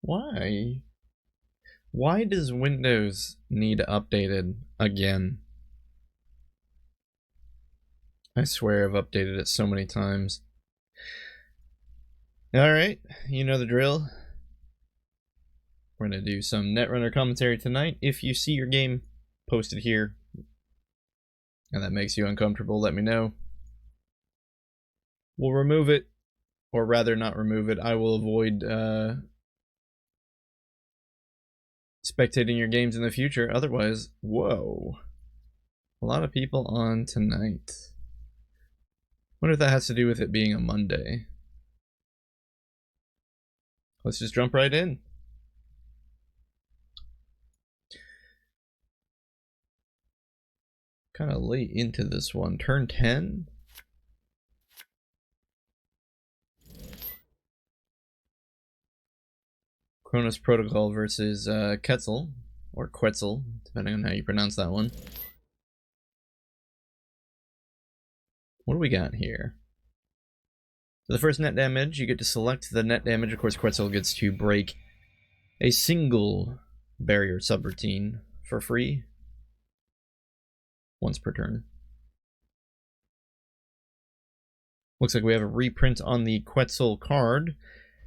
Why? Why does Windows need updated again? I swear I've updated it so many times. Alright, you know the drill. We're going to do some Netrunner commentary tonight. If you see your game posted here, and that makes you uncomfortable, let me know. We'll remove it, or rather not remove it. I will avoid spectating your games in the future. Otherwise, whoa. A lot of people on tonight. Wonder if that has to do with it being a Monday. Let's just jump right in. Kind of late into this one. Turn 10? Kronos Protocol versus Quetzal, or Quetzal, depending on how you pronounce that one. What do we got here? So the first net damage, you get to select the net damage. Of course, Quetzal gets to break a single barrier subroutine for free. Once per turn. Looks like we have a reprint on the Quetzal card.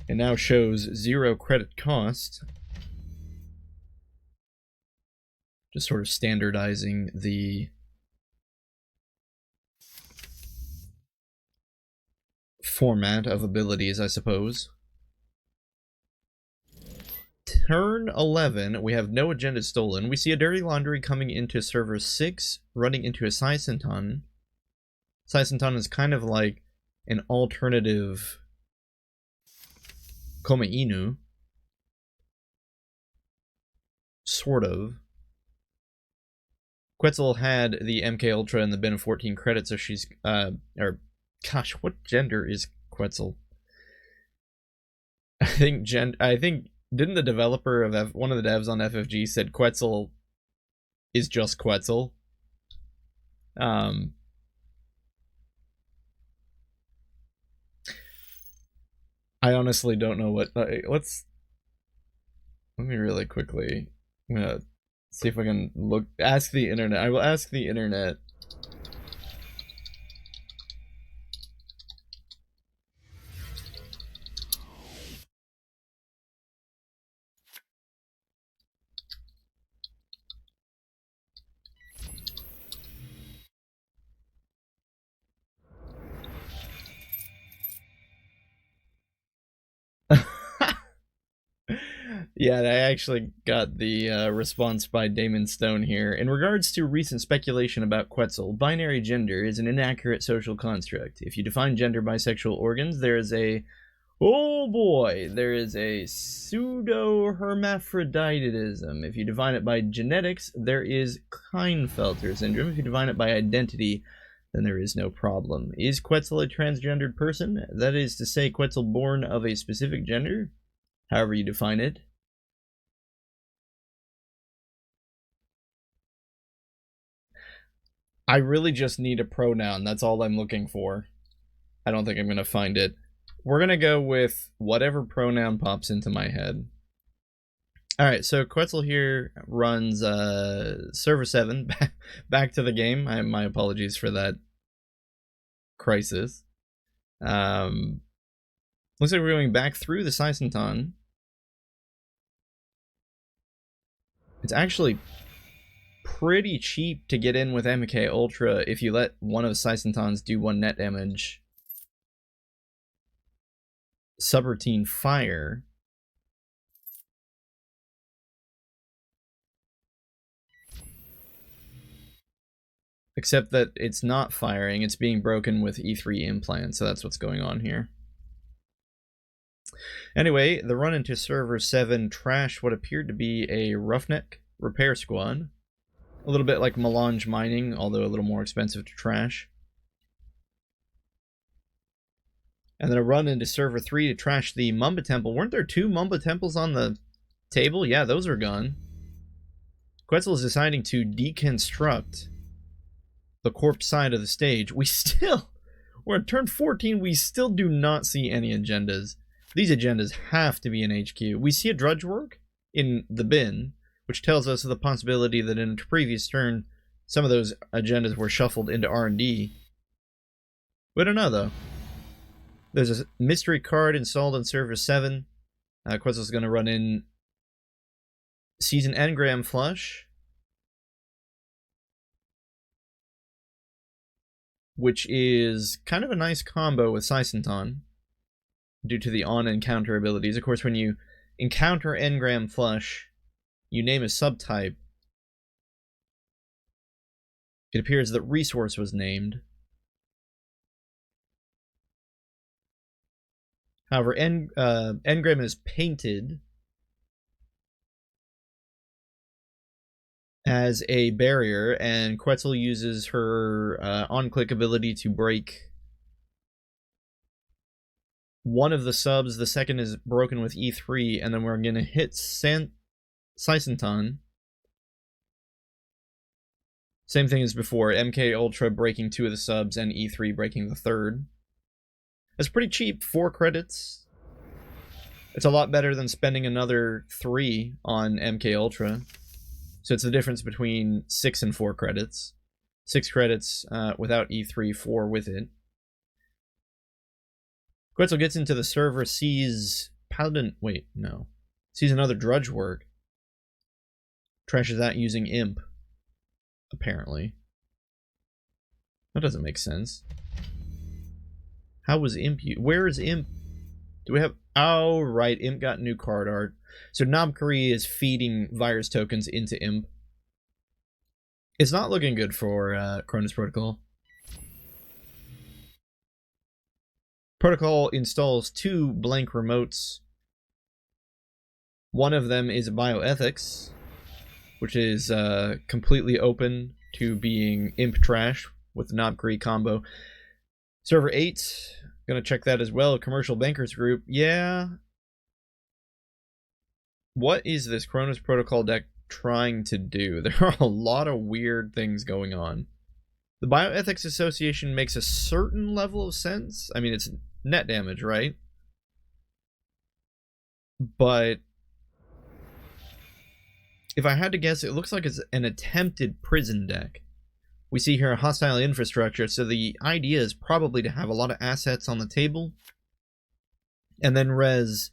It now shows 0 credit cost. Just sort of standardizing the format of abilities, I suppose. Turn 11, we have no agenda stolen. We see a Dirty Laundry coming into server 6, running into a Saisentan. Saisentan is kind of like an alternative Kome Inu. Sort of. Quetzal had the MK Ultra in the bin of 14 credits, so she's, gosh, what gender is Quetzal? I think, didn't the developer of one of the devs on FFG said Quetzal is just Quetzal? I honestly don't know what. Let me really quickly. I'm gonna see if I can ask the internet. I will ask the internet. Yeah, I actually got the response by Damon Stone here. In regards to recent speculation about Quetzal, binary gender is an inaccurate social construct. If you define gender bisexual organs, there is a pseudo-hermaphroditism. If you define it by genetics, there is Klinefelter syndrome. If you define it by identity, then there is no problem. Is Quetzal a transgendered person? That is to say, Quetzal born of a specific gender? However you define it. I really just need a pronoun. That's all I'm looking for. I don't think I'm going to find it. We're going to go with whatever pronoun pops into my head. Alright, so Quetzal here runs server 7 back to the game. My apologies for that crisis. Looks like we're going back through the Saisentan. It's actually pretty cheap to get in with MK Ultra if you let one of Saisentans do 1 net damage. Subroutine fire. Except that it's not firing, it's being broken with E3 implant, so that's what's going on here. Anyway, the run into server 7 trashed what appeared to be a roughneck repair squad. A little bit like Melange Mining, although a little more expensive to trash. And then a run into server 3 to trash the Mamba Temple. Weren't there 2 Mamba Temples on the table? Yeah, those are gone. Quetzal is deciding to deconstruct the corpse side of the stage. We're at turn 14, we still do not see any agendas. These agendas have to be in HQ. We see a drudge work in the bin, which tells us of the possibility that in a previous turn, some of those agendas were shuffled into R&D. We don't know, though. There's a mystery card installed on server 7. Quetzal's going to run in Season Engram Flush, which is kind of a nice combo with Seisenton due to the on-encounter abilities. Of course, when you encounter Engram Flush, you name a subtype. It appears that Resource was named. However, Engram is painted as a barrier, and Quetzal uses her on-click ability to break one of the subs. The second is broken with E3, and then we're going to hit Seisenton. Same thing as before, MK Ultra breaking 2 of the subs, and E3 breaking the 3rd. It's pretty cheap, 4 credits. It's a lot better than spending another 3 on MK Ultra. So it's the difference between 6 and 4 credits. 6 credits without E3, 4 with it. Quetzal gets into the server, sees Paladin... Wait, no. Sees another drudge work. Trashes out using Imp. Apparently. That doesn't make sense. How was Imp... Where is Imp? Do we have... Oh, right. Imp got new card art. So Knobkery is feeding virus tokens into Imp. It's not looking good for Cronus Protocol. Protocol installs 2 blank remotes. One of them is bioethics, which is completely open to being Imp trash with the Knobkery combo. Server 8, gonna check that as well. Commercial Bankers Group, yeah. What is this Cronus Protocol deck trying to do? There are a lot of weird things going on. The Bioethics Association makes a certain level of sense. I mean, it's net damage, right? But if I had to guess, it looks like it's an attempted prison deck. We see here a hostile infrastructure, so the idea is probably to have a lot of assets on the table and then res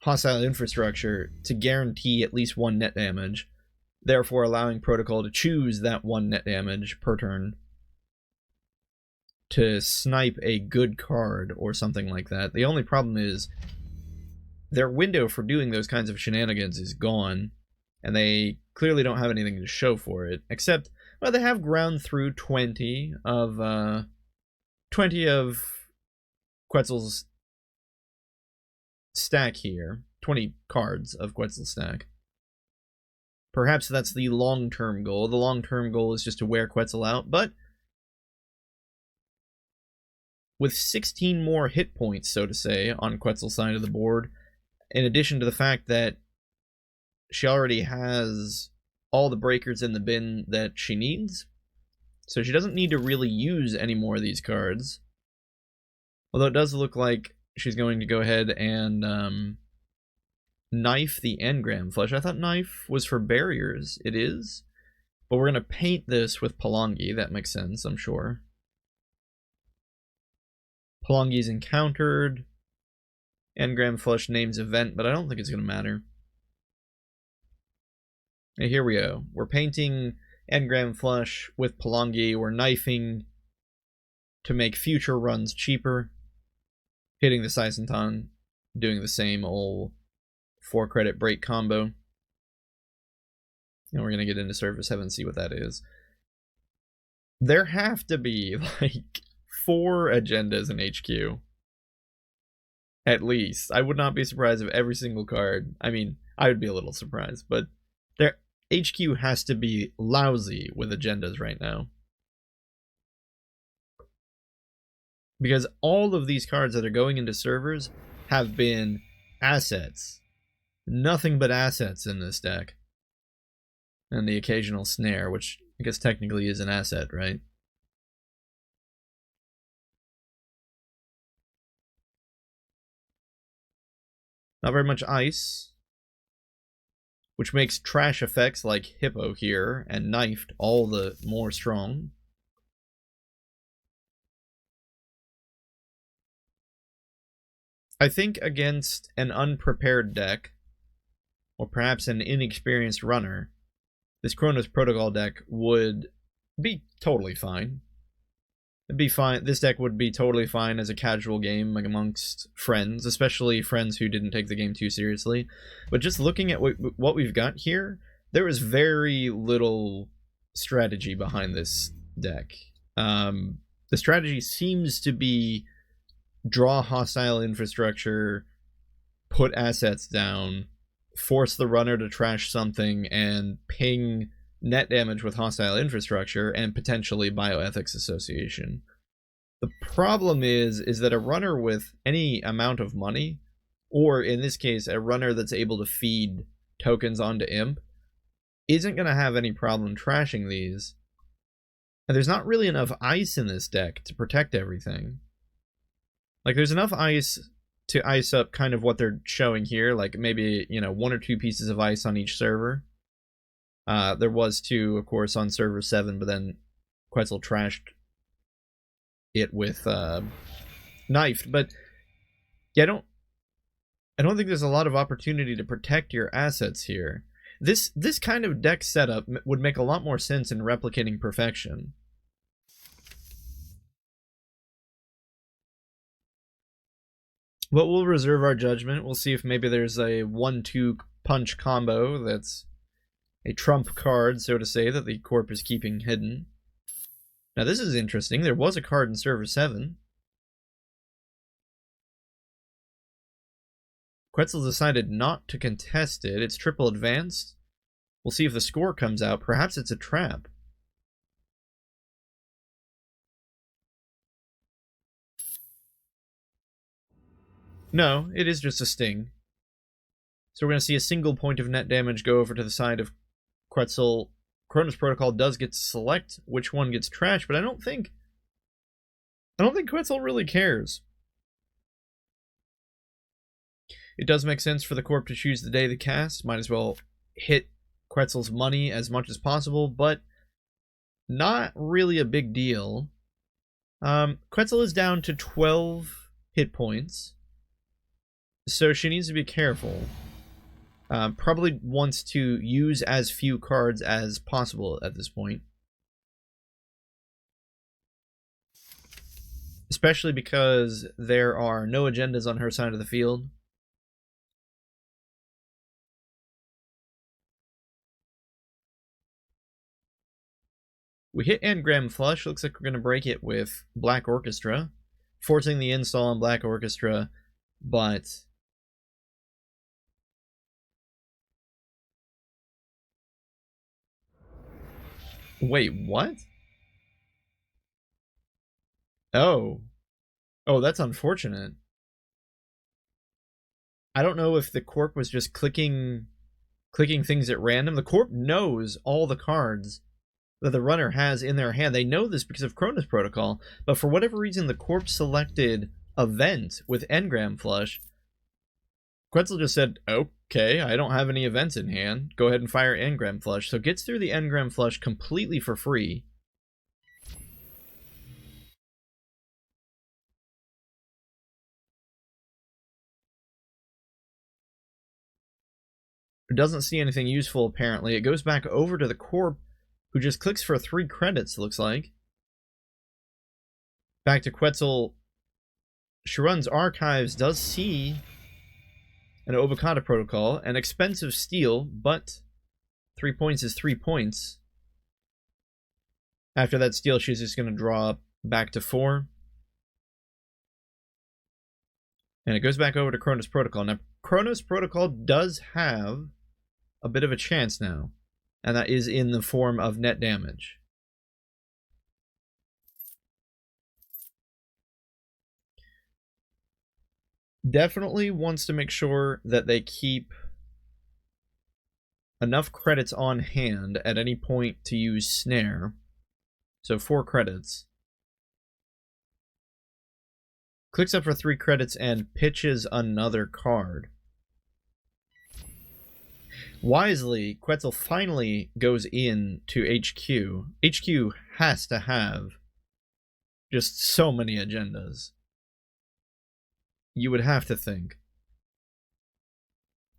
hostile infrastructure to guarantee at least 1 net damage, therefore allowing Protocol to choose that 1 net damage per turn to snipe a good card or something like that. The only problem is their window for doing those kinds of shenanigans is gone, and they clearly don't have anything to show for it, except, well, they have ground through 20 of Quetzal's stack here. 20 cards of Quetzal's stack. Perhaps that's the long-term goal. The long-term goal is just to wear Quetzal out, but with 16 more hit points, so to say, on Quetzal's side of the board, in addition to the fact that she already has all the breakers in the bin that she needs, so she doesn't need to really use any more of these cards. Although it does look like she's going to go ahead and knife the Engram Flush. I thought knife was for barriers. It is. But we're going to paint this with Palangi. That makes sense, I'm sure. Palangi's encountered. Engram Flush names event, but I don't think it's going to matter. And here we go. We're painting Engram Flush with Palangi. We're knifing to make future runs cheaper. Hitting the Seisenton, doing the same old 4-credit break combo. And we're going to get into Server 7 and see what that is. There have to be, like, 4 agendas in HQ. At least. I would not be surprised if every single card... I mean, I would be a little surprised, but their HQ has to be lousy with agendas right now. Because all of these cards that are going into servers have been assets. Nothing but assets in this deck. And the occasional snare, which I guess technically is an asset, right? Not very much ice, which makes trash effects like Hippo here and Knifed all the more strong. I think against an unprepared deck, or perhaps an inexperienced runner, this Chronos Protocol deck would be totally fine. It'd be fine. This deck would be totally fine as a casual game amongst friends, especially friends who didn't take the game too seriously. But just looking at what we've got here, there is very little strategy behind this deck. The strategy seems to be draw hostile infrastructure, put assets down, force the runner to trash something, and ping net damage with hostile infrastructure and potentially bioethics association. The problem is that a runner with any amount of money, or in this case, a runner that's able to feed tokens onto Imp, isn't going to have any problem trashing these. And there's not really enough ice in this deck to protect everything. Like, there's enough ice to ice up kind of what they're showing here, like maybe, you know, 1 or 2 pieces of ice on each server. There was 2, of course, on server 7, but then Quetzal trashed it with Knifed. But yeah, I don't think there's a lot of opportunity to protect your assets here. This kind of deck setup would make a lot more sense in Replicating Perfection. But we'll reserve our judgment. We'll see if maybe there's a 1-2 punch combo that's a trump card, so to say, that the Corp is keeping hidden. Now this is interesting. There was a card in server 7. Quetzal decided not to contest it. It's triple advanced. We'll see if the score comes out. Perhaps it's a trap. No, it is just a sting. So we're going to see a single point of net damage go over to the side of Quetzal. Chronos Protocol does get to select which one gets trashed, but I don't think Quetzal really cares. It does make sense for the Corp to choose the day to cast. Might as well hit Quetzal's money as much as possible, but not really a big deal. Quetzal is down to 12 hit points, so she needs to be careful. Probably wants to use as few cards as possible at this point. Especially because there are no agendas on her side of the field. We hit Engram Flush. Looks like we're going to break it with Black Orchestra, forcing the install on Black Orchestra, but wait, what? Oh, that's unfortunate. I don't know if the Corp was just clicking things at random. The Corp knows all the cards that the runner has in their hand. They know this because of Chronos Protocol, but for whatever reason, the Corp selected Event with Engram Flush. Quetzal just said, okay, I don't have any events in hand. Go ahead and fire Engram Flush. So gets through the Engram Flush completely for free. Doesn't see anything useful, apparently. It goes back over to the Corp, who just clicks for 3 credits, looks like. Back to Quetzal. Sharon's Archives does see an Obokata Protocol, an expensive steal, but 3 points is 3 points. After that steal, she's just going to draw up back to 4. And it goes back over to Chronos Protocol. Now, Chronos Protocol does have a bit of a chance now, and that is in the form of net damage. Definitely wants to make sure that they keep enough credits on hand at any point to use Snare. So 4 credits. Clicks up for 3 credits and pitches another card. Wisely, Quetzal finally goes in to HQ. HQ has to have just so many agendas. You would have to think.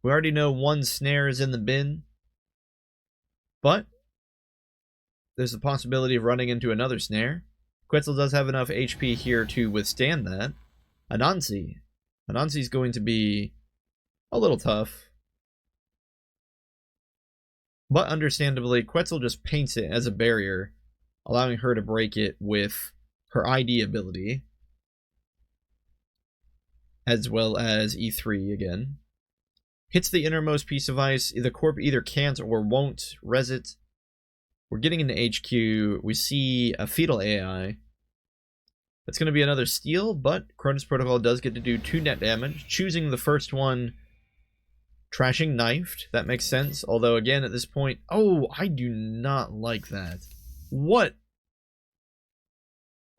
We already know one snare is in the bin, but there's the possibility of running into another snare. Quetzal does have enough HP here to withstand that. Anansi. Anansi's going to be a little tough. But understandably, Quetzal just paints it as a barrier, allowing her to break it with her ID ability, as well as E3 again. Hits the innermost piece of ice. The Corp either can't or won't res it. We're getting into HQ. We see a fetal AI. That's going to be another steal, but Cronus Protocol does get to do 2 net damage. Choosing the first one, trashing knifed. That makes sense. Although, again, at this point... Oh, I do not like that. What?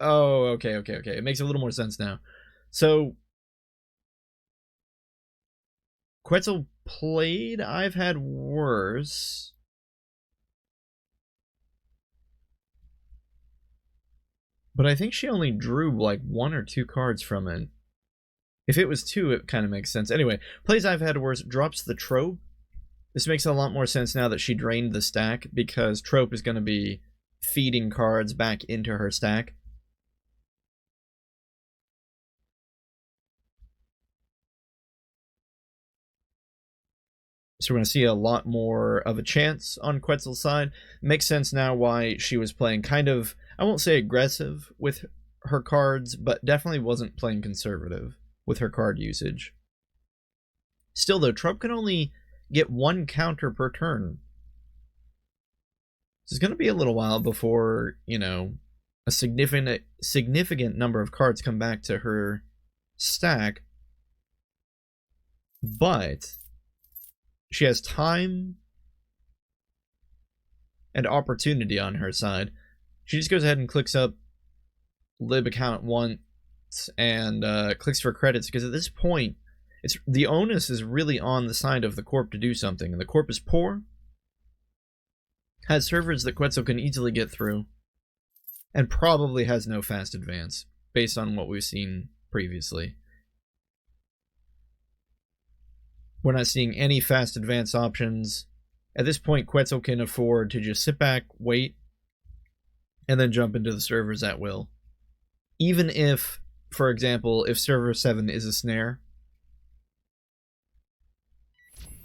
Oh, okay. It makes a little more sense now. So... Quetzal played I've Had Worse. But I think she only drew like 1 or 2 cards from it. If it was 2, it kind of makes sense. Anyway, plays I've Had Worse, drops the trope. This makes a lot more sense now that she drained the stack, because trope is going to be feeding cards back into her stack. So we're going to see a lot more of a chance on Quetzal's side. Makes sense now why she was playing kind of, I won't say aggressive with her cards, but definitely wasn't playing conservative with her card usage. Still though, Trope can only get 1 counter per turn. So it's going to be a little while before, you know, a significant number of cards come back to her stack. But she has time and opportunity on her side. She just goes ahead and clicks up lib account once and clicks for credits, because at this point, the onus is really on the side of the Corp to do something. And the Corp is poor, has servers that Quetzal can easily get through, and probably has no fast advance, based on what we've seen previously. We're not seeing any fast advance options. At this point, Quetzal can afford to just sit back, wait, and then jump into the servers at will. Even if, for example, if server 7 is a snare,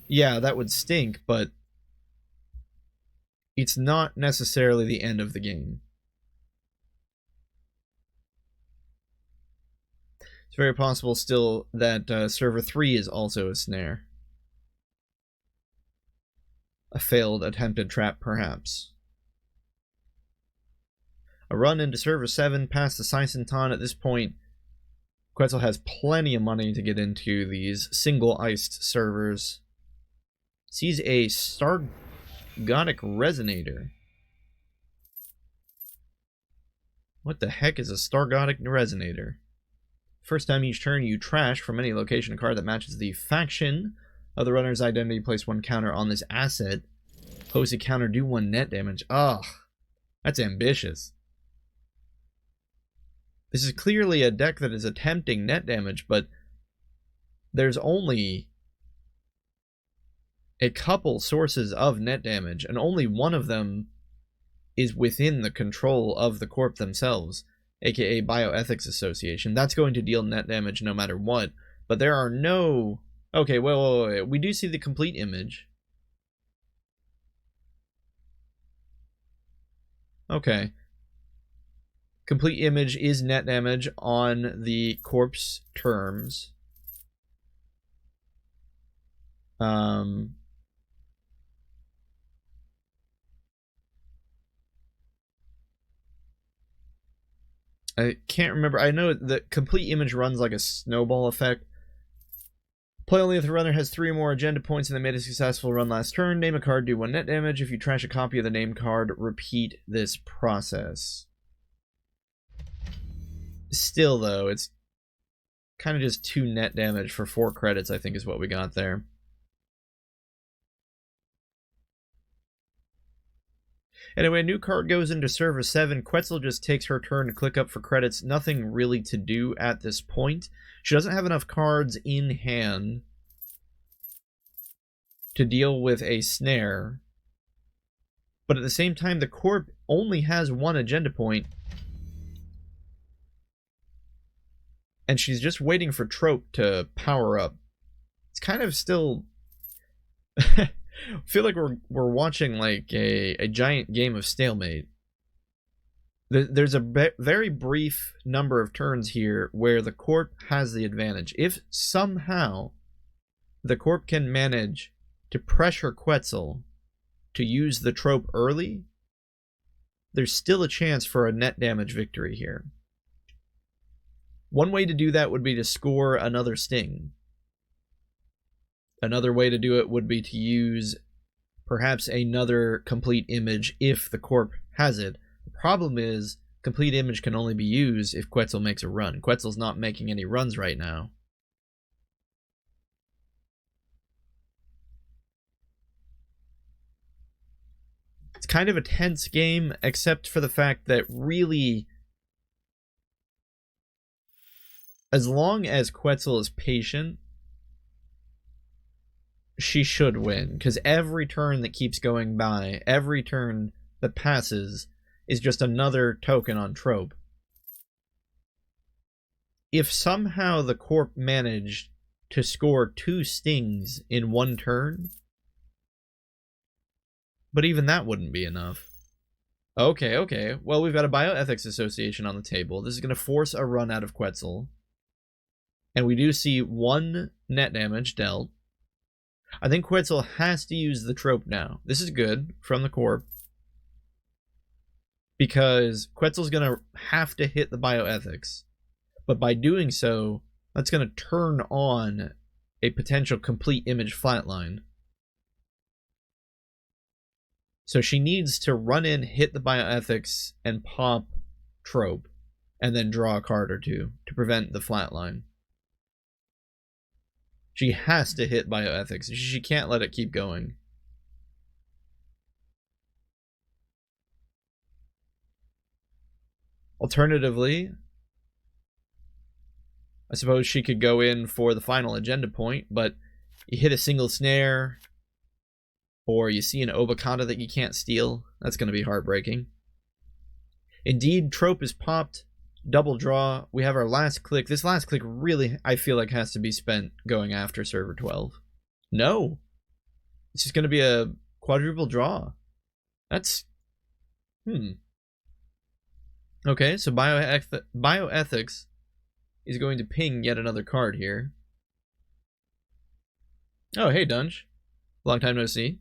yeah, that would stink, but it's not necessarily the end of the game. It's very possible still that server 3 is also a snare. A failed attempted trap, perhaps. A run into server 7 past the Saisentan. At this point, Quetzal has plenty of money to get into these single iced servers. Sees a Stargonic Resonator. What the heck is a Stargonic Resonator? First time each turn, you trash from any location a card that matches the faction of the runner's identity. Place 1 counter on this asset. Pose a counter, do 1 net damage. Ugh, that's ambitious. This is clearly a deck that is attempting net damage, but there's only a couple sources of net damage, and only one of them is within the control of the Corp themselves, aka Bioethics Association. That's going to deal net damage no matter what, but there are no... Okay, wait. We do see the complete image. Okay. Complete image is net damage on the Corp's terms. I can't remember. I know the complete image runs like a snowball effect. Play only if the runner has 3 or more agenda points and they made a successful run last turn. Name a card, do 1 net damage. If you trash a copy of the named card, repeat this process. Still, though, it's kind of just 2 net damage for 4 credits, I think is what we got there. Anyway, a new card goes into server 7. Quetzal just takes her turn to click up for credits. Nothing really to do at this point. She doesn't have enough cards in hand to deal with a snare. But at the same time, the Corp only has one agenda point. And she's just waiting for Trope to power up. It's kind of still... I feel like we're watching like a giant game of stalemate. There's a very brief number of turns here where the Corp has the advantage. If somehow the Corp can manage to pressure Quetzal to use the Trope early, there's still a chance for a net damage victory here. One way to do that would be to score another Sting. Another way to do it would be to use perhaps another complete image if the Corp has it. The problem is, complete image can only be used if Quetzal makes a run. Quetzal's not making any runs right now. It's kind of a tense game, except for the fact that really, as long as Quetzal is patient, she should win, because every turn that keeps going by, every turn that passes, is just another token on Trope. If somehow the Corp managed to score 2 Stings in one turn, but even that wouldn't be enough. Okay. Well, we've got a Bioethics Association on the table. This is going to force a run out of Quetzal. And we do see 1 net damage dealt. I think Quetzal has to use the Trope now. This is good from the Corp, because Quetzal's going to have to hit the Bioethics. But by doing so, that's going to turn on a potential complete image flatline. So she needs to run in, hit the Bioethics, and pop Trope, and then draw a card or two to prevent the flatline. She has to hit Bioethics. She can't let it keep going. Alternatively, I suppose she could go in for the final agenda point, but you hit a single snare, or you see an Obokata that you can't steal. That's going to be heartbreaking. Indeed, Trope is popped. Double draw. We have our last click. This last click really, I feel like, has to be spent going after server 12. No. It's just going to be a quadruple draw. That's... Okay, so Bioethics is going to ping yet another card here. Oh, hey, Dunge. Long time no see.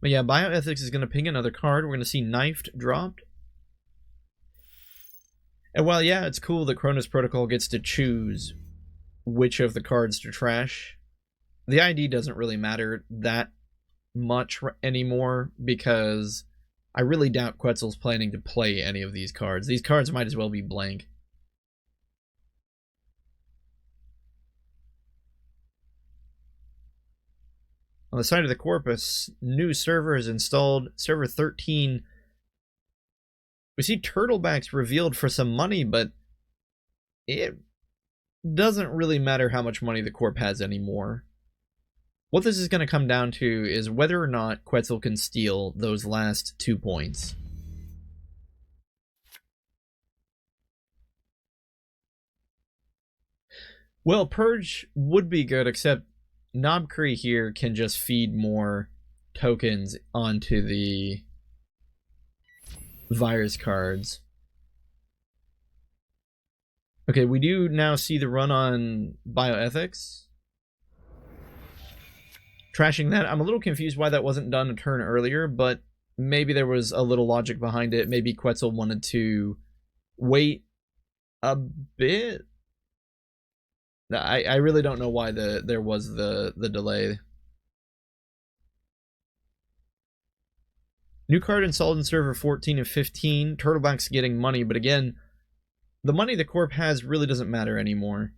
But yeah, Bioethics is going to ping another card. We're going to see Knifed dropped. And while, yeah, it's cool that Kronos Protocol gets to choose which of the cards to trash, the ID doesn't really matter that much anymore, because I really doubt Quetzal's planning to play any of these cards. These cards might as well be blank. On the side of the Corpus, new server is installed, server 13. We see Turtlebacks revealed for some money, but it doesn't really matter how much money the Corp has anymore. What this is going to come down to is whether or not Quetzal can steal those last 2 points. Well, Purge would be good, except Knobkree here can just feed more tokens onto the virus cards. Okay, we do now see the run on Bioethics. Trashing that. I'm a little confused why that wasn't done a turn earlier, but maybe there was a little logic behind it. Maybe Quetzal wanted to wait a bit. I really don't know why there was the delay. New card installed in server 14 and 15. Turtleback's getting money, but again, the money the Corp has really doesn't matter anymore.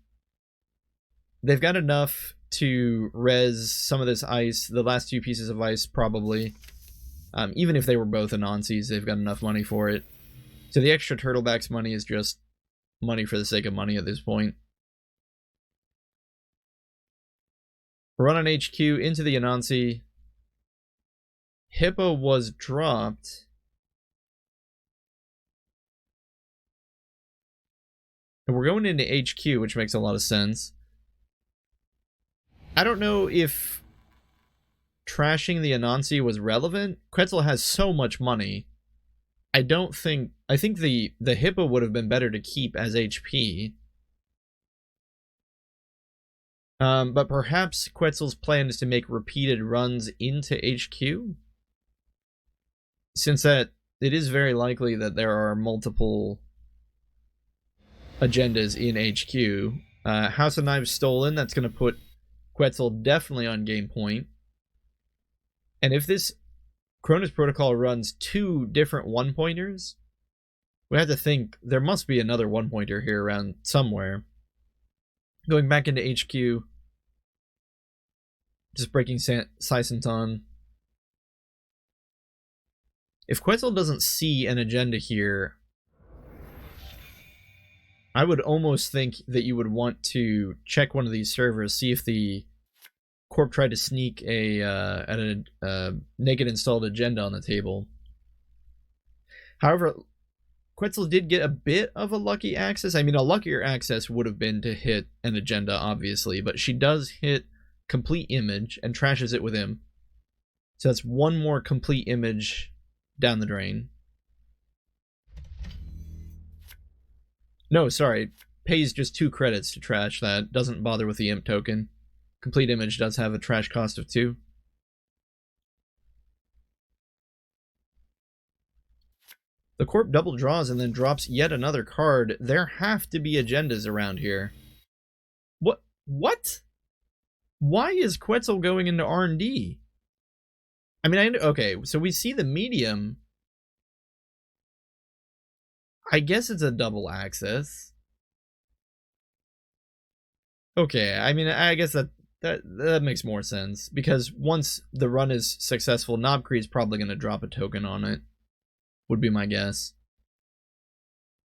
They've got enough to res some of this ice, the last 2 pieces of ice probably. Even if they were both Anansi's, they've got enough money for it. So the extra Turtlebacks money is just money for the sake of money at this point. Run on HQ into the Anansi. Hippo was dropped. And we're going into HQ, which makes a lot of sense. I don't know if trashing the Anansi was relevant. Quetzal has so much money. I think the Hippo would have been better to keep as HP. But perhaps Quetzal's plan is to make repeated runs into HQ? Since that it is very likely that there are multiple agendas in HQ. House of Knives stolen, that's going to put Quetzal definitely on game point. And if this Cronus Protocol runs 2 different 1-pointers, we have to think there must be another 1-pointer here around somewhere. Going back into HQ, just breaking Saisenton. If Quetzal doesn't see an agenda here, I would almost think that you would want to check one of these servers, see if the Corp tried to sneak a naked installed agenda on the table. However, Quetzal did get a bit of a lucky access. I mean, a luckier access would have been to hit an agenda, obviously, but she does hit complete image and trashes it with him. So that's 1 more complete image down the drain. No, sorry. Pays just 2 credits to trash that. Doesn't bother with the imp token. Complete image does have a trash cost of 2. The Corp double draws and then drops yet another card. There have to be agendas around here. What? Why is Quetzal going into R&D? I mean, okay, so we see the medium. I guess it's a double access. Okay, I mean, I guess that makes more sense, because once the run is successful, Knobkree is probably going to drop a token on it, would be my guess.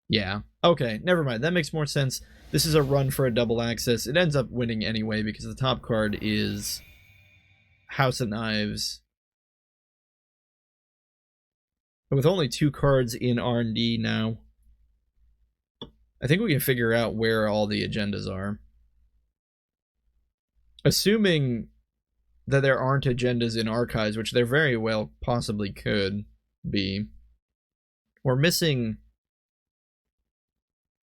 Yeah, okay, never mind, that makes more sense. This is a run for a double access. It ends up winning anyway, because the top card is House of Knives. But with only 2 cards in R&D now, I think we can figure out where all the agendas are. Assuming that there aren't agendas in archives, which there very well possibly could be. We're missing,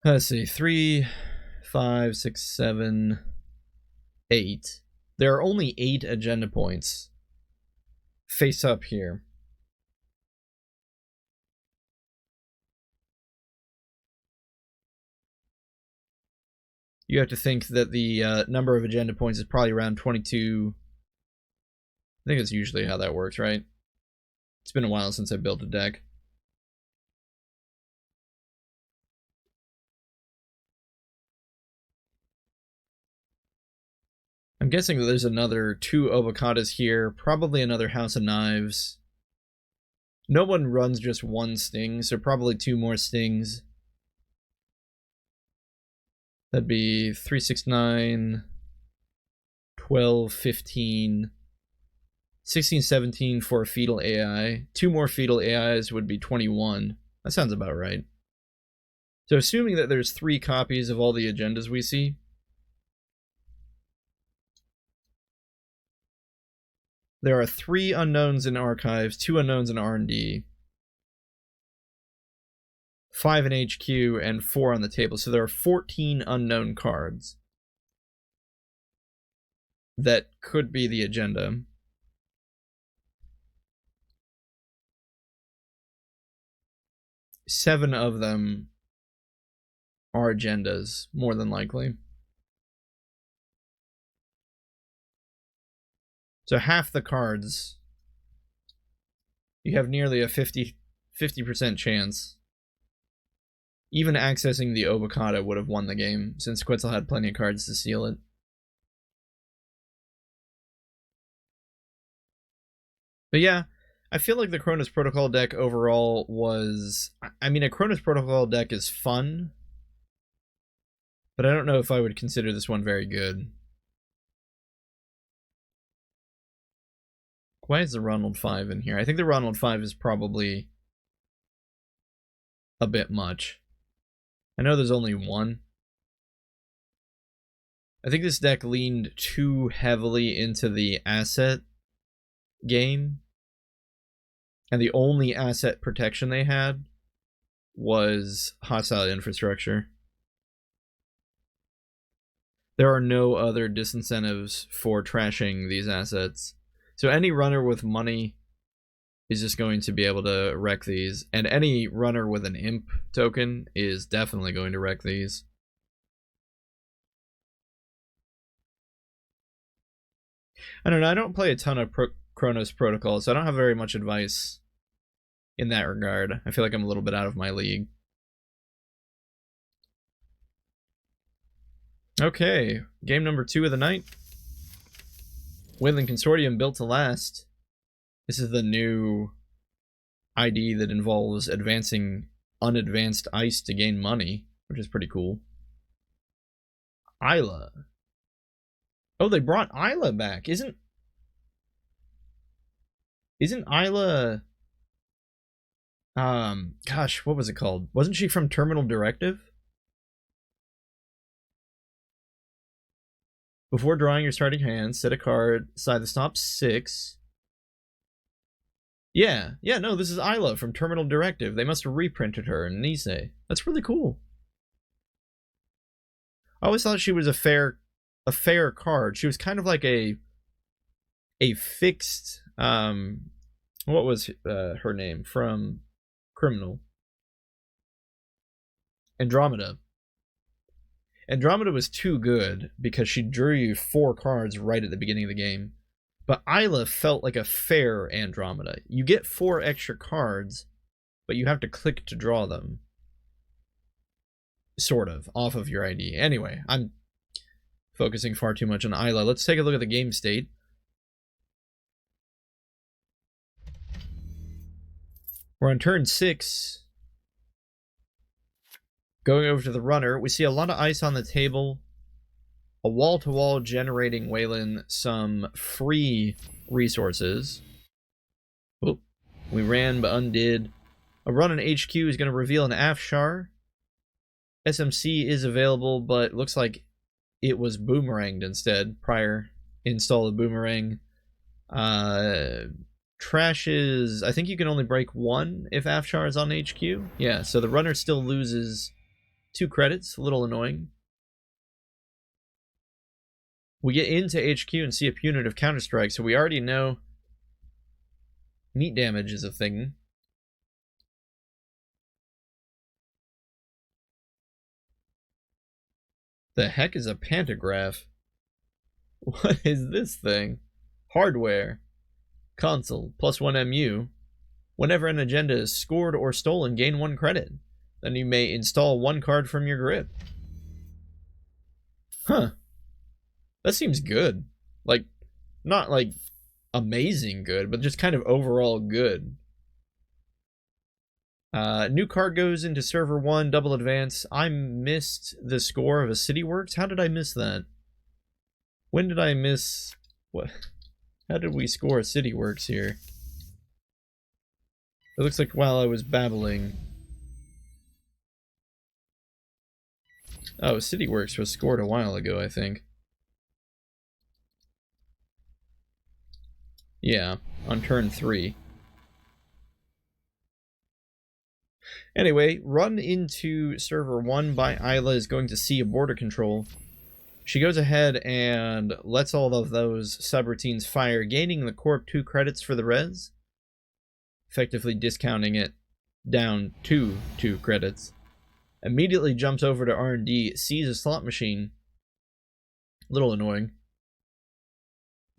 let's see, 3, 5, 6, 7, 8. There are only 8 agenda points face up here. You have to think that the number of agenda points is probably around 22. I think that's usually how that works, right? It's been a while since I built a deck. I'm guessing that there's another 2 Obacadas here, probably another House of Knives. No one runs just 1 sting, so probably 2 more stings. That'd be 3, 6, 9, 12, 15, 16, 17 for a fetal AI. 2 more fetal AIs would be 21. That sounds about right. So assuming that there's 3 copies of all the agendas we see, there are 3 unknowns in archives, 2 unknowns in R&D, 5 in HQ, and 4 on the table. So there are 14 unknown cards that could be the agenda. Seven of them are agendas, more than likely. So half the cards, you have nearly a 50% chance. Even accessing the Obokata would have won the game, since Quetzal had plenty of cards to seal it. But yeah, I feel like the Kronos Protocol deck overall was... I mean, a Kronos Protocol deck is fun, but I don't know if I would consider this one very good. Why is the Ronald 5 in here? I think the Ronald 5 is probably a bit much. I know there's only one. I think this deck leaned too heavily into the asset game. And the only asset protection they had was hostile infrastructure. There are no other disincentives for trashing these assets. So any runner with money is just going to be able to wreck these. And any runner with an imp token is definitely going to wreck these. I don't know, I don't play a ton of Kronos Protocol, so I don't have very much advice in that regard. I feel like I'm a little bit out of my league. Okay, game number 2 of the night. Wayland Consortium built to last. This is the new ID that involves advancing unadvanced ice to gain money, which is pretty cool. Isla. Oh, they brought Isla back. Isn't Isla... gosh, what was it called? Wasn't she from Terminal Directive? Before drawing your starting hand, set a card side the top 6. Yeah, no, this is Isla from Terminal Directive. They must have reprinted her in Nisei. That's really cool. I always thought she was a fair card. She was kind of like a fixed, what was her name from Criminal? Andromeda. Andromeda was too good because she drew you 4 cards right at the beginning of the game. But Isla felt like a fair Andromeda. You get 4 extra cards, but you have to click to draw them. Sort of, off of your ID. Anyway, I'm focusing far too much on Isla. Let's take a look at the game state. We're on turn 6. Going over to the runner, we see a lot of ice on the table. A wall-to-wall generating Wayland some free resources. Oop. We ran but undid. A run on HQ is going to reveal an Afshar. SMC is available, but looks like it was boomeranged instead. Prior install of boomerang. Trash is... I think you can only break 1 if Afshar is on HQ. Yeah, so the runner still loses 2 credits. A little annoying. We get into HQ and see a punitive counterstrike, so we already know meat damage is a thing. The heck is a pantograph? What is this thing? Hardware. Console. +1 MU. Whenever an agenda is scored or stolen, gain 1 credit. Then you may install 1 card from your grip. Huh. That seems good. Like, not like amazing good, but just kind of overall good. New card goes into server 1, double advance. I missed the score of a City Works. How did I miss that? When did I miss... What? How did we score a City Works here? It looks like while I was babbling. Oh, City Works was scored a while ago, I think. Yeah, on turn 3. Anyway, run into server 1 by Isla is going to see a border control. She goes ahead and lets all of those subroutines fire, gaining the Corp 2 credits for the res, effectively discounting it down to 2 credits. Immediately jumps over to R&D, sees a slot machine. A little annoying.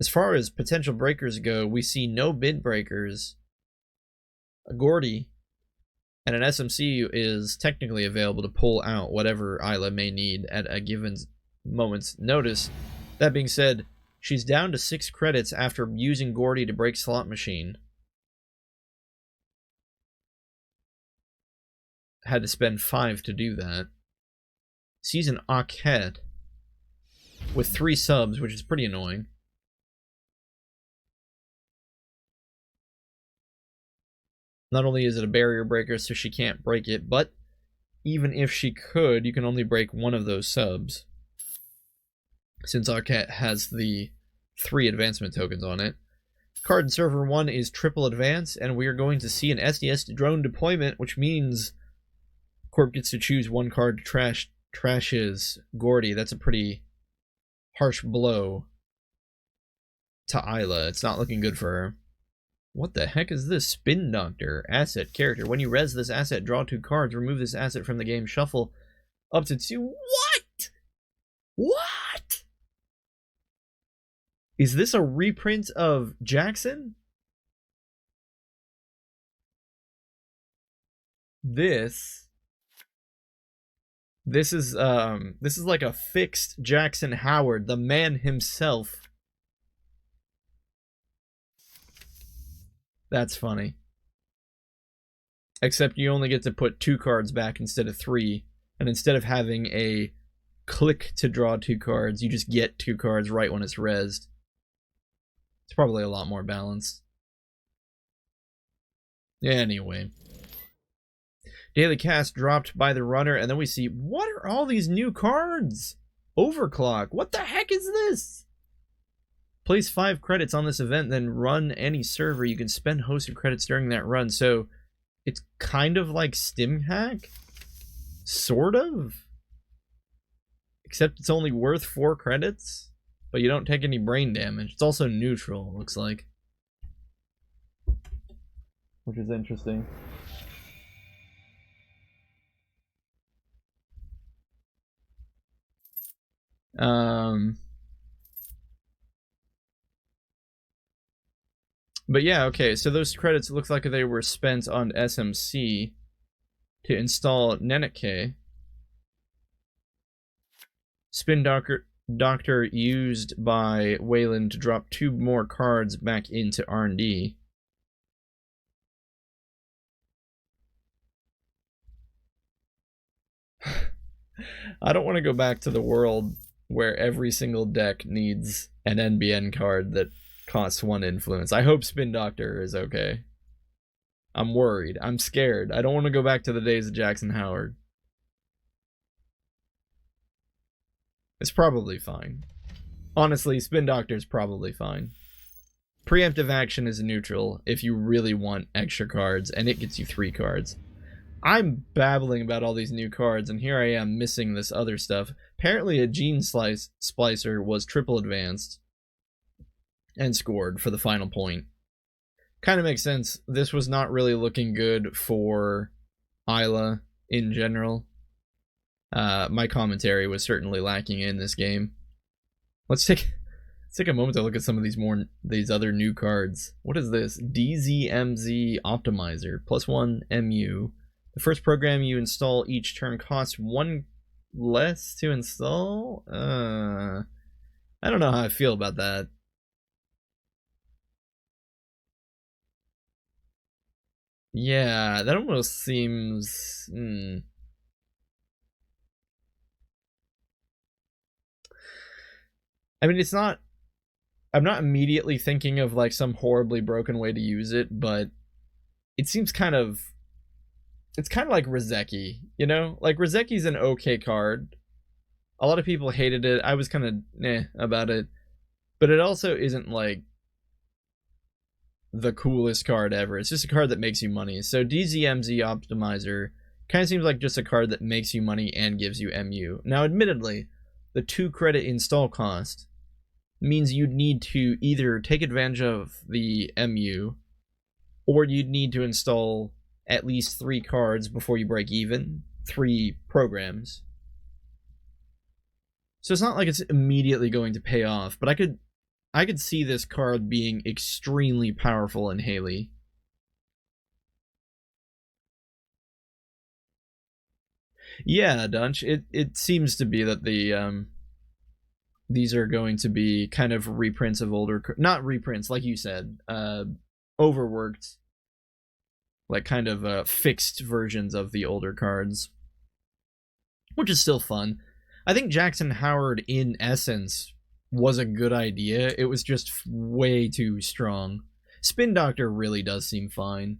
As far as potential breakers go, we see no bid breakers. A Gordy and an SMC is technically available to pull out whatever Isla may need at a given moment's notice. That being said, she's down to 6 credits after using Gordy to break slot machine. had to spend 5 to do that. Season Aket with 3 subs, which is pretty annoying. Not only is it a barrier breaker, so she can't break it, but even if she could, you can only break one of those subs. Since Aket has the 3 advancement tokens on it. Card in server 1 is triple advance, and we are going to see an SDS drone deployment, which means Corp gets to choose 1 card to trashes Gordy. That's a pretty harsh blow to Isla. It's not looking good for her. What the heck is this? Spin Doctor. Asset. Character. When you res this asset, draw 2 cards. Remove this asset from the game. Shuffle up to 2. What? What? Is this a reprint of Jackson? This is like a fixed Jackson Howard, the man himself. That's funny. Except you only get to put 2 cards back instead of 3, and instead of having a click to draw 2 cards, you just get 2 cards right when it's rezzed. It's probably a lot more balanced. Anyway. Daily cast dropped by the runner, and then we see, what are all these new cards? Overclock. What the heck is this? Place 5 credits on this event, then run any server. You can spend hosted credits during that run. So it's kind of like StimHack? Sort of? Except it's only worth 4 credits? But you don't take any brain damage. It's also neutral, it looks like. Which is interesting. But yeah, okay, so those credits look like they were spent on SMC to install Neneke. Spin Doctor used by Wayland to drop 2 more cards back into R&D. I don't want to go back to the world where every single deck needs an NBN card that costs 1 influence. I hope Spin Doctor is okay. I'm worried. I'm scared. I don't want to go back to the days of Jackson Howard. It's probably fine. Honestly, Spin Doctor's probably fine. Preemptive action is neutral if you really want extra cards, and it gets you 3 cards. I'm babbling about all these new cards, and here I am missing this other stuff. Apparently a Gene Splicer was triple advanced and scored for the final point. Kind of makes sense. This was not really looking good for Isla in general. My commentary was certainly lacking in this game. Let's take a moment to look at some of these other new cards. What is this? DZMZ Optimizer. +1 MU. The first program you install each turn costs 1 less to install? I don't know how I feel about that. Yeah, that almost seems... I mean, it's not... I'm not immediately thinking of like some horribly broken way to use it, but it seems kind of... It's kind of like Rizeki, you know? Like, Rizeki's an okay card. A lot of people hated it. I was kind of about it. But it also isn't like the coolest card ever. It's just a card that makes you money. So DZMZ Optimizer kind of seems like just a card that makes you money and gives you MU. Now, admittedly, the 2 credit install cost means you'd need to either take advantage of the MU, or you'd need to install at least 3 cards before you break even. 3 programs. So it's not like it's immediately going to pay off, but I could see this card being extremely powerful in Haley. Yeah, Dunch. It seems to be that the these are going to be kind of reprints of older, not reprints like you said, overworked like kind of fixed versions of the older cards, which is still fun. I think Jackson Howard, in essence, was a good idea. It was just way too strong. Spin Doctor really does seem fine.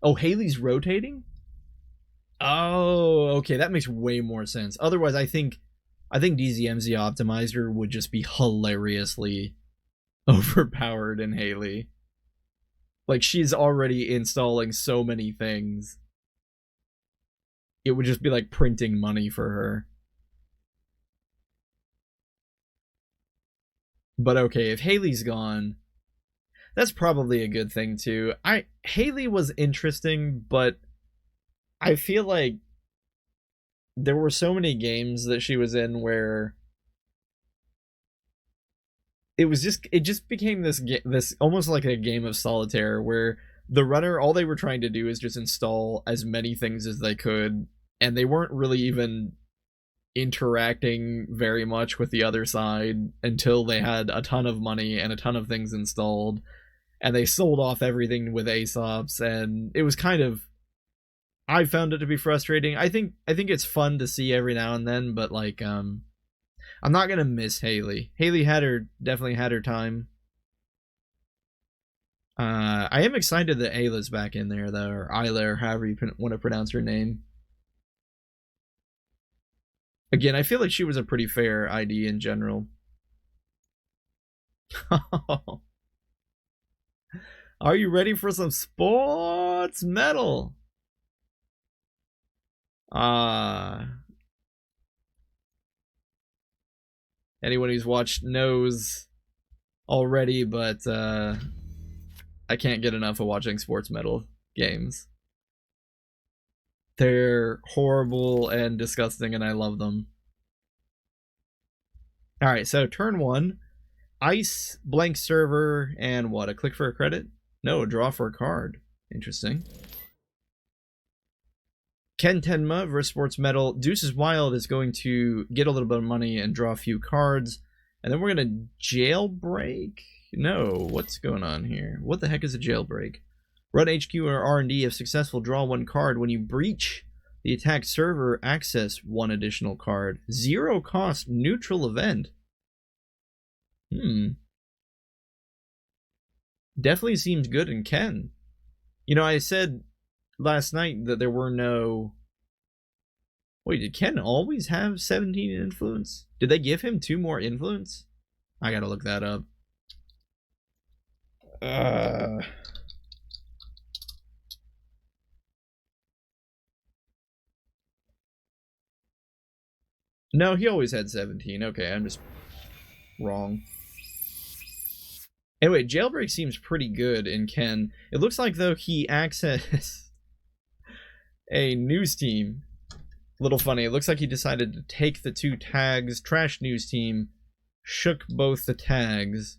Oh, Haley's rotating? Oh, okay, that makes way more sense. Otherwise, I think DZMZ Optimizer would just be hilariously overpowered in Haley. Like, she's already installing so many things. It would just be like printing money for her. But okay, if Haley's gone, that's probably a good thing too. Haley was interesting, but I feel like there were so many games that she was in where it just became this almost like a game of solitaire where the runner, all they were trying to do is just install as many things as they could, and they weren't really even interacting very much with the other side until they had a ton of money and a ton of things installed, and they sold off everything with ASOPs, and it was kind of, I found it to be frustrating. I think it's fun to see every now and then, but like I'm not gonna miss Haley. Haley definitely had her time. I am excited that Ayla's back in there though, or Ayla, or however you want to pronounce her name. Again, I feel like she was a pretty fair ID in general. Are you ready for some sports metal? Anyone who's watched knows already, but I can't get enough of watching sports metal games. They're horrible and disgusting, and I love them. Alright, so turn 1. Ice, blank server, and what? A click for a credit? No, a draw for a card. Interesting. Ken Tenma versus Sports Metal. Deuces Wild is going to get a little bit of money and draw a few cards. And then we're going to jailbreak? No, what's going on here? What the heck is a jailbreak? Run HQ or R&D if successful, draw 1 card. When you breach the attacked server, access 1 additional card. 0 cost neutral event. Definitely seems good in Ken. You know, I said last night that there were no... Wait, did Ken always have 17 influence? Did they give him 2 more influence? I gotta look that up. No, he always had 17. Okay, I'm just wrong. Anyway, Jailbreak seems pretty good in Ken. It looks like, though, he accessed a news team. A little funny. It looks like he decided to take the 2 tags, trash news team, shook both the tags.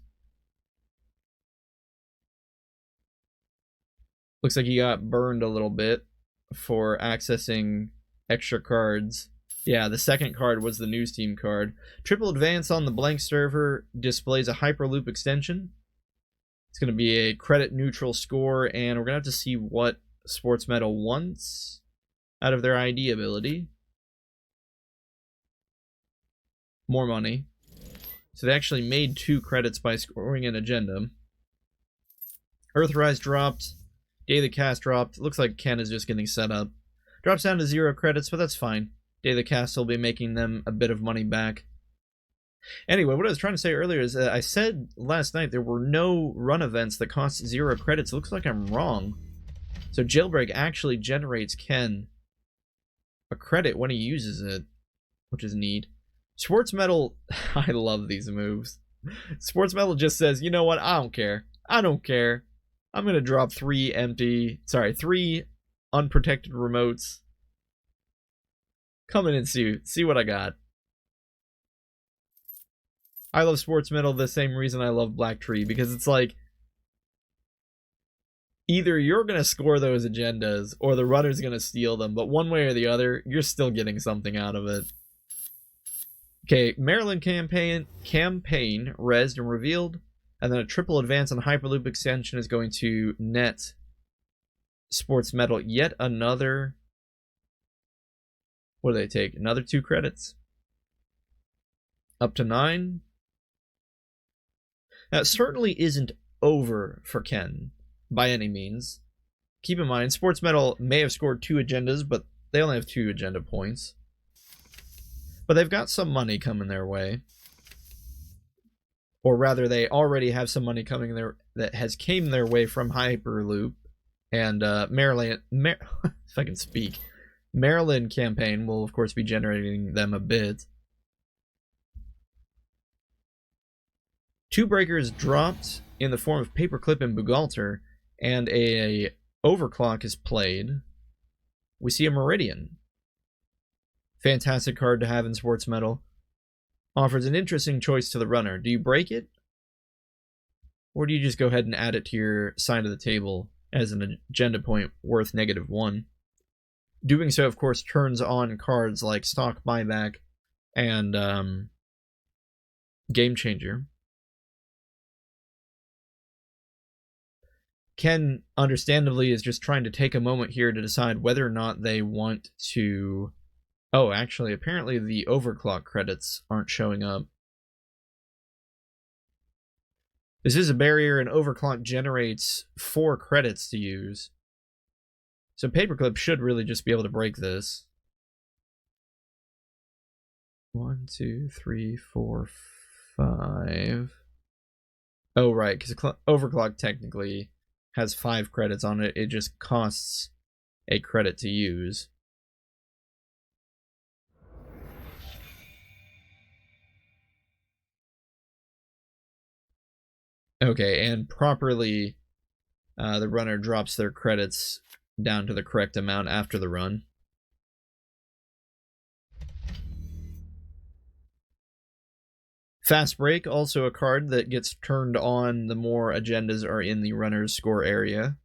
Looks like he got burned a little bit for accessing extra cards. Yeah, the second card was the news team card. Triple advance on the blank server displays a Hyperloop extension. It's going to be a credit neutral score, and we're going to have to see what Sports Metal wants out of their ID ability. More money. So they actually made 2 credits by scoring an agenda. Earthrise dropped. Daily Cast dropped. Looks like Ken is just getting set up. Drops down to 0 credits, but that's fine. Daily Cast will be making them a bit of money back. Anyway, what I was trying to say earlier is I said last night there were no run events that cost 0 credits. It looks like I'm wrong. So Jailbreak actually generates Ken a credit when he uses it, which is neat. Sports Metal, I love these moves. Sports Metal just says, you know what, I don't care. I don't care. I'm going to drop 3 unprotected remotes. Come in and see what I got. I love Sports Metal the same reason I love Black Tree, because it's like, either you're going to score those agendas or the runner's going to steal them, but one way or the other, you're still getting something out of it. Okay, Maryland campaign rezzed and revealed, and then a triple advance on Hyperloop extension is going to net Sports Medal, yet another... What do they take? Another 2 credits. Up to 9. That certainly isn't over for Ken, by any means. Keep in mind, Sports Medal may have scored 2 agendas, but they only have 2 agenda points. But they've got some money coming their way. Or rather, they already have some money coming there that has came their way from Hyperloop. And Maryland... if I can speak. Maryland campaign will, of course, be generating them a bit. 2 breakers dropped in the form of Paperclip and Bugalter, and a Overclock is played. We see a Meridian. Fantastic card to have in Sports Medal. Offers an interesting choice to the runner. Do you break it? Or do you just go ahead and add it to your side of the table as an agenda point worth -1? Doing so, of course, turns on cards like Stock Buyback and Game Changer. Ken, understandably, is just trying to take a moment here to decide whether or not they want to... Oh, actually, apparently the Overclock credits aren't showing up. This is a barrier, and Overclock generates 4 credits to use. So Paperclip should really just be able to break this. 1, 2, 3, 4, 5... Oh, right, because Overclock technically has 5 credits on it. It just costs a credit to use. Okay, and properly, the runner drops their credits down to the correct amount after the run. Fast Break, also a card that gets turned on the more agendas are in the runner's score area.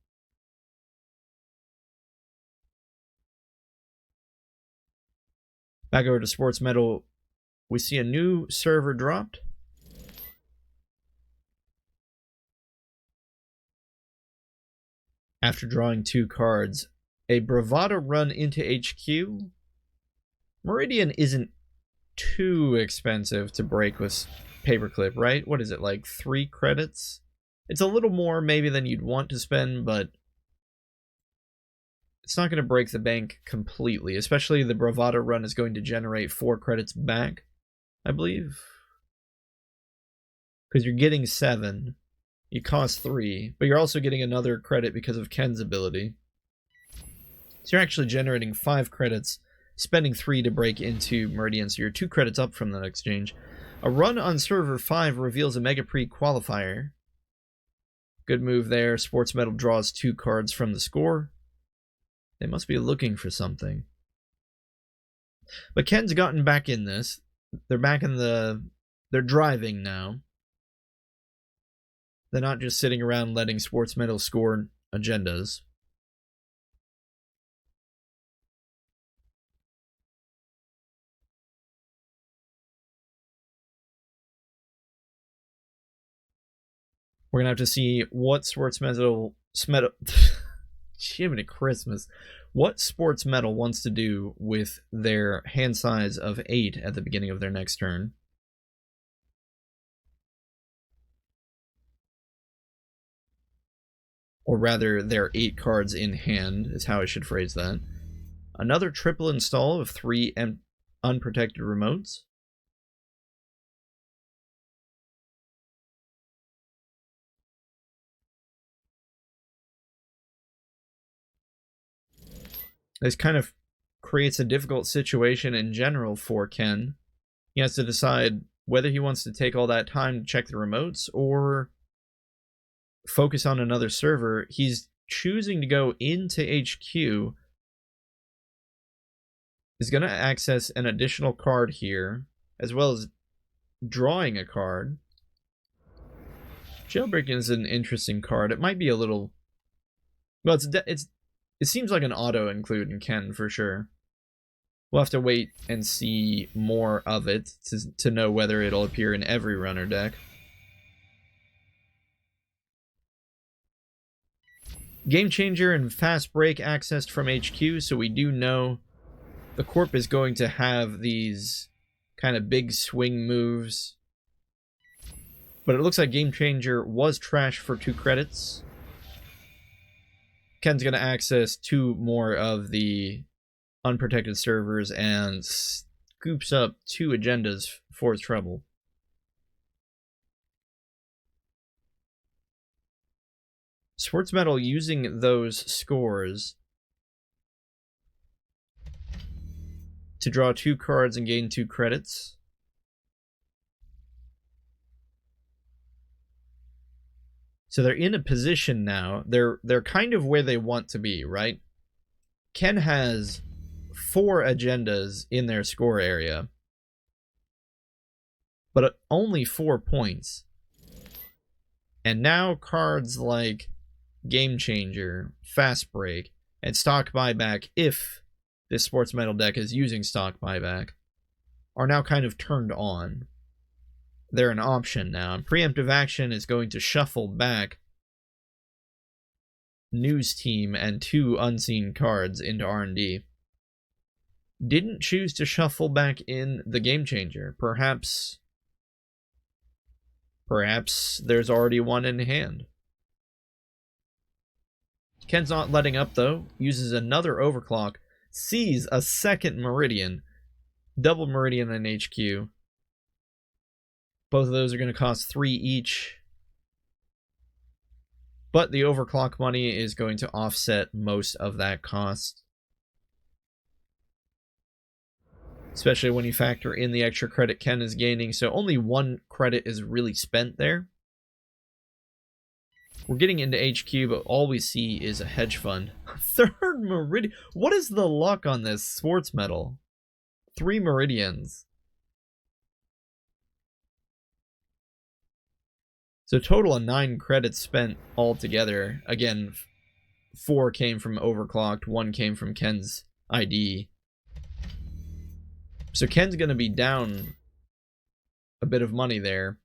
Back over to Sports Medal, we see a new server dropped. After drawing 2 cards, a Bravado run into HQ. Meridian isn't too expensive to break with Paperclip, right? What is it, like 3 credits? It's a little more maybe than you'd want to spend, but it's not going to break the bank completely, especially the Bravado run is going to generate 4 credits back, I believe. Because you're getting 7. You cost 3, but you're also getting another credit because of Ken's ability. So you're actually generating 5 credits, spending 3 to break into Meridian, so you're 2 credits up from that exchange. A run on server 5 reveals a Mega Pre-qualifier. Good move there. Sports Medal draws 2 cards from the score. They must be looking for something. But Ken's gotten back in this. They're back in the... They're driving now. They're not just sitting around letting Sports Medal score agendas. We're going to have to see what Sports Medal... Jiminy Christmas. What Sports Medal wants to do with their hand size of 8 at the beginning of their next turn. Or rather, their 8 cards in hand is how I should phrase that. Another triple install of 3 unprotected remotes. This kind of creates a difficult situation in general for Ken. He has to decide whether he wants to take all that time to check the remotes or focus on another server. He's choosing to go into HQ. He's going to access an additional card here, as well as drawing a card. Jailbreak is an interesting card. It might be a little... Well, it seems like an auto include in Ken for sure. We'll have to wait and see more of it to know whether it'll appear in every runner deck. Game Changer and Fast Break accessed from HQ, so we do know the Corp is going to have these kind of big swing moves. But it looks like Game Changer was trash for 2 credits. Ken's going to access 2 more of the unprotected servers and scoops up 2 agendas for his trouble. Sports Metal using those scores to draw 2 cards and gain 2 credits. So they're in a position now. They're kind of where they want to be, right? Ken has 4 agendas in their score area, but only 4 points. And now cards like Game Changer, Fast Break, and Stock Buyback, if this Sports Metal deck is using Stock Buyback, are now kind of turned on. They're an option now. And Preemptive Action is going to shuffle back News Team and 2 unseen cards into R&D. Didn't choose to shuffle back in the Game Changer. Perhaps there's already one in hand. Ken's not letting up, though. Uses another Overclock. Sees a second Meridian. Double Meridian and HQ. Both of those are going to cost 3 each. But the Overclock money is going to offset most of that cost. Especially when you factor in the extra credit Ken is gaining. So only 1 credit is really spent there. We're getting into HQ, but all we see is a hedge fund. 3rd Meridian. What is the luck on this Sports Metal? 3 Meridians. So total of 9 credits spent altogether. Again, 4 came from Overclocked, 1 came from Ken's ID. So Ken's going to be down a bit of money there.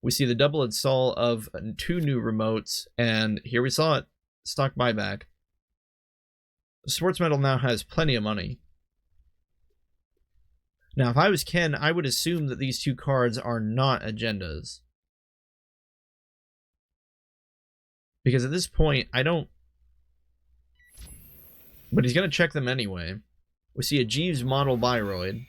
We see the double install of 2 new remotes, and here we saw it. Stock Buyback. Sports Metal now has plenty of money. Now, if I was Ken, I would assume that these 2 cards are not agendas. Because at this point, I don't... But he's going to check them anyway. We see a Jeeves model Biroid.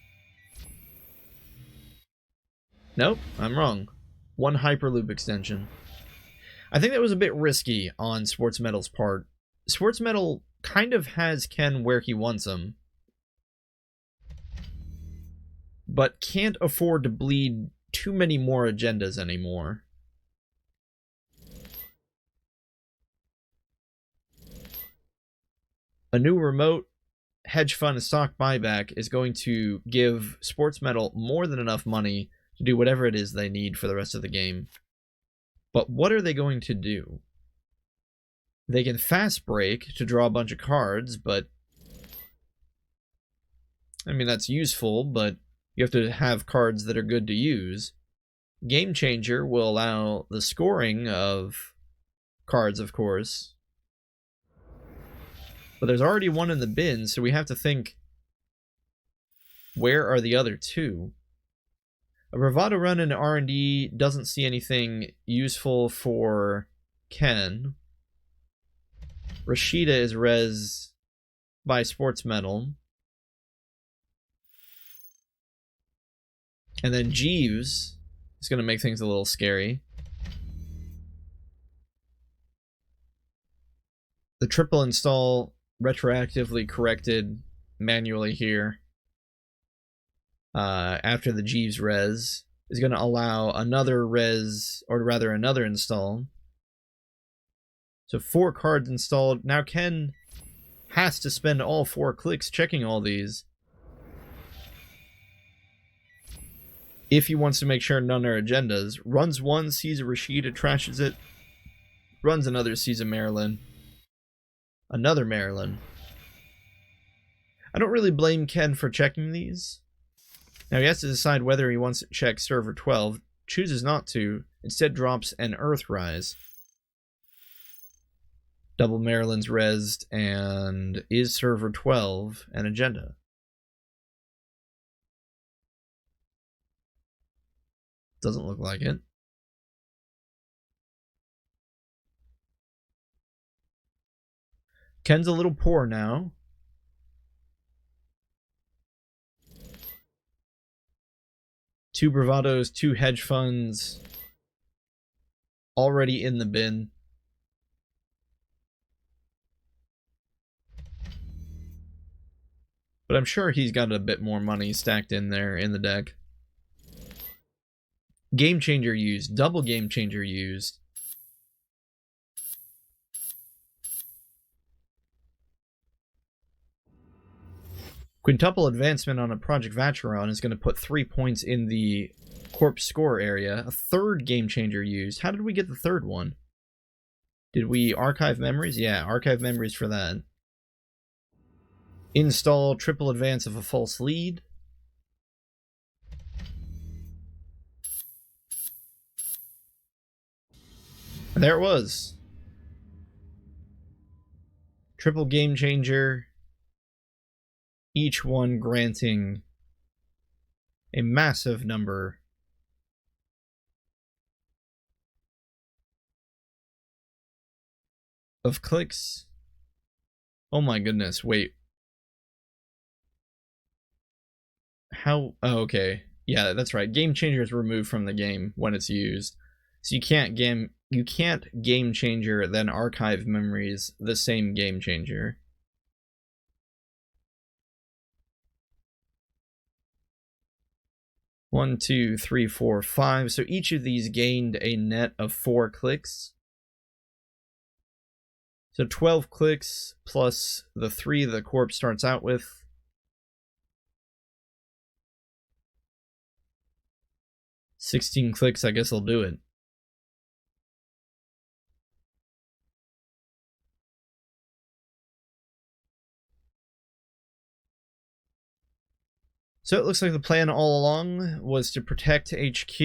Nope, I'm wrong. 1 Hyperloop extension. I think that was a bit risky on Sports Metal's part. Sports Metal kind of has Ken where he wants him, but can't afford to bleed too many more agendas anymore. A new remote, hedge fund, and stock buyback is going to give Sports Metal more than enough money to do whatever it is they need for the rest of the game. But what are they going to do? They can fast break to draw a bunch of cards, but I mean, that's useful, but you have to have cards that are good to use. Game Changer will allow the scoring of cards, of course. But there's already 1 in the bin, so we have to think, where are the other 2? A Bravado run in R&D doesn't see anything useful for Ken. Rashida is res by Sports Metal. And then Jeeves is going to make things a little scary. The triple install retroactively corrected manually here. After the Jeeves res is going to allow another res, or rather another install. So 4 cards installed. Now Ken has to spend all 4 clicks checking all these if he wants to make sure none are agendas. Runs 1, sees a Rashida, trashes it. Runs another, sees a Marilyn. Another Marilyn. I don't really blame Ken for checking these. Now he has to decide whether he wants to check server 12. Chooses not to. Instead drops an Earthrise. Double Maryland's rezzed, and is server 12 an agenda? Doesn't look like it. Ken's a little poor now. Two bravados, two hedge funds, already in the bin. But I'm sure he's got a bit more money stacked in there in the deck. Game changer used, double game changer used. Quintuple advancement on a Project Vacheron is going to put 3 points in the corpse score area. A third game changer used. How did we get the third one? Did we archive memories? Yeah, archive memories for that. Install triple advance of a false lead. And there it was. Triple game changer. Each one granting a massive number of clicks. Oh my goodness, wait. How? Oh, okay. Yeah, that's right. Game changer is removed from the game when it's used. So you can't game changer then archive memories the same game changer. One, two, three, four, five. So each of these gained a net of 4 clicks. So 12 clicks plus the 3 the corpse starts out with. $16 clicks, I guess I'll do it. So it looks like the plan all along was to protect HQ,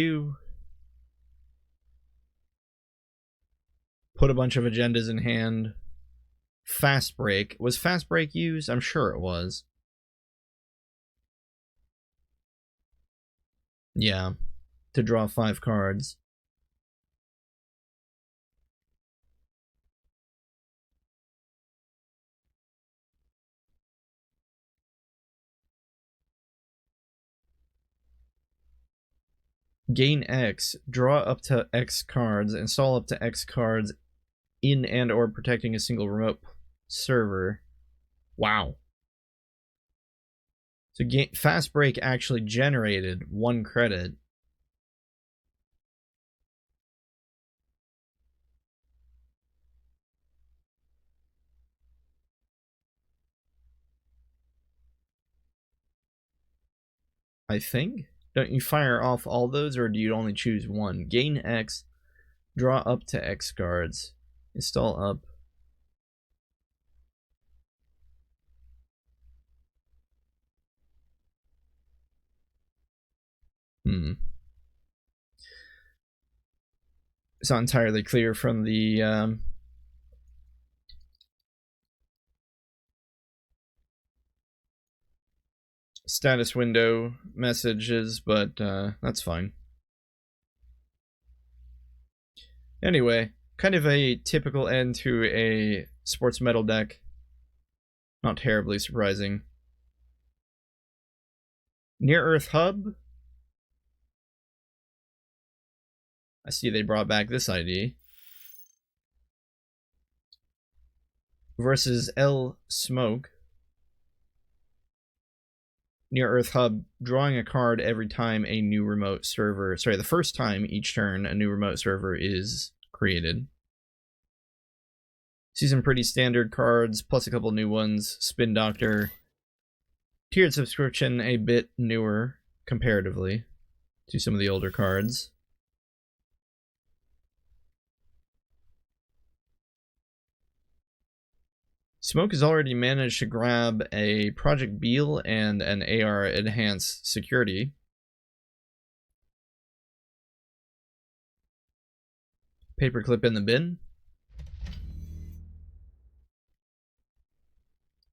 put a bunch of agendas in hand. Fast break. Was fast break used? I'm sure it was. Yeah, to draw 5 cards. Gain X, draw up to X cards, install up to X cards in and or protecting a single remote server. Wow. So fast break actually generated 1 credit. I think? Don't you fire off all those, or do you only choose one? Gain X, draw up to X cards, install up. It's not entirely clear from the status window messages, but that's fine. Anyway, kind of a typical end to a sports metal deck. Not terribly surprising. Near Earth Hub. I see they brought back this ID. Versus L Smoke. Near Earth Hub, drawing a card every time a new remote server, sorry, the first time each turn a new remote server is created. See some pretty standard cards, plus a couple new ones. Spin Doctor. Tiered subscription, a bit newer comparatively to some of the older cards. Smoke has already managed to grab a Project Beal and an AR Enhanced Security. Paperclip in the bin.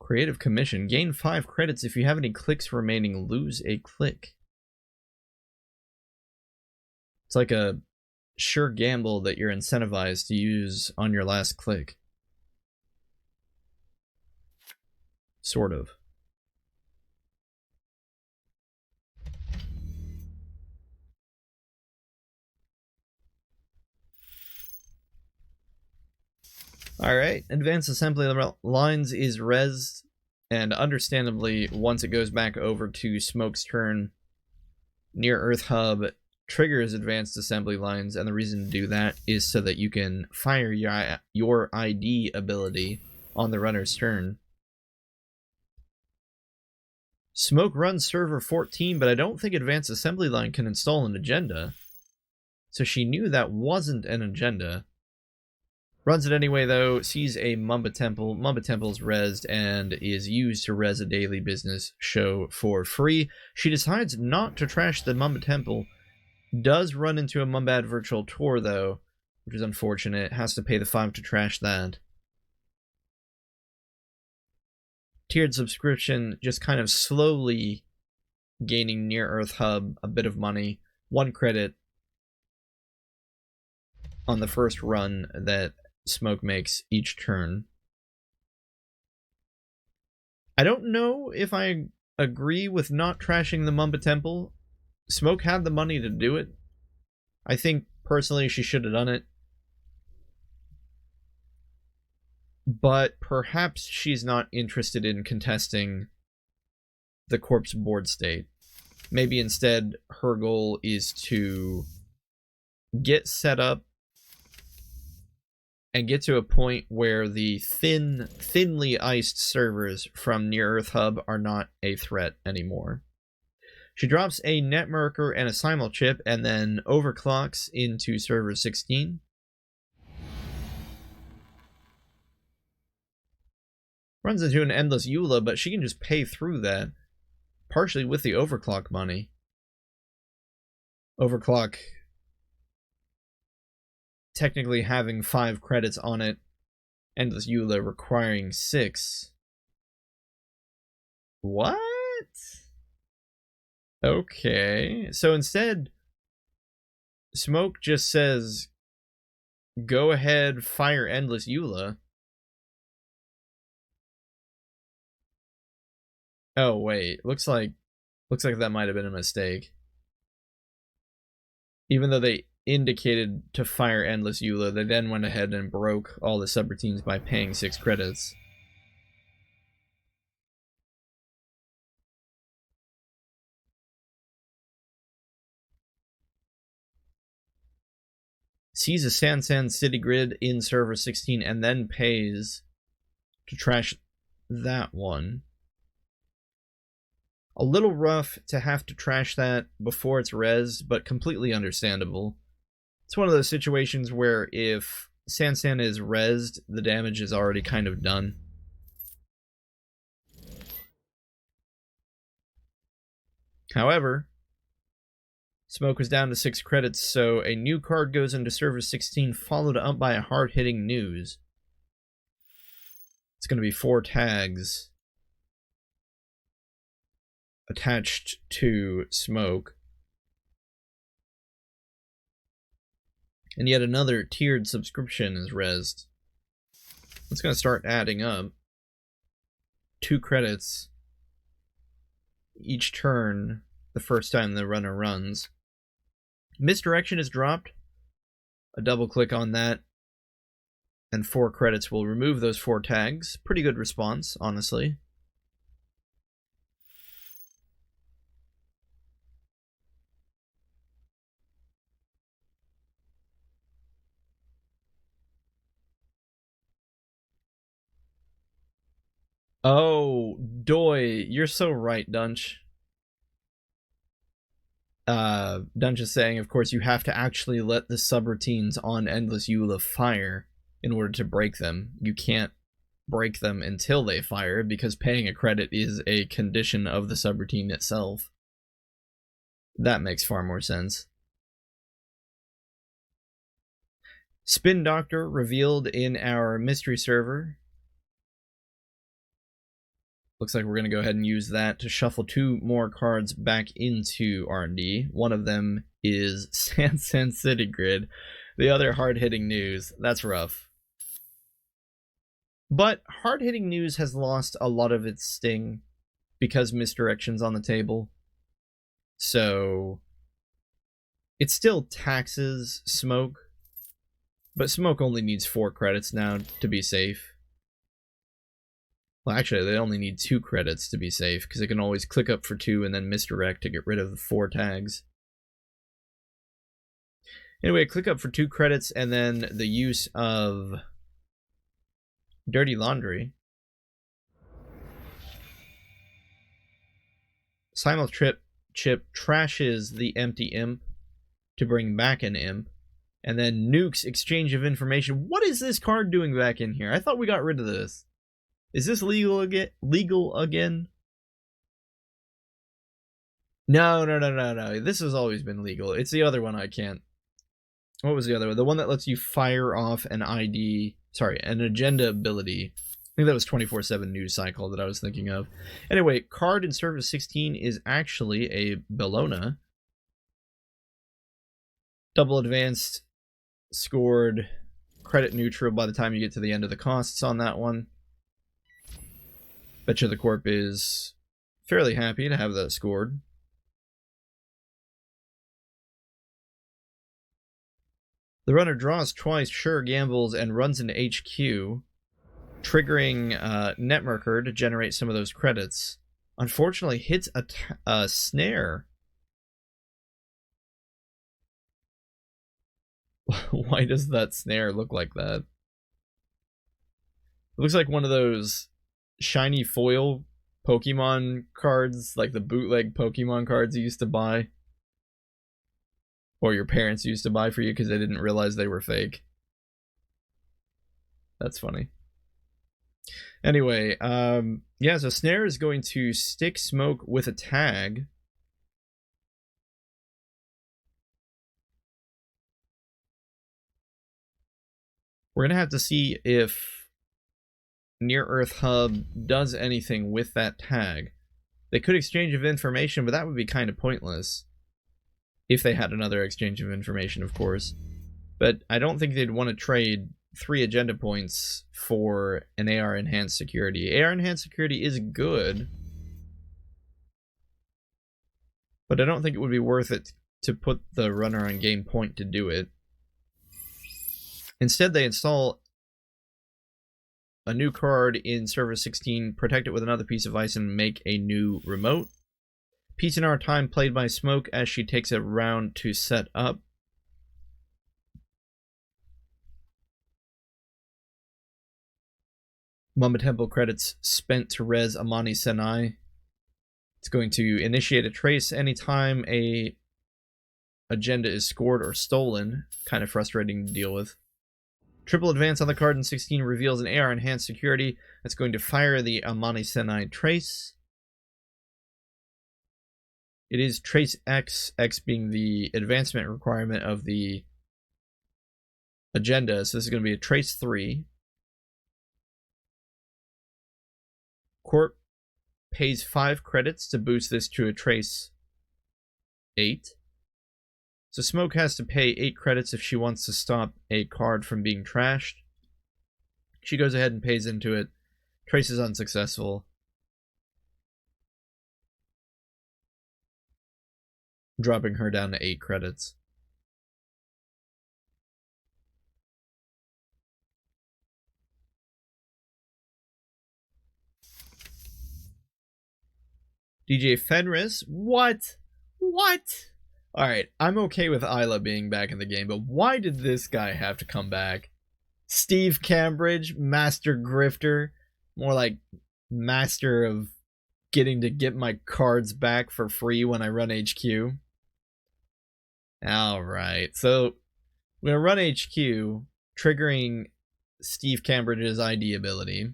Creative commission. Gain 5 credits. If you have any clicks remaining, lose a click. It's like a sure gamble that you're incentivized to use on your last click. Sort of. Alright, advanced assembly lines is res, and understandably, once it goes back over to Smoke's turn, Near Earth Hub triggers advanced assembly lines, and the reason to do that is so that you can fire your ID ability on the runner's turn. Smoke runs server 14, but I don't think advanced assembly line can install an agenda. So she knew that wasn't an agenda. Runs it anyway, though, sees a Mamba Temple. Mamba Temple's rezzed and is used to res a daily business show for free. She decides not to trash the Mamba Temple. Does run into a Mumbad virtual tour, though, which is unfortunate. Has to pay the 5 to trash that. Tiered subscription, just kind of slowly gaining Near Earth Hub a bit of money. 1 credit on the first run that Smoke makes each turn. I don't know if I agree with not trashing the Mamba Temple. Smoke had the money to do it. I think, personally, she should have done it. But perhaps she's not interested in contesting the corpse board state. Maybe instead her goal is to get set up and get to a point where the thinly iced servers from Near Earth Hub are not a threat anymore. She drops a netmarker and a simul chip and then overclocks into server 16. Runs into an endless EULA, but she can just pay through that, partially with the overclock money. Overclock technically having 5 credits on it, endless EULA requiring 6. What? Okay, so instead, Smoke just says, go ahead, fire endless EULA. Oh wait, looks like that might have been a mistake. Even though they indicated to fire endless EULA, they then went ahead and broke all the subroutines by paying 6 credits. Sees a Sansan city grid in server 16 and then pays to trash that one. A little rough to have to trash that before it's res, but completely understandable. It's one of those situations where if Sansan is rezzed, the damage is already kind of done. However, Smoke was down to 6 credits, so a new card goes into server 16, followed up by a hard-hitting news. It's going to be 4 tags attached to Smoke. And yet another tiered subscription is rezzed. It's going to start adding up. 2 credits each turn the first time the runner runs. Misdirection is dropped. A double click on that, and 4 credits will remove those 4 tags. Pretty good response, honestly. Oh, Doy, you're so right, Dunch. Dunch is saying, of course, you have to actually let the subroutines on Endless EULA fire in order to break them. You can't break them until they fire, because paying a credit is a condition of the subroutine itself. That makes far more sense. Spin Doctor revealed in our mystery server. looks like we're going to go ahead and use that to shuffle 2 more cards back into R&D. One of them is San City Grid. The other hard-hitting news. That's rough. But hard-hitting news has lost a lot of its sting because misdirection's on the table. So it still taxes Smoke, but Smoke only needs 4 credits now to be safe. Well, actually, they only need 2 credits to be safe, because it can always click up for 2 and then misdirect to get rid of the 4 tags. Anyway, click up for 2 credits, and then the use of Dirty Laundry. Simul Chip trashes the empty imp to bring back an imp, and then nukes exchange of information. What is this card doing back in here? I thought we got rid of this. Is this legal again? No. This has always been legal. It's the other one I can't. What was the other one? The one that lets you fire off an an agenda ability. I think that was 24/7 news cycle that I was thinking of. Anyway, card in Service 16 is actually a Bellona. Double advanced, scored, credit neutral by the time you get to the end of the costs on that one. Betcha the Corp is fairly happy to have that scored. The runner draws twice, sure gambles, and runs into HQ, triggering Netrunner to generate some of those credits. Unfortunately, hits a snare. Why does that snare look like that? It looks like one of those shiny foil Pokemon cards, like the bootleg Pokemon cards you used to buy. Or your parents used to buy for you because they didn't realize they were fake. That's funny. Anyway, yeah, so Snare is going to stick Smoke with a tag. We're going to have to see if Near Earth Hub does anything with that tag. They could exchange of information, but that would be kind of pointless. If they had another exchange of information, of course. But I don't think they'd want to trade 3 agenda points for an AR Enhanced Security. AR Enhanced Security is good, but I don't think it would be worth it to put the runner on game point to do it. Instead, they install a new card in Service 16, protect it with another piece of ice, and make a new remote. Peace in Our Time played by Smoke as she takes a round to set up. Mamba Temple credits spent to res Amani Senai. It's going to initiate a trace anytime a agenda is scored or stolen. Kind of frustrating to deal with. Triple advance on the card in 16 reveals an AR Enhanced Security that's going to fire the Amani Senai trace. It is Trace X, X being the advancement requirement of the agenda, so this is going to be a Trace 3. Corp pays 5 credits to boost this to a Trace 8. So Smoke has to pay 8 credits if she wants to stop a card from being trashed. She goes ahead and pays into it. Trace is unsuccessful, dropping her down to 8 credits. DJ Fenris? What? Alright, I'm okay with Isla being back in the game, but why did this guy have to come back? Steve Cambridge, master grifter. More like master of getting to get my cards back for free when I run HQ. Alright, so I'm going to run HQ, triggering Steve Cambridge's ID ability.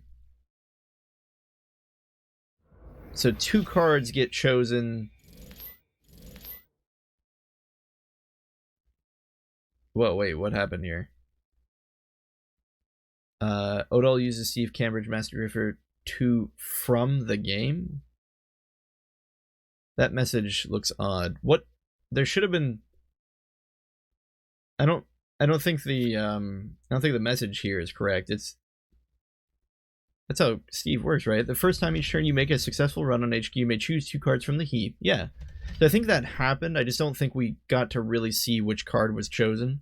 So 2 cards get chosen. Whoa, wait, what happened here? Odell uses Steve Cambridge, Master Grifter, to from the game? That message looks odd. What? There should have been. I don't think the message here is correct. That's how Steve works, right? The first time each turn you make a successful run on HQ, you may choose 2 cards from the heap. Yeah. So I think that happened. I just don't think we got to really see which card was chosen.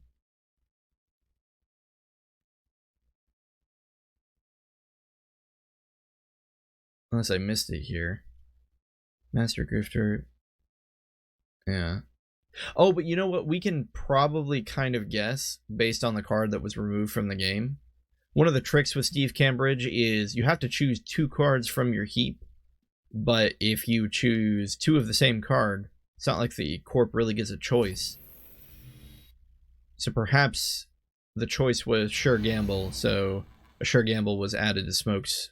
Unless I missed it here. Master Grifter. Yeah. Oh, but you know what? We can probably kind of guess based on the card that was removed from the game. One of the tricks with Steve Cambridge is you have to choose 2 cards from your heap, but if you choose 2 of the same card, it's not like the corp really gets a choice. So perhaps the choice was Sure Gamble, so a Sure Gamble was added to Smoke's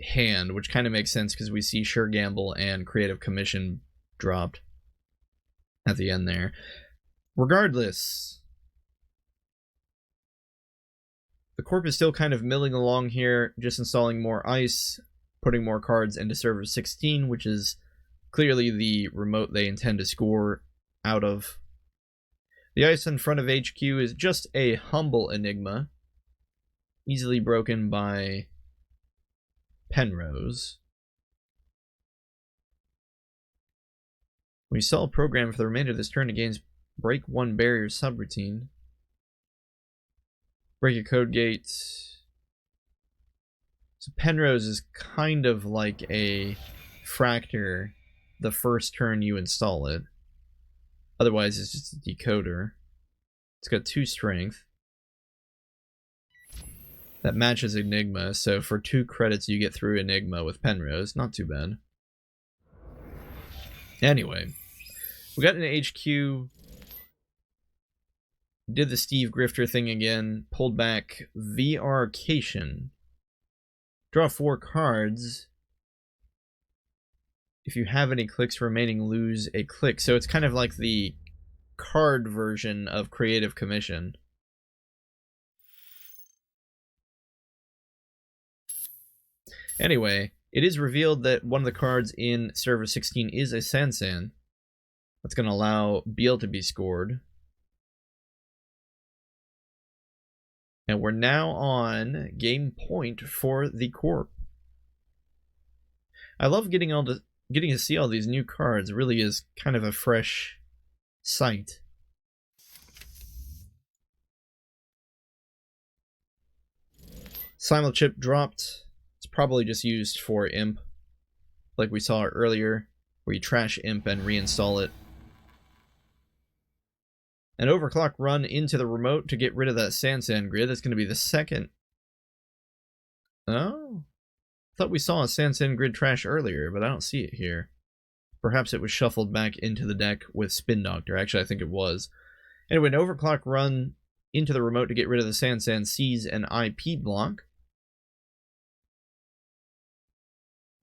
hand, which kind of makes sense because we see Sure Gamble and Creative Commission dropped at the end there. Regardless, the corp is still kind of milling along here, just installing more ice, putting more cards into server 16, which is clearly the remote they intend to score out of. The ice in front of HQ is just a humble enigma, easily broken by Penrose. We saw a program for the remainder of this turn against break 1 barrier subroutine. Break a code gate. So Penrose is kind of like a Fractor the first turn you install it. Otherwise, it's just a decoder. It's got 2 strength. That matches Enigma, so for 2 credits you get through Enigma with Penrose. Not too bad. Anyway, we got an HQ. Did the Steve Grifter thing again. Pulled back VR-cation. Draw 4 cards. If you have any clicks remaining, lose a click. So it's kind of like the card version of Creative Commission. Anyway, it is revealed that one of the cards in server 16 is a Sansan. That's going to allow Beal to be scored. And we're now on game point for the Corp. I love getting to see all these new cards. It really is kind of a fresh sight. Simulchip dropped. It's probably just used for Imp, like we saw earlier, where you trash Imp and reinstall it. An overclock run into the remote to get rid of that Sansan grid. That's going to be the second. Oh, I thought we saw a Sansan grid trash earlier, but I don't see it here. Perhaps it was shuffled back into the deck with Spin Doctor. Actually, I think it was. Anyway, an overclock run into the remote to get rid of the Sansan sees an IP block.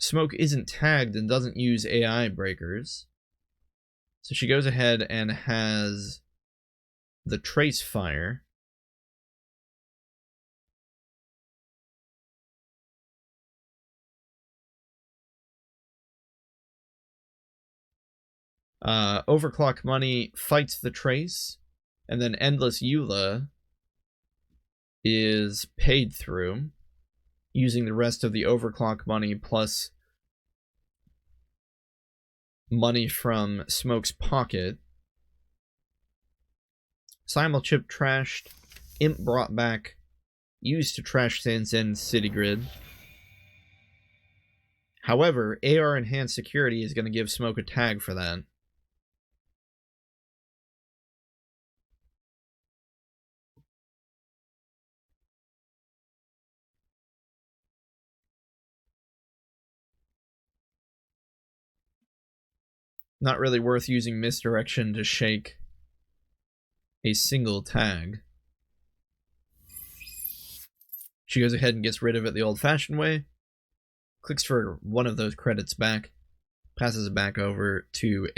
Smoke isn't tagged and doesn't use AI breakers. So she goes ahead and has the Trace Fire. Overclock Money fights the Trace, and then Endless Eula is paid through, using the rest of the Overclock Money plus money from Smoke's pocket. Simulchip trashed, Imp brought back, used to trash Sansan City Grid. However, AR Enhanced Security is going to give Smoke a tag for that. Not really worth using Misdirection to shake a single tag. She goes ahead and gets rid of it the old-fashioned way. Clicks for one of those credits back. Passes it back over to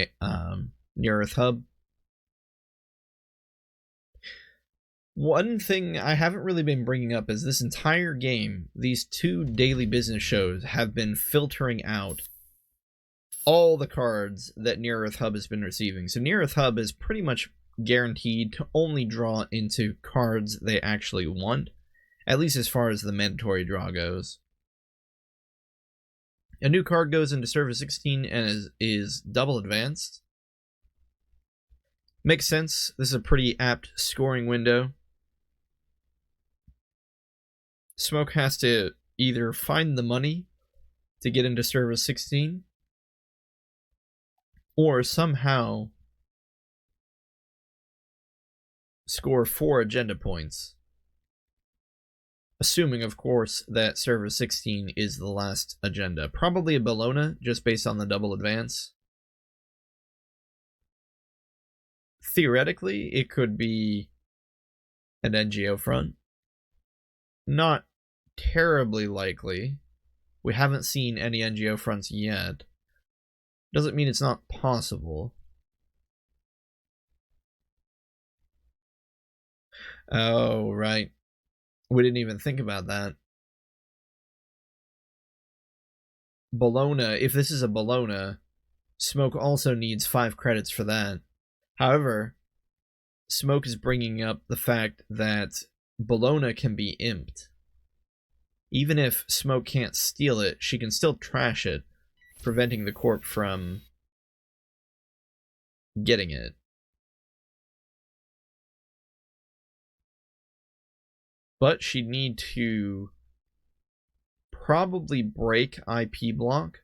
Near Earth Hub. One thing I haven't really been bringing up is this entire game, these 2 daily business shows have been filtering out all the cards that Near Earth Hub has been receiving. So Near Earth Hub is pretty much guaranteed to only draw into cards they actually want, at least as far as the mandatory draw goes. A new card goes into Service 16 and is double advanced. Makes sense. This is a pretty apt scoring window. Smoke has to either find the money to get into Service 16 or somehow score 4 agenda points. Assuming, of course, that Service 16 is the last agenda. Probably a Bologna, just based on the double advance. Theoretically, it could be an NGO front. Not terribly likely. We haven't seen any NGO fronts yet. Doesn't mean it's not possible. Oh, right. We didn't even think about that. Bologna, if this is a Bologna, Smoke also needs 5 credits for that. However, Smoke is bringing up the fact that Bologna can be imped. Even if Smoke can't steal it, she can still trash it, preventing the Corp from getting it. But she'd need to probably break IP block,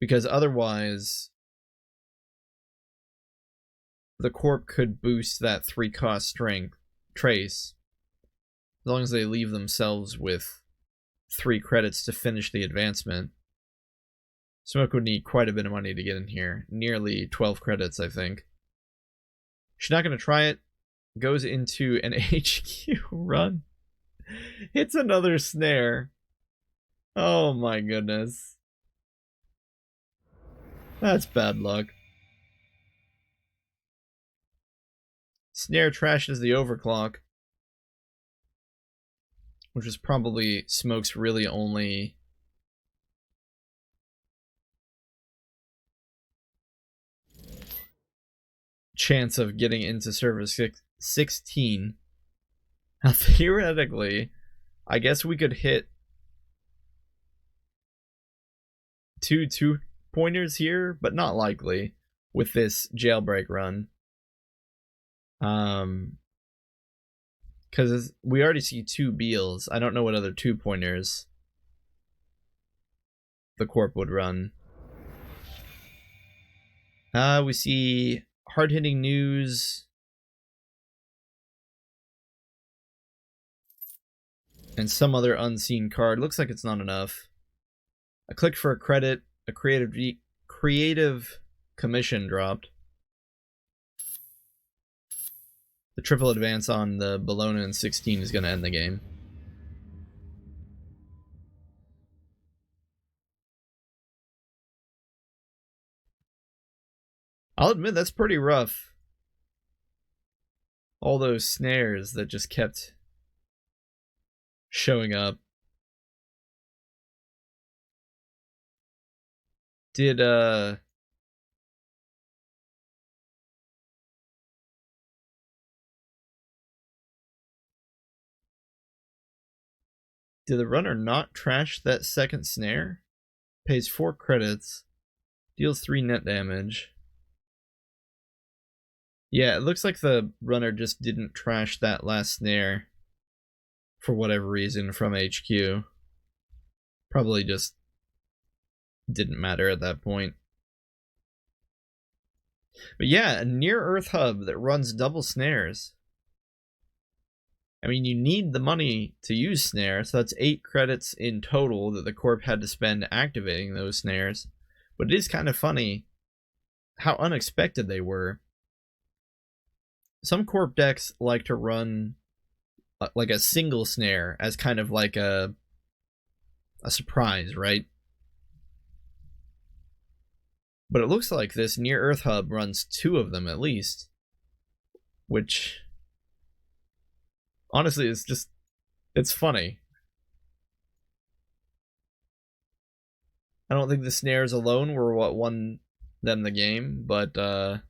because otherwise the Corp could boost that 3-cost strength trace, as long as they leave themselves with 3 credits to finish the advancement. Smoke would need quite a bit of money to get in here. Nearly 12 credits, I think. She's not going to try it. Goes into an HQ run. Hits another snare. Oh my goodness. That's bad luck. Snare trashes the overclock, which is probably Smoke's really only chance of getting into Service 16. Now, theoretically, I guess we could hit 2 2-pointers here, but not likely with this jailbreak run. Because we already see 2 Beals. I don't know what other 2-pointers the Corp would run. We see hard-hitting news and some other unseen card. Looks like it's not enough. I clicked for a credit. A creative commission dropped. The triple advance on the Bologna in 16 is going to end the game. I'll admit that's pretty rough. All those snares that just kept showing up. Did the runner not trash that second snare? Pays 4 credits. Deals 3 net damage. Yeah, it looks like the runner just didn't trash that last snare for whatever reason from HQ. Probably just didn't matter at that point. But yeah, a Near Earth hub that runs double snares. I mean, you need the money to use snare, so that's 8 credits in total that the Corp had to spend activating those snares. But it is kind of funny how unexpected they were. Some Corp decks like to run like a single snare as kind of like a surprise, right? But it looks like this Near Earth hub runs 2 of them at least, which Honestly, it's funny. I don't think the snares alone were what won them the game, but I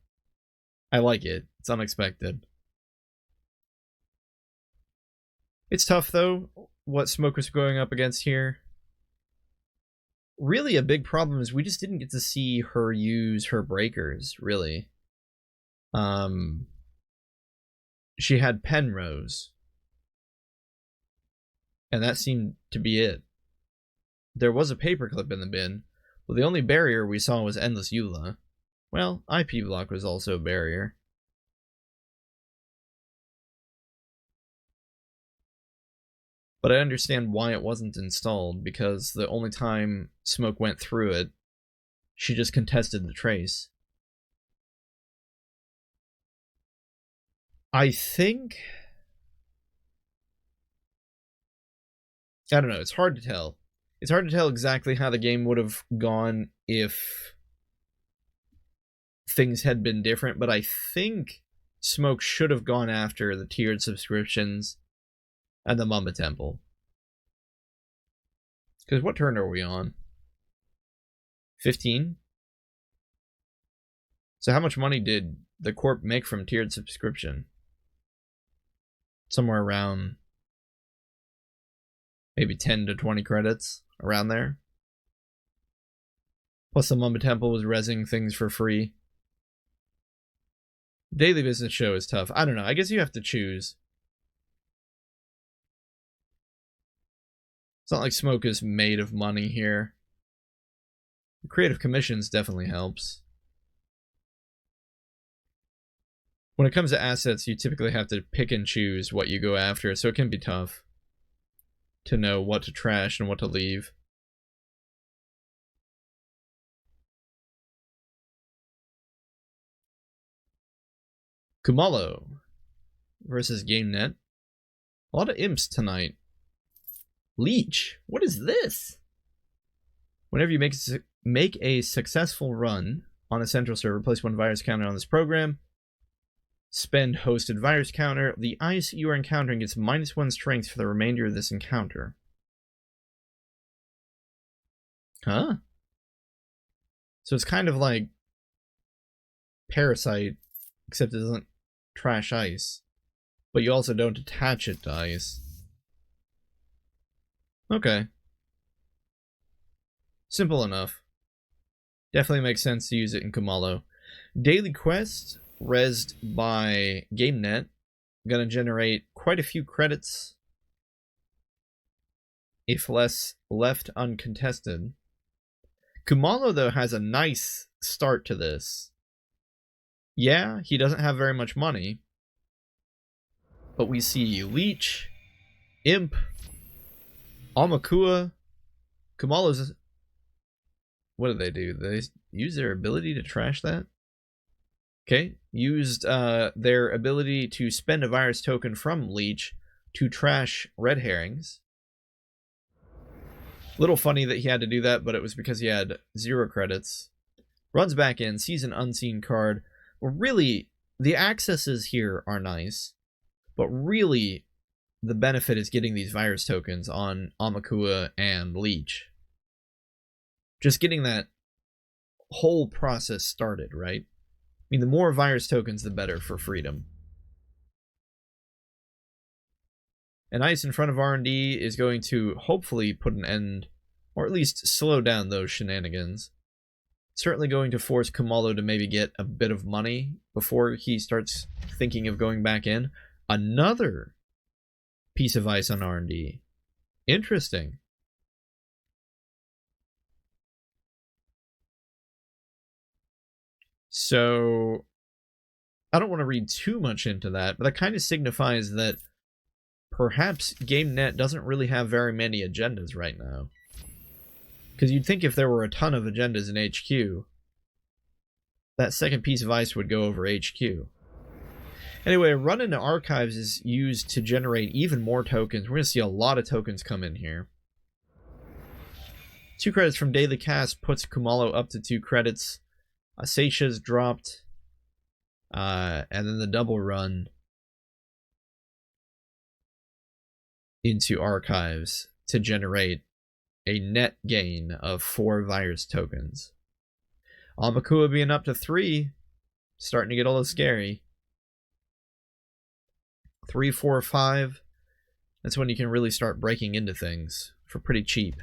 like it. It's unexpected. It's tough, though, what Smoke was going up against here. Really, a big problem is we just didn't get to see her use her breakers, really. She had Penrose. And that seemed to be it. There was a paperclip in the bin, but the only barrier we saw was Endless Eula. Well, IP block was also a barrier. But I understand why it wasn't installed, because the only time Smoke went through it, she just contested the trace. I think... I don't know, it's hard to tell. It's hard to tell exactly how the game would have gone if things had been different, but I think Smoke should have gone after the tiered subscriptions and the Mamba Temple. Because what turn are we on? 15? So how much money did the Corp make from tiered subscription? Somewhere around maybe 10 to 20 credits, around there. Plus the Mamba Temple was rezzing things for free. Daily business show is tough. I don't know. I guess you have to choose. It's not like Smoke is made of money here. The creative commissions definitely helps. When it comes to assets, you typically have to pick and choose what you go after, so it can be tough to know what to trash and what to leave. Kumalo versus GameNet. A lot of imps tonight. Leech, what is this? Whenever you make a successful run on a central server, place one virus counter on this program. Spend hosted virus counter. The ice you are encountering gets -1 strength for the remainder of this encounter. Huh? So it's kind of like Parasite, except it doesn't trash ice. But you also don't attach it to ice. Okay. Simple enough. Definitely makes sense to use it in Kumalo. Daily quest, rezzed by GameNet. Gonna generate quite a few credits. If less left uncontested. Kumalo, though, has a nice start to this. Yeah, he doesn't have very much money. But we see Leech, Imp, Amakua, Kumalo's... What did they do? They use their ability to trash that? Okay, used their ability to spend a virus token from Leech to trash red herrings. Little funny that he had to do that, but it was because he had 0 credits. Runs back in, sees an unseen card. Well, really, the accesses here are nice, but really, the benefit is getting these virus tokens on Amakua and Leech. Just getting that whole process started, right? I mean, the more virus tokens, the better for freedom. And ice in front of R&D is going to hopefully put an end, or at least slow down those shenanigans. Certainly going to force Kumalo to maybe get a bit of money before he starts thinking of going back in. Another piece of ice on R&D. Interesting. So, I don't want to read too much into that, but that kind of signifies that perhaps GameNet doesn't really have very many agendas right now. Because you'd think if there were a ton of agendas in HQ, that second piece of ice would go over HQ. Anyway, a run into archives is used to generate even more tokens. We're going to see a lot of tokens come in here. 2 credits from Daily Cast puts Kumalo up to 2 credits. Seisha's dropped. And then the double run into archives to generate a net gain of 4 virus tokens. Amakua being up to 3, starting to get a little scary. 3, 4, 5. That's when you can really start breaking into things for pretty cheap.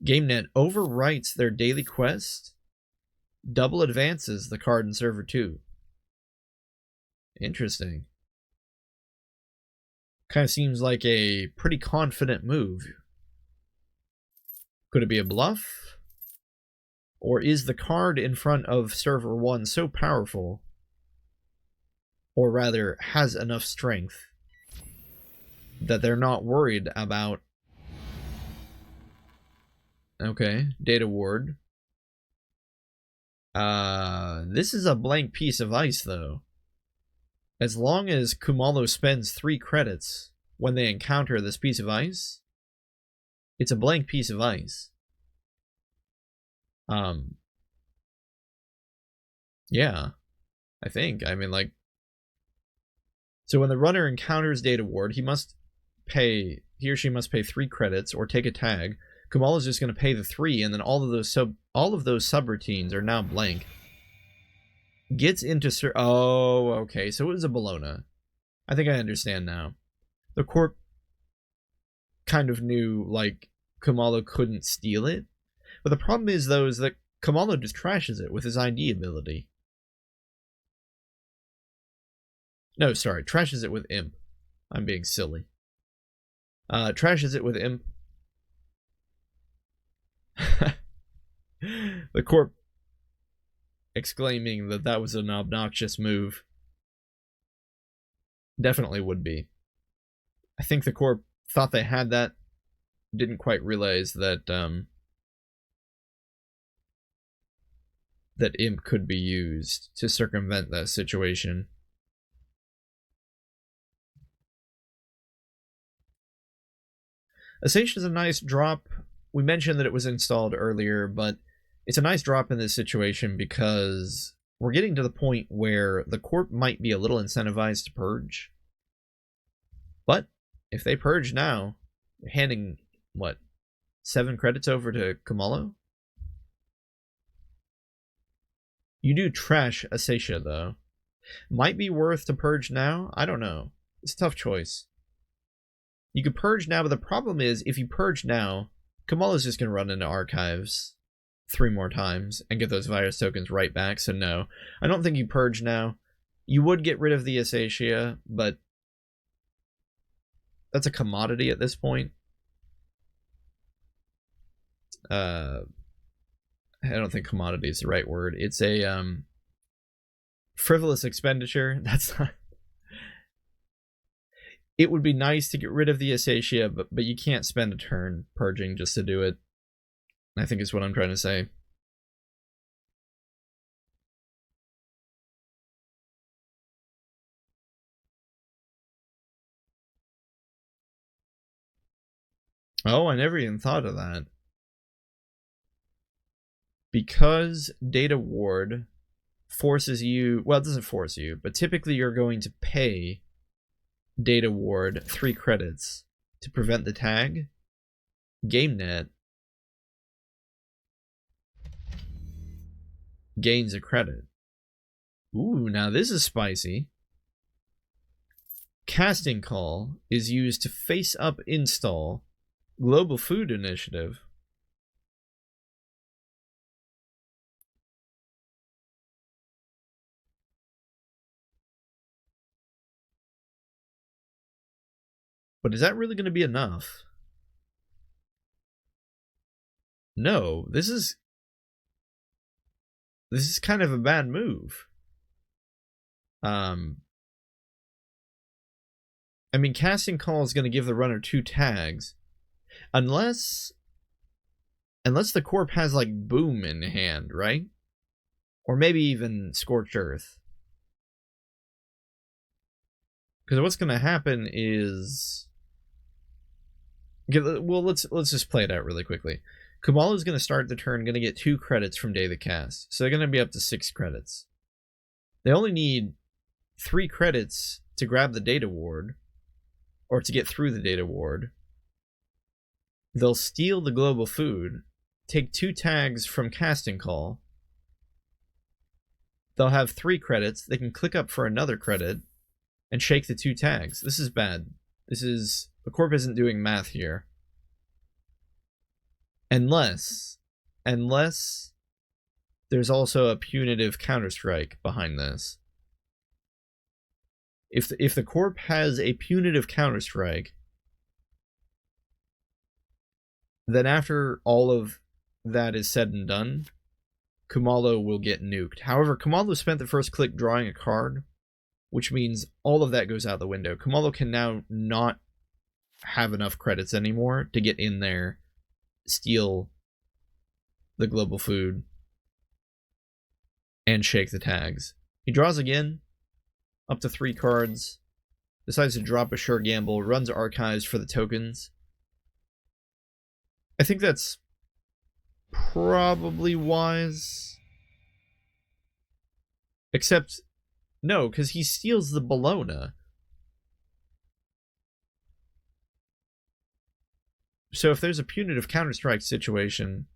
GameNet overwrites their daily quest, double advances the card in server 2. Interesting. Kind of seems like a pretty confident move. Could it be a bluff? Or is the card in front of server 1 so powerful, or rather has enough strength, that they're not worried about... Okay, data ward. This is a blank piece of ice, though. As long as Kumalo spends 3 credits when they encounter this piece of ice, it's a blank piece of ice. Yeah, I think. I mean, like... So when the runner encounters data ward, he or she must pay 3 credits or take a tag. Kumalo's just going to pay the 3, and then all of those subroutines are now blank. Gets into oh, okay, so it was a Bologna. I think I understand now. The corp kind of knew, like, Kumalo couldn't steal it. But the problem is, though, is that Kumalo just trashes it with his ID ability. No, sorry, trashes it with Imp. I'm being silly. Trashes it with Imp. The corp exclaiming that that was an obnoxious move. Definitely would be. I think the corp thought they had that, didn't quite realize that that Imp could be used to circumvent that situation. Ascension is a nice drop. We mentioned that it was installed earlier, but it's a nice drop in this situation because we're getting to the point where the corp might be a little incentivized to purge. But if they purge now, they're handing, what, 7 credits over to Kumalo? You do trash Asacia, though. Might be worth to purge now? I don't know. It's a tough choice. You could purge now, but the problem is, if you purge now, Kumalo's just going to run into archives 3 more times and get those virus tokens right back, so no. I don't think you purge now. You would get rid of the Asacia, but that's a commodity at this point. I don't think commodity is the right word. It's a frivolous expenditure. That's not... It would be nice to get rid of the Asacia, but you can't spend a turn purging just to do it. I think is what I'm trying to say. Oh, I never even thought of that. Because data ward forces you... Well, it doesn't force you, but typically you're going to pay data ward 3 credits to prevent the tag. GameNet gains a credit. Ooh, now this is spicy. Casting Call is used to face-up install Global Food Initiative. But is that really going to be enough? No, this is kind of a bad move. I mean, Casting Call is going to give the runner 2 tags. Unless the corp has, like, Boom in hand, right? Or maybe even Scorched Earth. Because what's going to happen is... Well, let's just play it out really quickly. Kumalo's going to start the turn, going to get 2 credits from Day the Cast. So they're going to be up to 6 credits. They only need 3 credits to grab the data ward, or to get through the data ward, they'll steal the global food, take 2 tags from casting call. They'll have 3 credits. They can click up for another credit and shake the 2 tags. This is bad. The corp isn't doing math here. Unless there's also a punitive counterstrike behind this. If the corp has a punitive counterstrike, then after all of that is said and done, Kumalo will get nuked. However, Kumalo spent the first click drawing a card, which means all of that goes out the window. Kumalo can now not have enough credits anymore to get in there, steal the global food, and shake the tags. He draws again, up to 3 cards, decides to drop a sure gamble, runs archives for the tokens. I think that's probably wise. Except, no, because he steals the Bologna. So if there's a punitive counterstrike situation,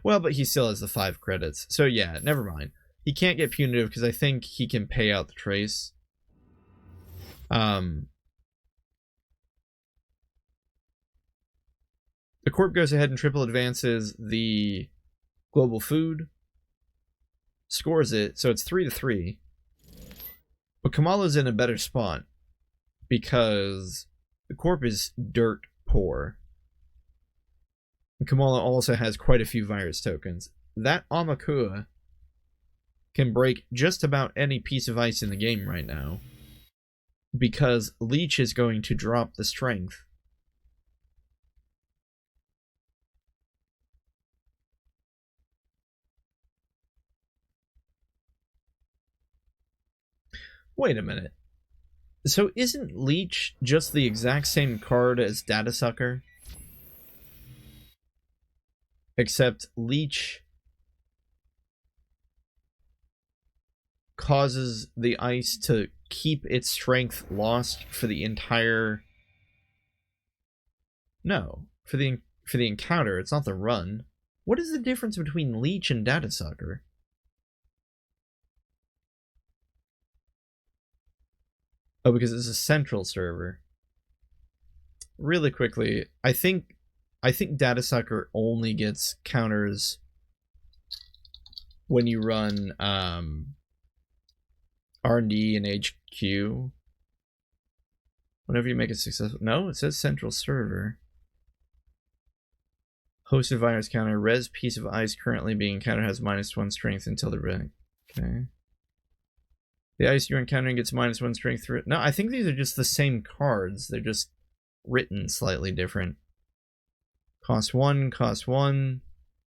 well, but he still has the 5 credits. So yeah, never mind. He can't get punitive because I think he can pay out the trace. The corp goes ahead and triple advances the global food, scores it, so it's 3-3. But Kamala's in a better spot because the corp is dirt poor. And Kamala also has quite a few virus tokens. That Amakua can break just about any piece of ice in the game right now, because Leech is going to drop the strength. Wait a minute. So isn't Leech just the exact same card as Data Sucker? Except Leech causes the ice to keep its strength lost for the entire... No, for the encounter. It's not the run. What is the difference between Leech and Data Sucker? Oh, because it's a central server. Really quickly, I think Data Sucker only gets counters when you run R&D and HQ. Whenever you make a successful... No, it says central server. Hosted virus counter. Res piece of ice currently being encountered has -1 strength until the red. Okay. The ice you're encountering gets -1 strength through it. No, I think these are just the same cards. They're just written slightly different. Cost 1, cost 1.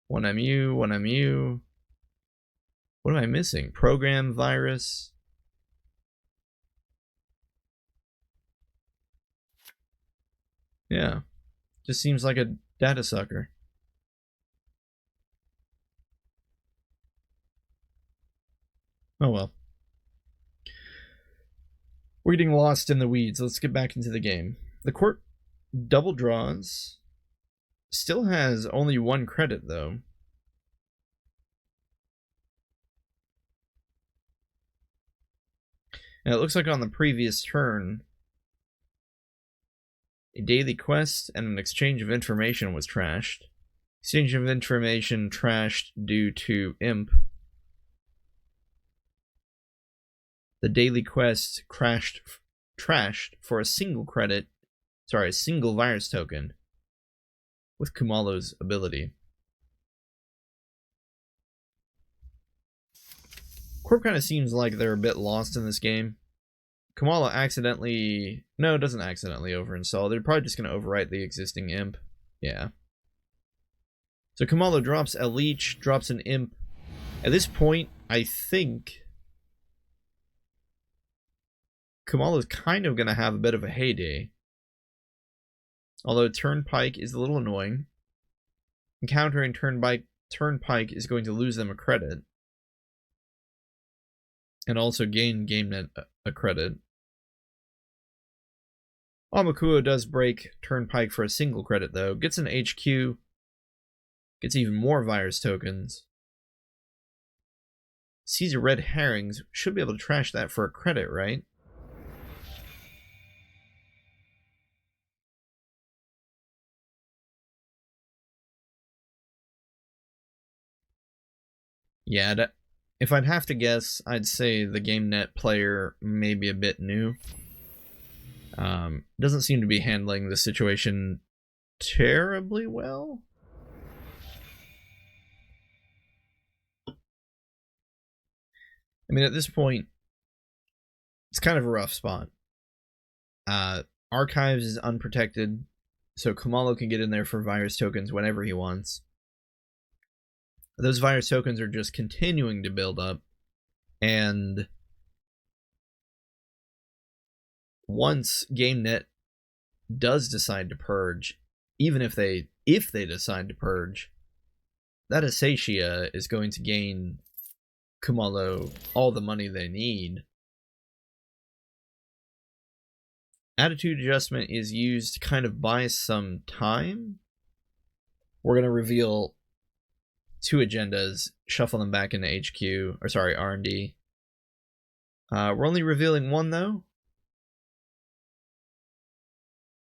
1 MU, 1 MU. What am I missing? Program virus. Yeah. Just seems like a Data Sucker. Oh well. We're getting lost in the weeds. Let's get back into the game. The court double draws. Still has only 1 credit, though. And it looks like on the previous turn, a daily quest and an exchange of information was trashed. Exchange of information trashed due to imp. The daily quest trashed for a single credit, sorry, a single virus token with Kumalo's ability. Corp kind of seems like they're a bit lost in this game. Kumalo accidentally... No, it doesn't accidentally overinstall. They're probably just going to overwrite the existing imp. Yeah. So Kumalo drops a leech, drops an imp. At this point, I think Kumalo's kind of going to have a bit of a heyday. Although Turnpike is a little annoying. Encountering Turnpike is going to lose them a credit. And also gain GameNet a credit. Amakuo does break Turnpike for a single credit, though. Gets an HQ. Gets even more virus tokens. Sees a red herrings. Should be able to trash that for a credit, right? Yeah, if I'd have to guess, I'd say the GameNet player may be a bit new. Doesn't seem to be handling the situation terribly well. I mean, at this point, it's kind of a rough spot. Archives is unprotected, so Kamalo can get in there for virus tokens whenever he wants. Those virus tokens are just continuing to build up, and once GameNet does decide to purge, even if they decide to purge, that Asatia is going to gain Kumalo all the money they need. Attitude adjustment is used to kind of buy some time. We're going to reveal 2 agendas, shuffle them back into HQ, or sorry, R&D. We're only revealing 1, though.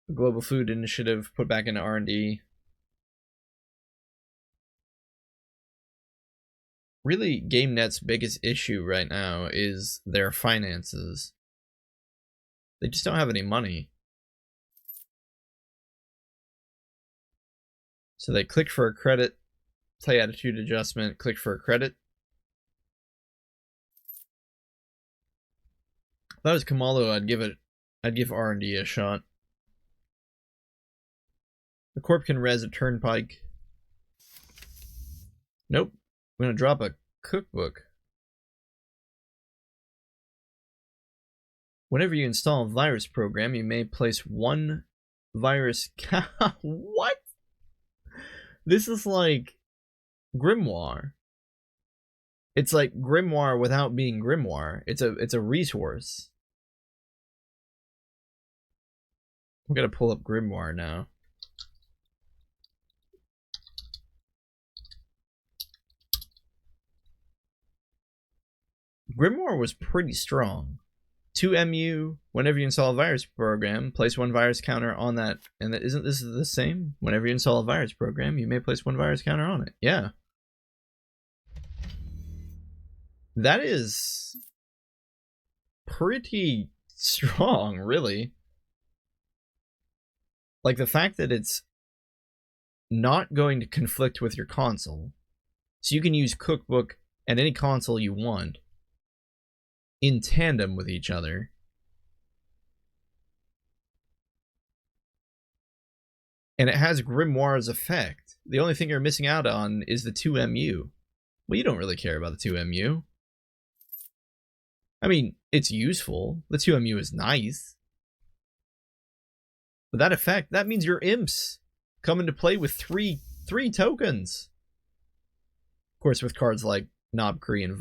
The Global Food Initiative put back into R&D. Really, GameNet's biggest issue right now is their finances. They just don't have any money. So they click for a credit, play attitude adjustment, click for a credit. If that was Kamalo, I'd give R&D a shot. The Corp can res a Turnpike. Nope. I'm gonna drop a cookbook. Whenever you install a virus program, you may place 1 virus. What? This is like Grimoire. It's like Grimoire without being Grimoire. It's a resource. I'm gonna pull up Grimoire now. Grimoire was pretty strong. 2 MU, whenever you install a virus program, place 1 virus counter on that. And isn't this the same? Whenever you install a virus program, you may place 1 virus counter on it. Yeah. That is pretty strong, really. Like, the fact that it's not going to conflict with your console. So you can use Cookbook and any console you want in tandem with each other. And it has Grimoire's effect. The only thing you're missing out on is the 2 MU. Well, you don't really care about the 2 MU. I mean, it's useful. The 2 MU is nice. But that effect, that means your imps come into play with three tokens. Of course, with cards like Knobkree and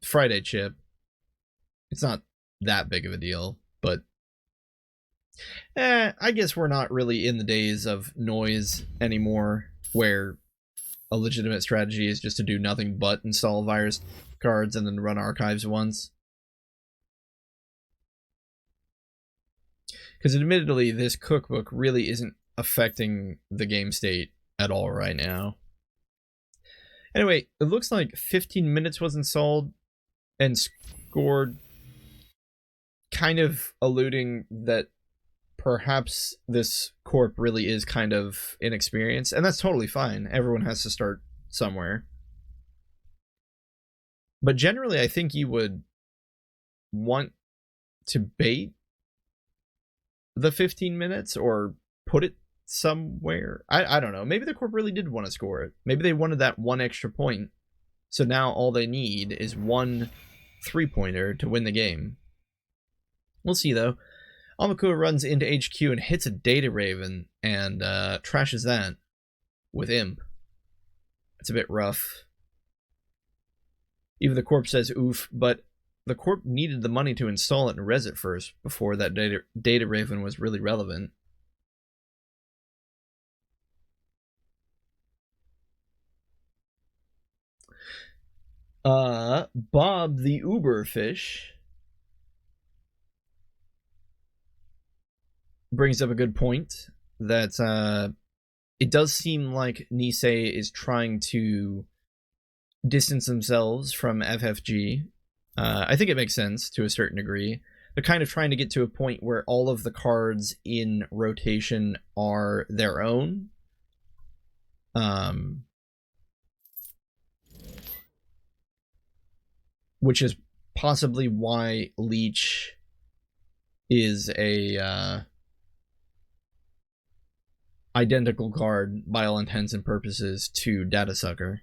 Friday Chip, it's not that big of a deal, but I guess we're not really in the days of noise anymore, where a legitimate strategy is just to do nothing but install virus cards and then run archives once. Because admittedly, this cookbook really isn't affecting the game state at all right now. Anyway, it looks like 15 minutes was installed and scored, kind of alluding that perhaps this corp really is kind of inexperienced, and that's totally fine. Everyone has to start somewhere. But generally, I think you would want to bait the 15 minutes or put it somewhere. I don't know. Maybe the corp really did want to score it. Maybe they wanted that 1 extra point. So now all they need is 1 3-pointer to win the game. We'll see, though. Amakuo runs into HQ and hits a Data Raven and trashes that with Imp. It's a bit rough. Even the corp says oof, but the Corp needed the money to install it and res it first before that data raven was really relevant. Bob the Uberfish brings up a good point that it does seem like Nisei is trying to distance themselves from FFG. I think it makes sense to a certain degree. They're kind of trying to get to a point where all of the cards in rotation are their own. Which is possibly why Leech is a identical card by all intents and purposes to Data Sucker.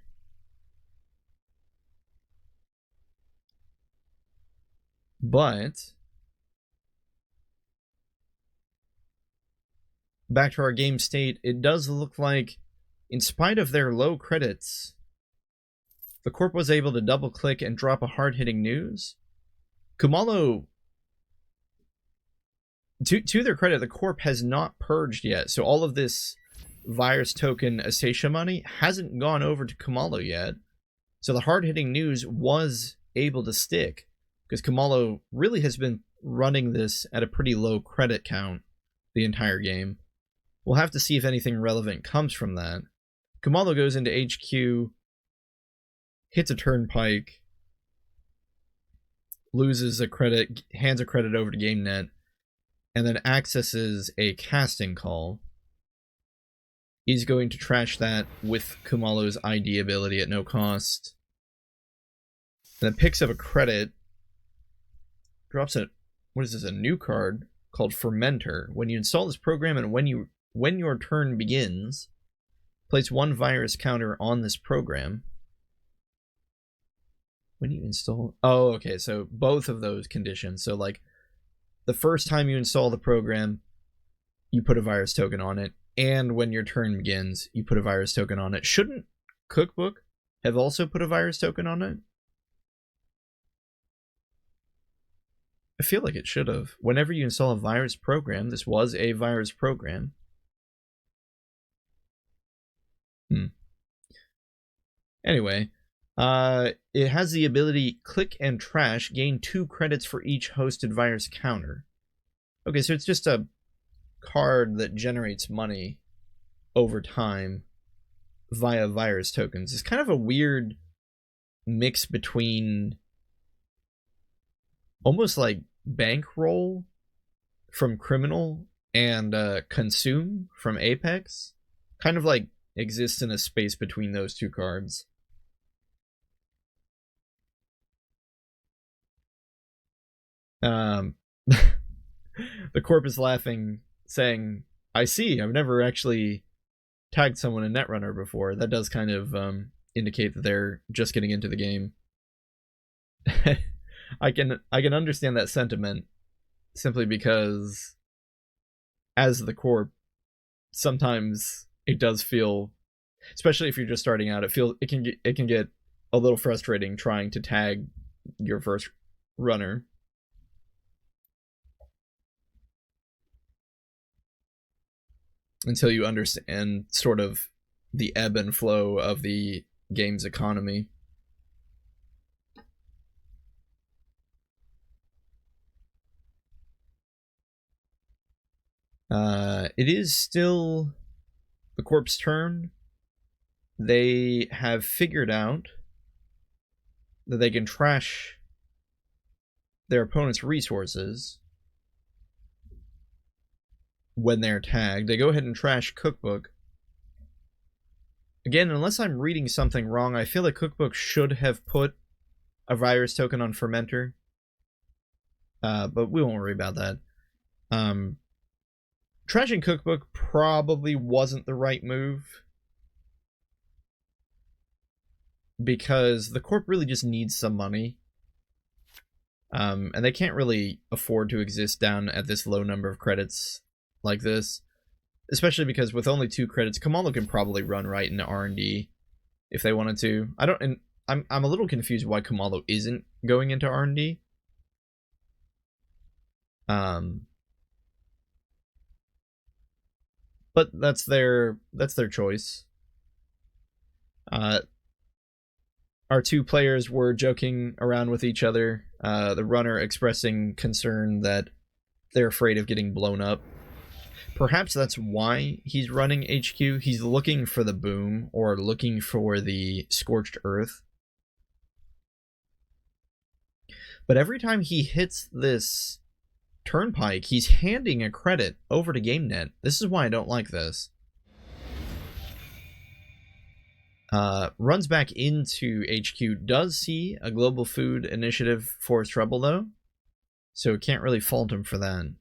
But back to our game state, it does look like, in spite of their low credits, the Corp was able to double-click and drop a hard-hitting news. Kumalo, to their credit, the Corp has not purged yet, so all of this virus token Asacia money hasn't gone over to Kumalo yet. So the hard-hitting news was able to stick, because Kumalo really has been running this at a pretty low credit count the entire game. We'll have to see if anything relevant comes from that. Kumalo goes into HQ, hits a turnpike, loses a credit, hands a credit over to GameNet, and then accesses a casting call. He's going to trash that with Kumalo's ID ability at no cost. And then picks up a credit, drops a, what is this, a new card called Fermenter. When you install this program and when your turn begins, place one virus counter on this program. When you install... Oh, okay, so both of those conditions. So, like, the first time you install the program, you put a virus token on it, and when your turn begins, you put a virus token on it. Shouldn't Cookbook have also put a virus token on it? I feel like it should have. Whenever you install a virus program, this was a virus program. Anyway, it has the ability click and trash, gain 2 credits for each hosted virus counter. Okay, so it's just a card that generates money over time via virus tokens. It's kind of a weird mix between almost like bankroll from Criminal and consume from Apex. Kind of like exists in a space between those two cards. The Corp is laughing, saying, I see, I've never actually tagged someone in Netrunner before. That does kind of indicate that they're just getting into the game. I can understand that sentiment, simply because as the Corp, sometimes it does feel, especially if you're just starting out, it can get a little frustrating trying to tag your first runner. Until you understand sort of the ebb and flow of the game's economy. It is still the Corp's turn. They have figured out that they can trash their opponent's resources when they're tagged. They go ahead and trash Cookbook. Again, unless I'm reading something wrong, I feel like Cookbook should have put a virus token on Fermenter. But we won't worry about that. Trashing Cookbook probably wasn't the right move, because the Corp really just needs some money. And they can't really afford to exist down at this low number of credits like this. Especially because with only 2 credits, Kamalo can probably run right into R&D if they wanted to. I'm a little confused why Kamalo isn't going into R&D. But that's their choice. Our two players were joking around with each other. The runner expressing concern that they're afraid of getting blown up. Perhaps that's why he's running HQ. He's looking for the boom or looking for the scorched earth. But every time he hits this turnpike, he's handing a credit over to GameNet. This is why I don't like this. Runs back into HQ, does see a global food initiative for trouble though, so can't really fault him for that.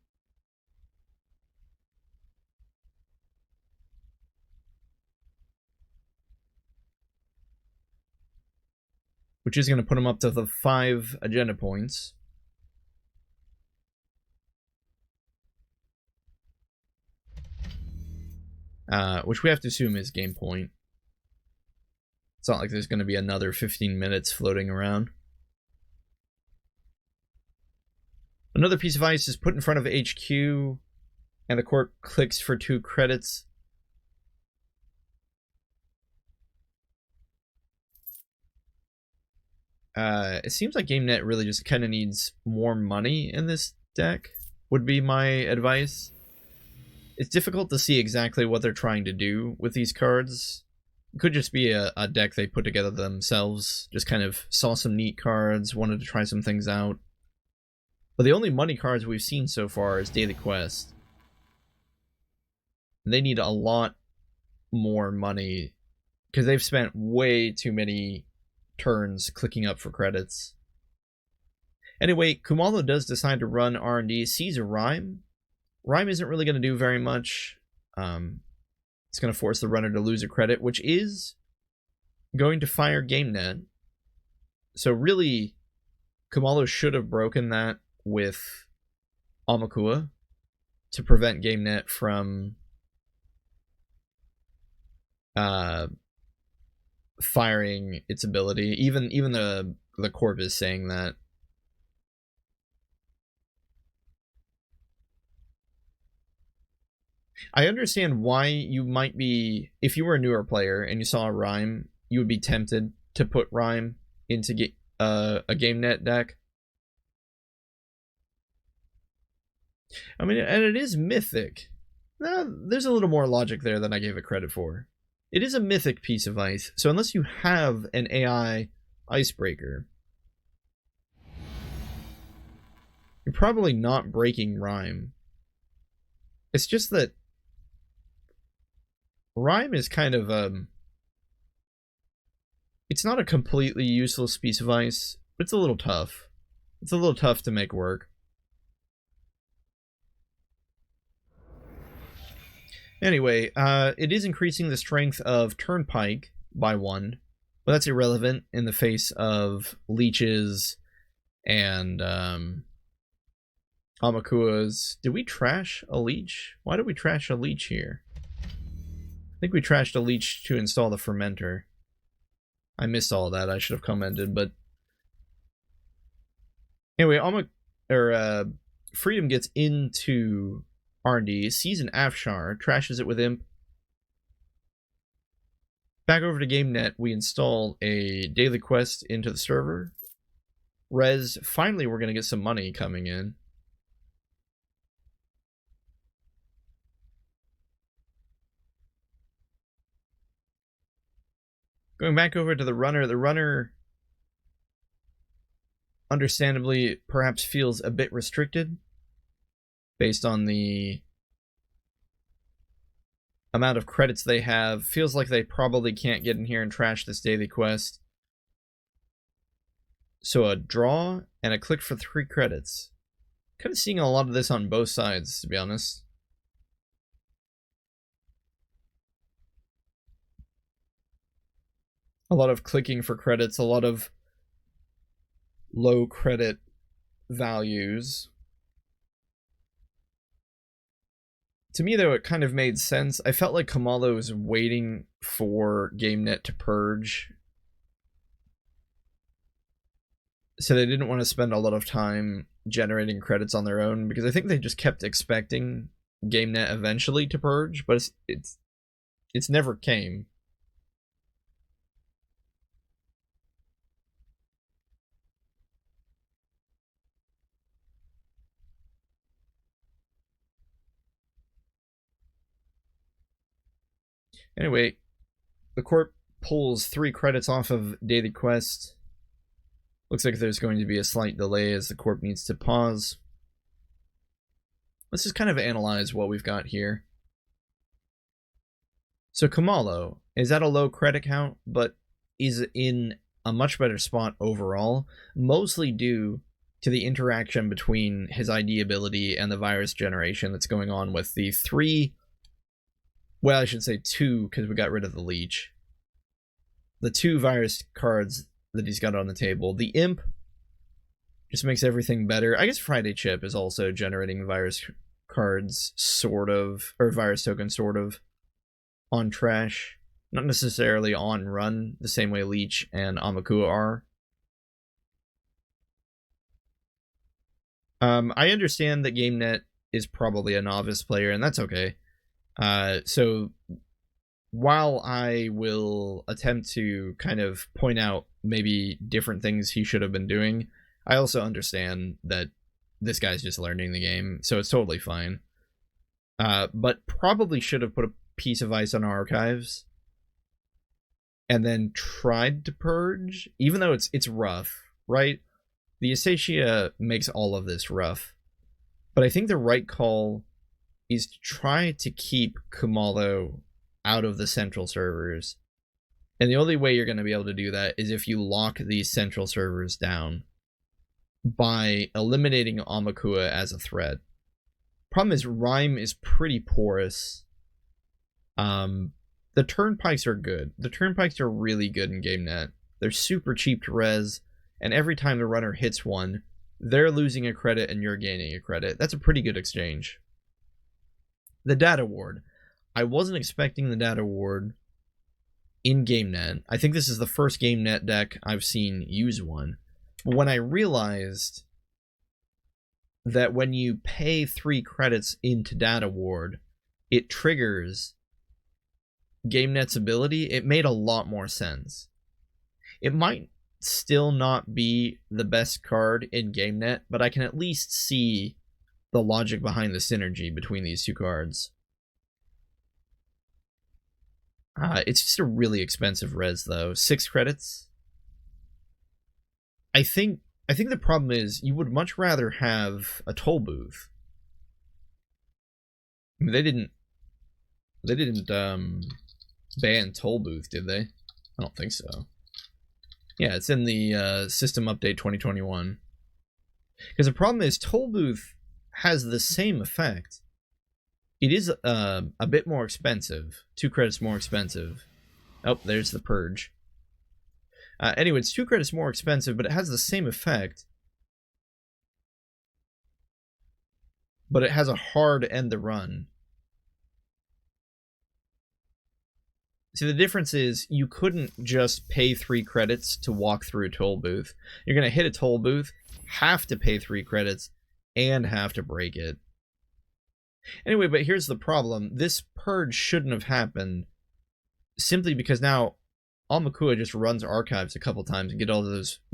Which is going to put him up to the 5 agenda points. Which we have to assume is game point. It's not like there's going to be another 15 minutes floating around. Another piece of ice is put in front of HQ, and the court clicks for 2 credits. It seems like GameNet really just kind of needs more money in this deck, would be my advice. It's difficult to see exactly what they're trying to do with these cards. It could just be a deck they put together themselves, just kind of saw some neat cards, wanted to try some things out. But the only money cards we've seen so far is Daily Quest. And they need a lot more money, because they've spent way too many turns clicking up for credits. Anyway, Kumalo does decide to run R&D, sees a Rhyme. Rhyme isn't really going to do very much. It's going to force the runner to lose a credit, which is going to fire GameNet. So really, Kumalo should have broken that with Amakua to prevent GameNet from firing its ability. Even the corp is saying that. I understand why you might be, if you were a newer player and you saw a Rhyme, you would be tempted to put Rhyme into a GameNet deck. I mean, and it is mythic. There's a little more logic there than I gave it credit for. It is a mythic piece of ice, so unless you have an AI icebreaker, you're probably not breaking Rhyme. It's just that Rhyme is kind of it's not a completely useless piece of ice, but it's a little tough. It's a little tough to make work. Anyway, it is increasing the strength of Turnpike by 1, but that's irrelevant in the face of leeches and Amakua's. Did we trash a leech? Why did we trash a leech here? I think we trashed a leech to install the fermenter. I missed all of that. I should have commented, but anyway, Freedom gets into R&D, sees an Afshar, trashes it with Imp. Back over to GameNet, we install a daily quest into the server. Res, finally we're going to get some money coming in. Going back over to the runner understandably perhaps feels a bit restricted based on the amount of credits they have. Feels like they probably can't get in here and trash this daily quest. So a draw and a click for 3 credits. Kind of seeing a lot of this on both sides, to be honest. A lot of clicking for credits, a lot of low credit values. To me, though, it kind of made sense. I felt like Kamalo was waiting for GameNet to purge. So they didn't want to spend a lot of time generating credits on their own, because I think they just kept expecting GameNet eventually to purge, but it's never came. Anyway, the corp pulls 3 credits off of daily quest. Looks like there's going to be a slight delay as the corp needs to pause. Let's just kind of analyze what we've got here. So Kamalo is at a low credit count, but is in a much better spot overall, mostly due to the interaction between his ID ability and the virus generation that's going on with the 3, well, I should say 2, because we got rid of the leech. The 2 virus cards that he's got on the table. The imp just makes everything better. I guess Friday Chip is also generating virus cards, sort of, or virus tokens, sort of, on trash. Not necessarily on run, the same way Leech and Amakua are. I understand that GameNet is probably a novice player, and that's okay. So while I will attempt to kind of point out maybe different things he should have been doing, I also understand that this guy's just learning the game, so it's totally fine. But probably should have put a piece of ice on archives and then tried to purge, even though it's rough, right? The Asacia makes all of this rough. But I think the right call is to try to keep Kumalo out of the central servers. And the only way you're going to be able to do that is if you lock these central servers down by eliminating Amakua as a threat. Problem is, Rhyme is pretty porous. The turnpikes are good. The turnpikes are really good in GameNet. They're super cheap to res, and every time the runner hits one, they're losing a credit and you're gaining a credit. That's a pretty good exchange. The data ward. I wasn't expecting the data ward in GameNet. I think this is the first GameNet deck I've seen use one. But when I realized that when you pay 3 credits into data ward, it triggers GameNet's ability, it made a lot more sense. It might still not be the best card in GameNet, but I can at least see the logic behind the synergy between these 2 cards. It's just a really expensive res, though. 6 credits. I think the problem is you would much rather have a toll booth. I mean, they didn't ban toll booth, did they? I don't think so. Yeah, it's in the system update 2021. Because the problem is toll booth has the same effect. It is a bit more expensive. 2 credits more expensive. Oh, there's the purge. Anyway, it's 2 credits more expensive, but it has the same effect. But it has a hard end the run. See, the difference is you couldn't just pay 3 credits to walk through a toll booth. You're going to hit a toll booth, have to pay 3 credits, and have to break it. Anyway, but here's the problem. This purge shouldn't have happened simply because now Amakua just runs archives a couple times and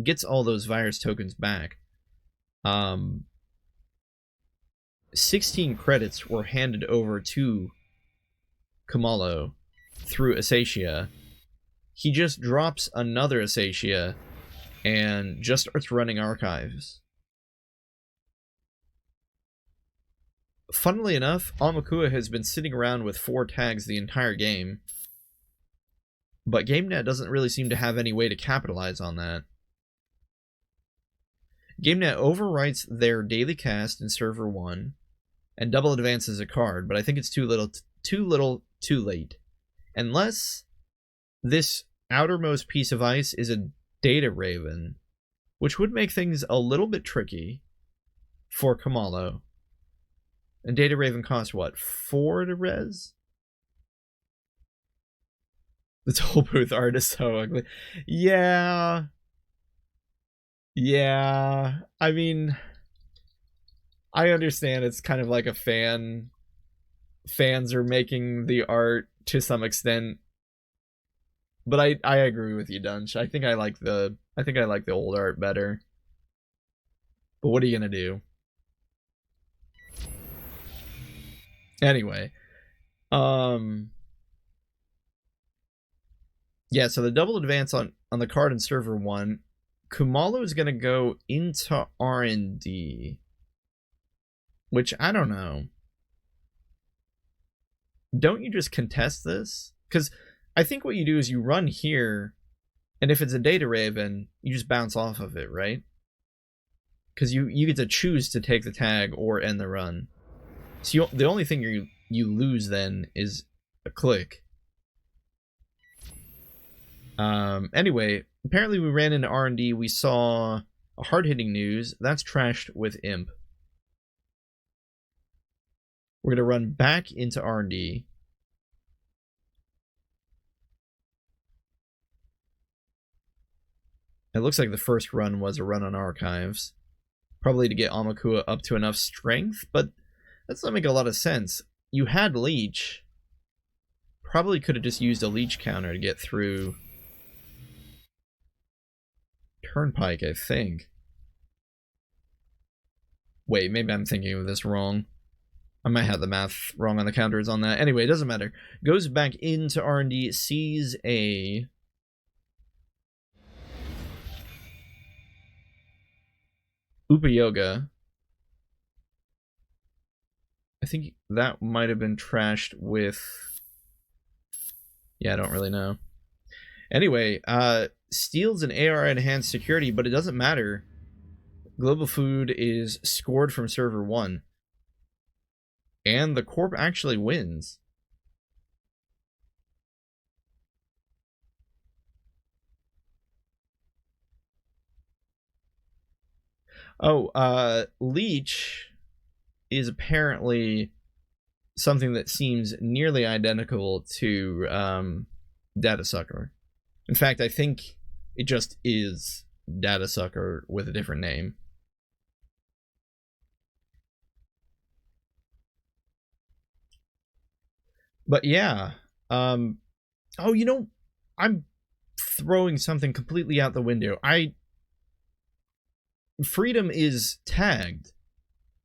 gets all those virus tokens back. 16 credits were handed over to Kamalo through Asacia. He just drops another Asacia and just starts running archives. Funnily enough, Amakua has been sitting around with 4 tags the entire game, but GameNet doesn't really seem to have any way to capitalize on that. GameNet overwrites their daily cast in server 1 and double advances a card, but I think it's too little, too late. Unless this outermost piece of ice is a Data Raven, which would make things a little bit tricky for Kamalo. And Data Raven costs what, 4 to res? The toll booth art is so ugly. Yeah. I mean, I understand it's kind of like a fans are making the art to some extent, but I agree with you, Dunch. I think I like the old art better. But what are you gonna do? Anyway, um, yeah. So the double advance on the card in server 1, Kumalo is gonna go into R&D, which I don't know. Don't you just contest this? Because I think what you do is you run here, and if it's a data raven, you just bounce off of it, right? Because you get to choose to take the tag or end the run. So the only thing you lose then is a click. Anyway, apparently we ran into R&D. We saw a hard-hitting news. That's trashed with Imp. We're going to run back into R&D. It looks like the first run was a run on archives. Probably to get Amakua up to enough strength, but that doesn't make a lot of sense. You had Leech. Probably could have just used a Leech counter to get through Turnpike, I think. Wait, maybe I'm thinking of this wrong. I might have the math wrong on the counters on that. Anyway, it doesn't matter. Goes back into R&D, sees a Upayoga. I think that might have been trashed with... Yeah, I don't really know. Anyway, steals an AR enhanced security, but it doesn't matter. Global Food is scored from server 1. And the Corp actually wins. Oh, Leech is apparently something that seems nearly identical to Data Sucker. In fact, I think it just is Data Sucker with a different name. But yeah, oh, you know, I'm throwing something completely out the window. Freedom is tagged.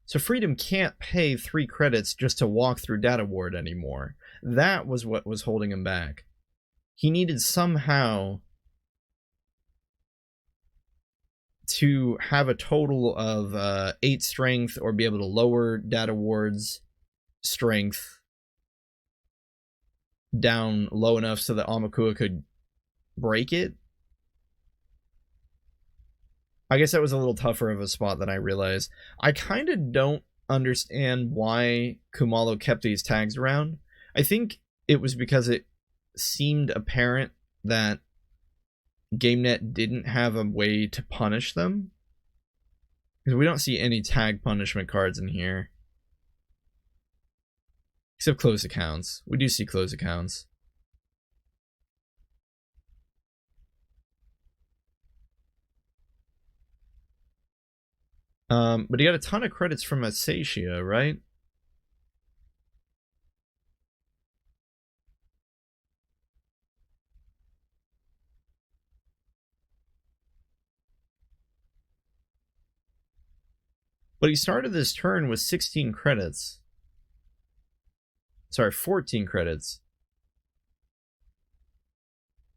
So Freedom can't pay 3 credits just to walk through Data Ward anymore. That was what was holding him back. He needed somehow to have a total of 8 strength or be able to lower Data Ward's strength down low enough so that Amakua could break it. I guess that was a little tougher of a spot than I realized. I kind of don't understand why Kumalo kept these tags around. I think it was because it seemed apparent that GameNet didn't have a way to punish them. Because we don't see any tag punishment cards in here. Except closed accounts. We do see closed accounts. But he got a ton of credits from Asacia, right? But he started this turn with 16 credits. Sorry, 14 credits.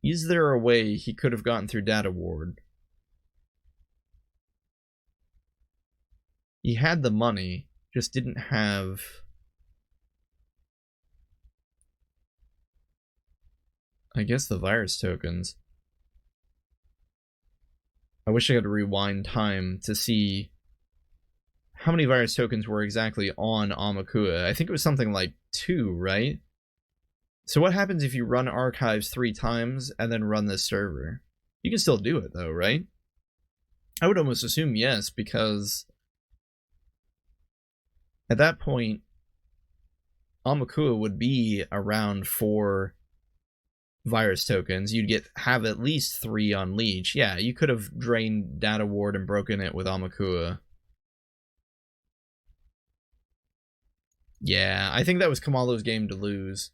Is there a way he could have gotten through Data Ward? He had the money, just didn't have... I guess the virus tokens. I wish I could rewind time to see how many virus tokens were exactly on Amakua. I think it was something like 2, right? So what happens if you run archives 3 times and then run this server? You can still do it though, right? I would almost assume yes, because at that point, Amakua would be around 4 virus tokens. You'd have at least 3 on Leech. Yeah, you could have drained Data Ward and broken it with Amakua. Yeah, I think that was Kamalo's game to lose.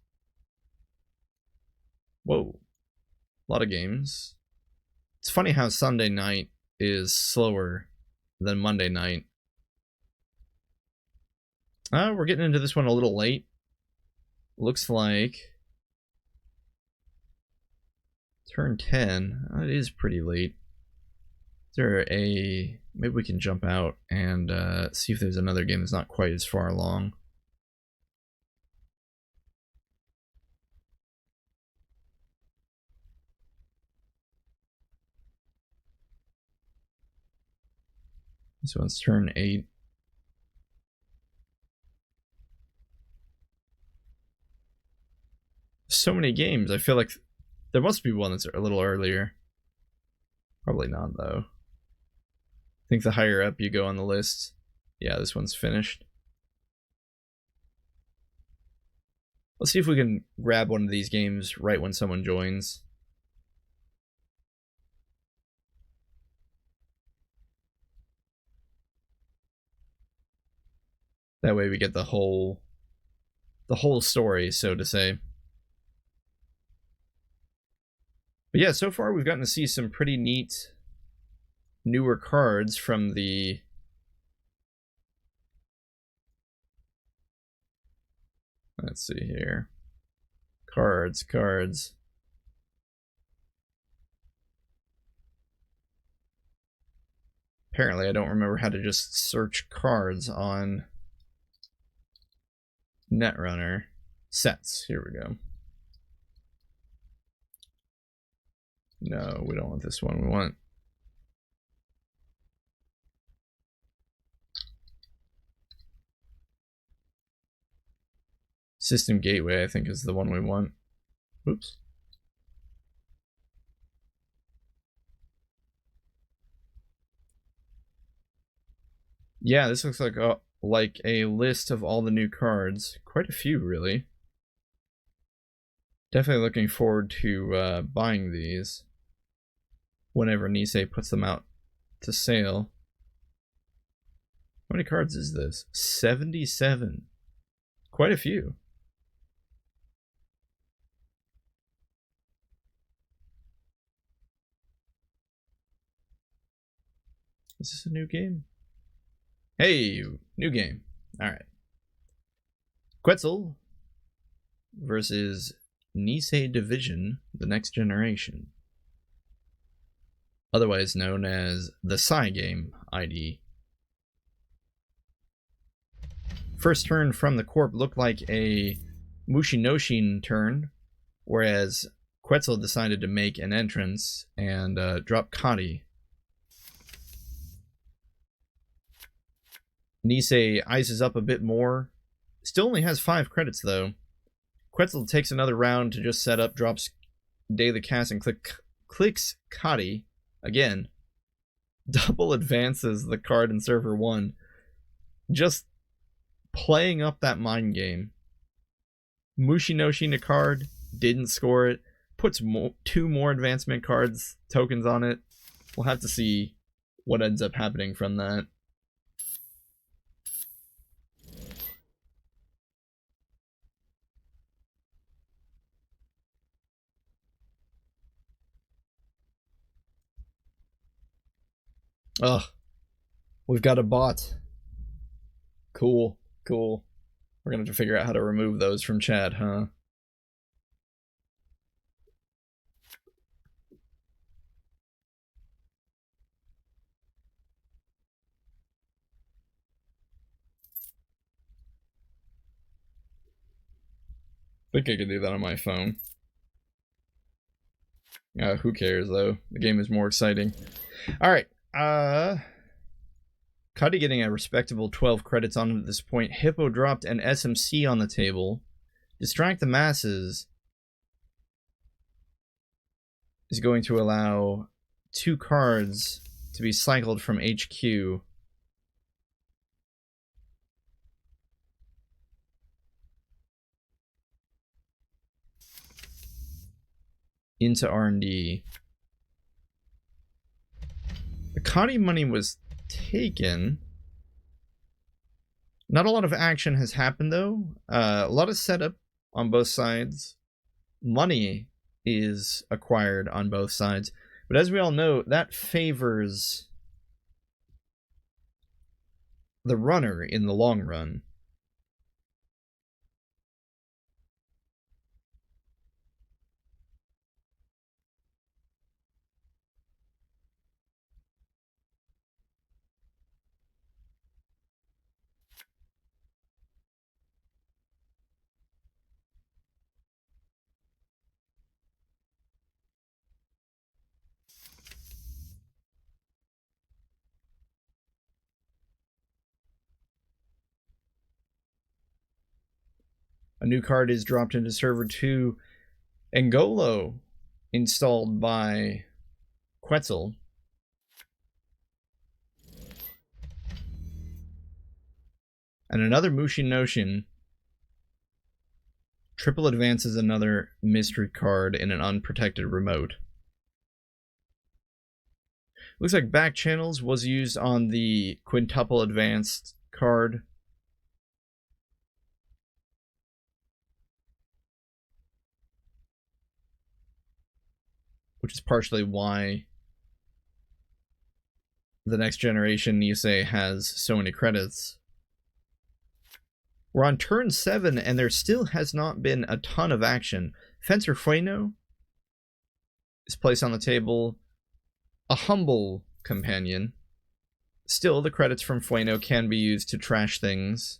Whoa. A lot of games. It's funny how Sunday night is slower than Monday night. We're getting into this one a little late. Looks like turn 10. It is pretty late. Is there a... Maybe we can jump out and see if there's another game that's not quite as far along. This one's turn 8. So many games. I feel like there must be one that's a little earlier. Probably not, though. I think the higher up you go on the list, yeah, this one's finished. Let's see if we can grab one of these games right when someone joins. That way we get the whole story, so to say. But yeah, so far we've gotten to see some pretty neat newer cards from the... Let's see here. Cards. Apparently I don't remember how to just search cards on Netrunner. Sets, here we go. No, we don't want this one. We want... System Gateway, I think, is the one we want. Oops. Yeah, this looks like a list of all the new cards. Quite a few, really. Definitely looking forward to buying these whenever Chez puts them out to sale. How many cards is this? 77. Quite a few. Is this a new game? Hey, new game. Alright. Quetzal versus Chez Division, the Next Generation. Otherwise known as the Chez game ID. First turn from the Corp looked like a Mushinoshin turn, whereas Quetzal decided to make an entrance and drop Kadi. Chez ices up a bit more. Still only has 5 credits, though. Quetzal takes another round to just set up, drops Daily Cast, and clicks Kadi. Again, double advances the card in server 1. Just playing up that mind game. Mushinoshin a card, didn't score it, puts 2 more advancement cards, tokens on it. We'll have to see what ends up happening from that. Ugh. We've got a bot. Cool. We're gonna have to figure out how to remove those from chat, huh? I think I could do that on my phone. Who cares, though? The game is more exciting. Alright, Kadi getting a respectable 12 credits on him at this point. Hippo dropped an SMC on the table. Distract the Masses is going to allow 2 cards to be cycled from HQ. Into R&D. The Kadi money was taken. Not a lot of action has happened, though. A lot of setup on both sides. Money is acquired on both sides. But as we all know, that favors the runner in the long run. A new card is dropped into server 2. Angolo, installed by Quetzal. And another Mushin Notion. Triple advances another mystery card in an unprotected remote. Looks like back channels was used on the quintuple advanced card. Which is partially why the next generation Nisei has so many credits. We're on turn 7 and there still has not been a ton of action. Fencer Fueno is placed on the table. A humble companion. Still, the credits from Fueno can be used to trash things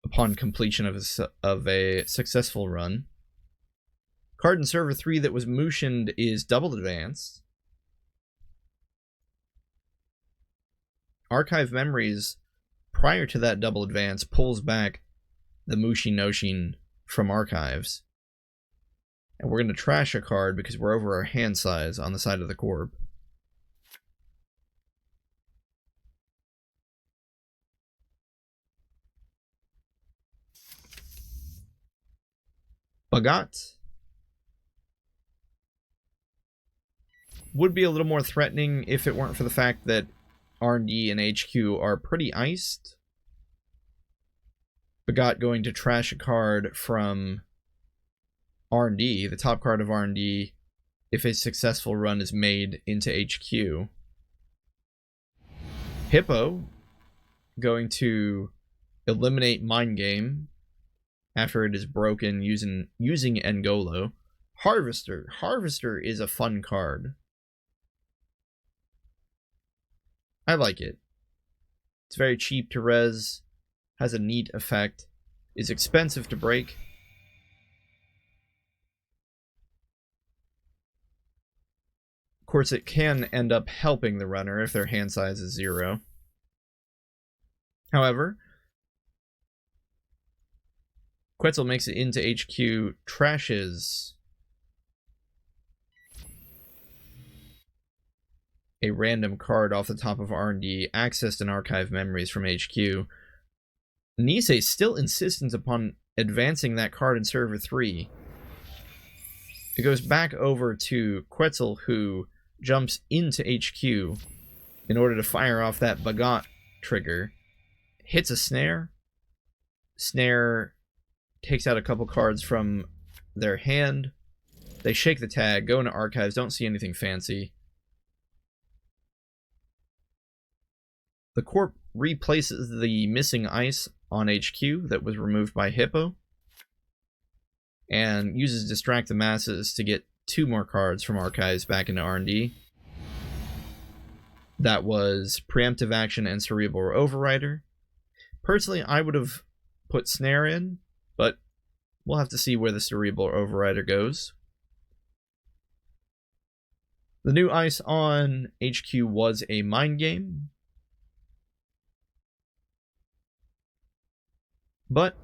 upon completion of a successful run. Card in server 3 that was motioned is double advanced. Archive Memories, prior to that double advance, pulls back the Mushin Noshin from archives. And we're going to trash a card because we're over our hand size on the side of the corp. Bagat would be a little more threatening if it weren't for the fact that R&D and HQ are pretty iced. Bagat going to trash a card from R&D, the top card of R&D, if a successful run is made into HQ. Hippo going to eliminate Mind Game after it is broken using Ngolo. Harvester. Harvester is a fun card. I like it. It's very cheap to res, has a neat effect, is expensive to break. Of course, it can end up helping the runner if their hand size is 0. However, Quetzal makes it into HQ, trashes a random card off the top of R&D, accessed in archive memories from HQ. Nisei still insistent upon advancing that card in server 3. It goes back over to Quetzal, who jumps into HQ in order to fire off that Bagat trigger. Hits a snare. Snare takes out a couple cards from their hand. They shake the tag, go into archives, don't see anything fancy. The corp replaces the missing ice on HQ that was removed by Hippo, and uses Distract the Masses to get 2 more cards from archives back into R&D. That was Preemptive Action and Cerebral Overrider. Personally, I would have put Snare in, but we'll have to see where the Cerebral Overrider goes. The new ice on HQ was a Mind Game, but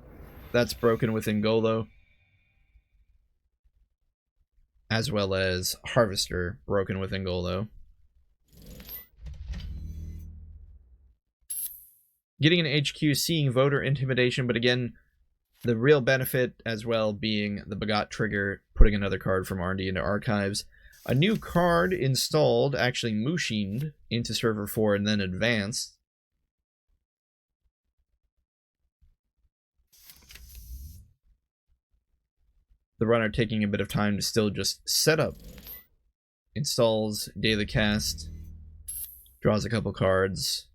that's broken with Ngolo, as well as Harvester broken with Ngolo. Getting an HQ, seeing voter intimidation, but again, the real benefit as well being the Bagat trigger, putting another card from R&D into archives. A new card installed, actually Mushined into server 4 and then advanced. the runner taking a bit of time to still just set up. Installs daily cast. Draws a couple cards.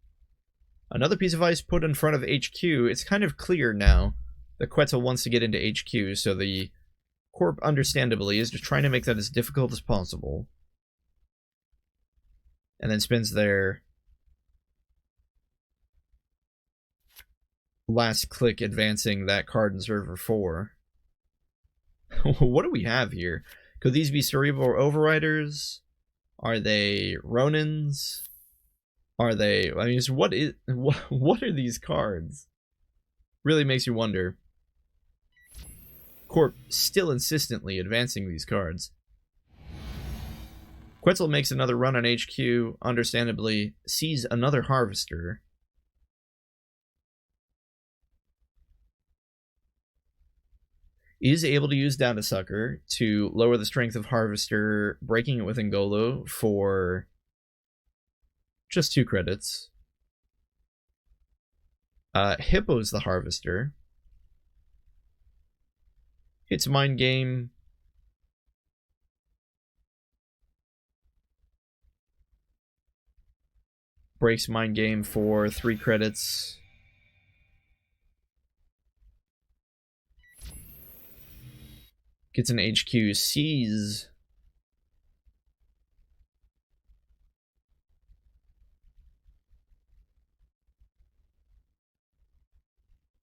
Another piece of ice put in front of HQ. It's kind of clear now that Quetzal wants to get into HQ, so the Corp, understandably, is just trying to make that as difficult as possible. And then spends their last click advancing that card in server 4. What do we have here? Could these be Cerebral Overriders? Are they Ronins? Are they... I mean, what are these cards? Really makes you wonder. Corp still insistently advancing these cards. Quetzal makes another run on HQ, understandably sees another Harvester. Is able to use Data Sucker to lower the strength of Harvester, breaking it with Ngolo for just 2 credits. Hippo's the Harvester. Hits Mind Game. Breaks Mind Game for 3 credits. Gets an HQ. Sees.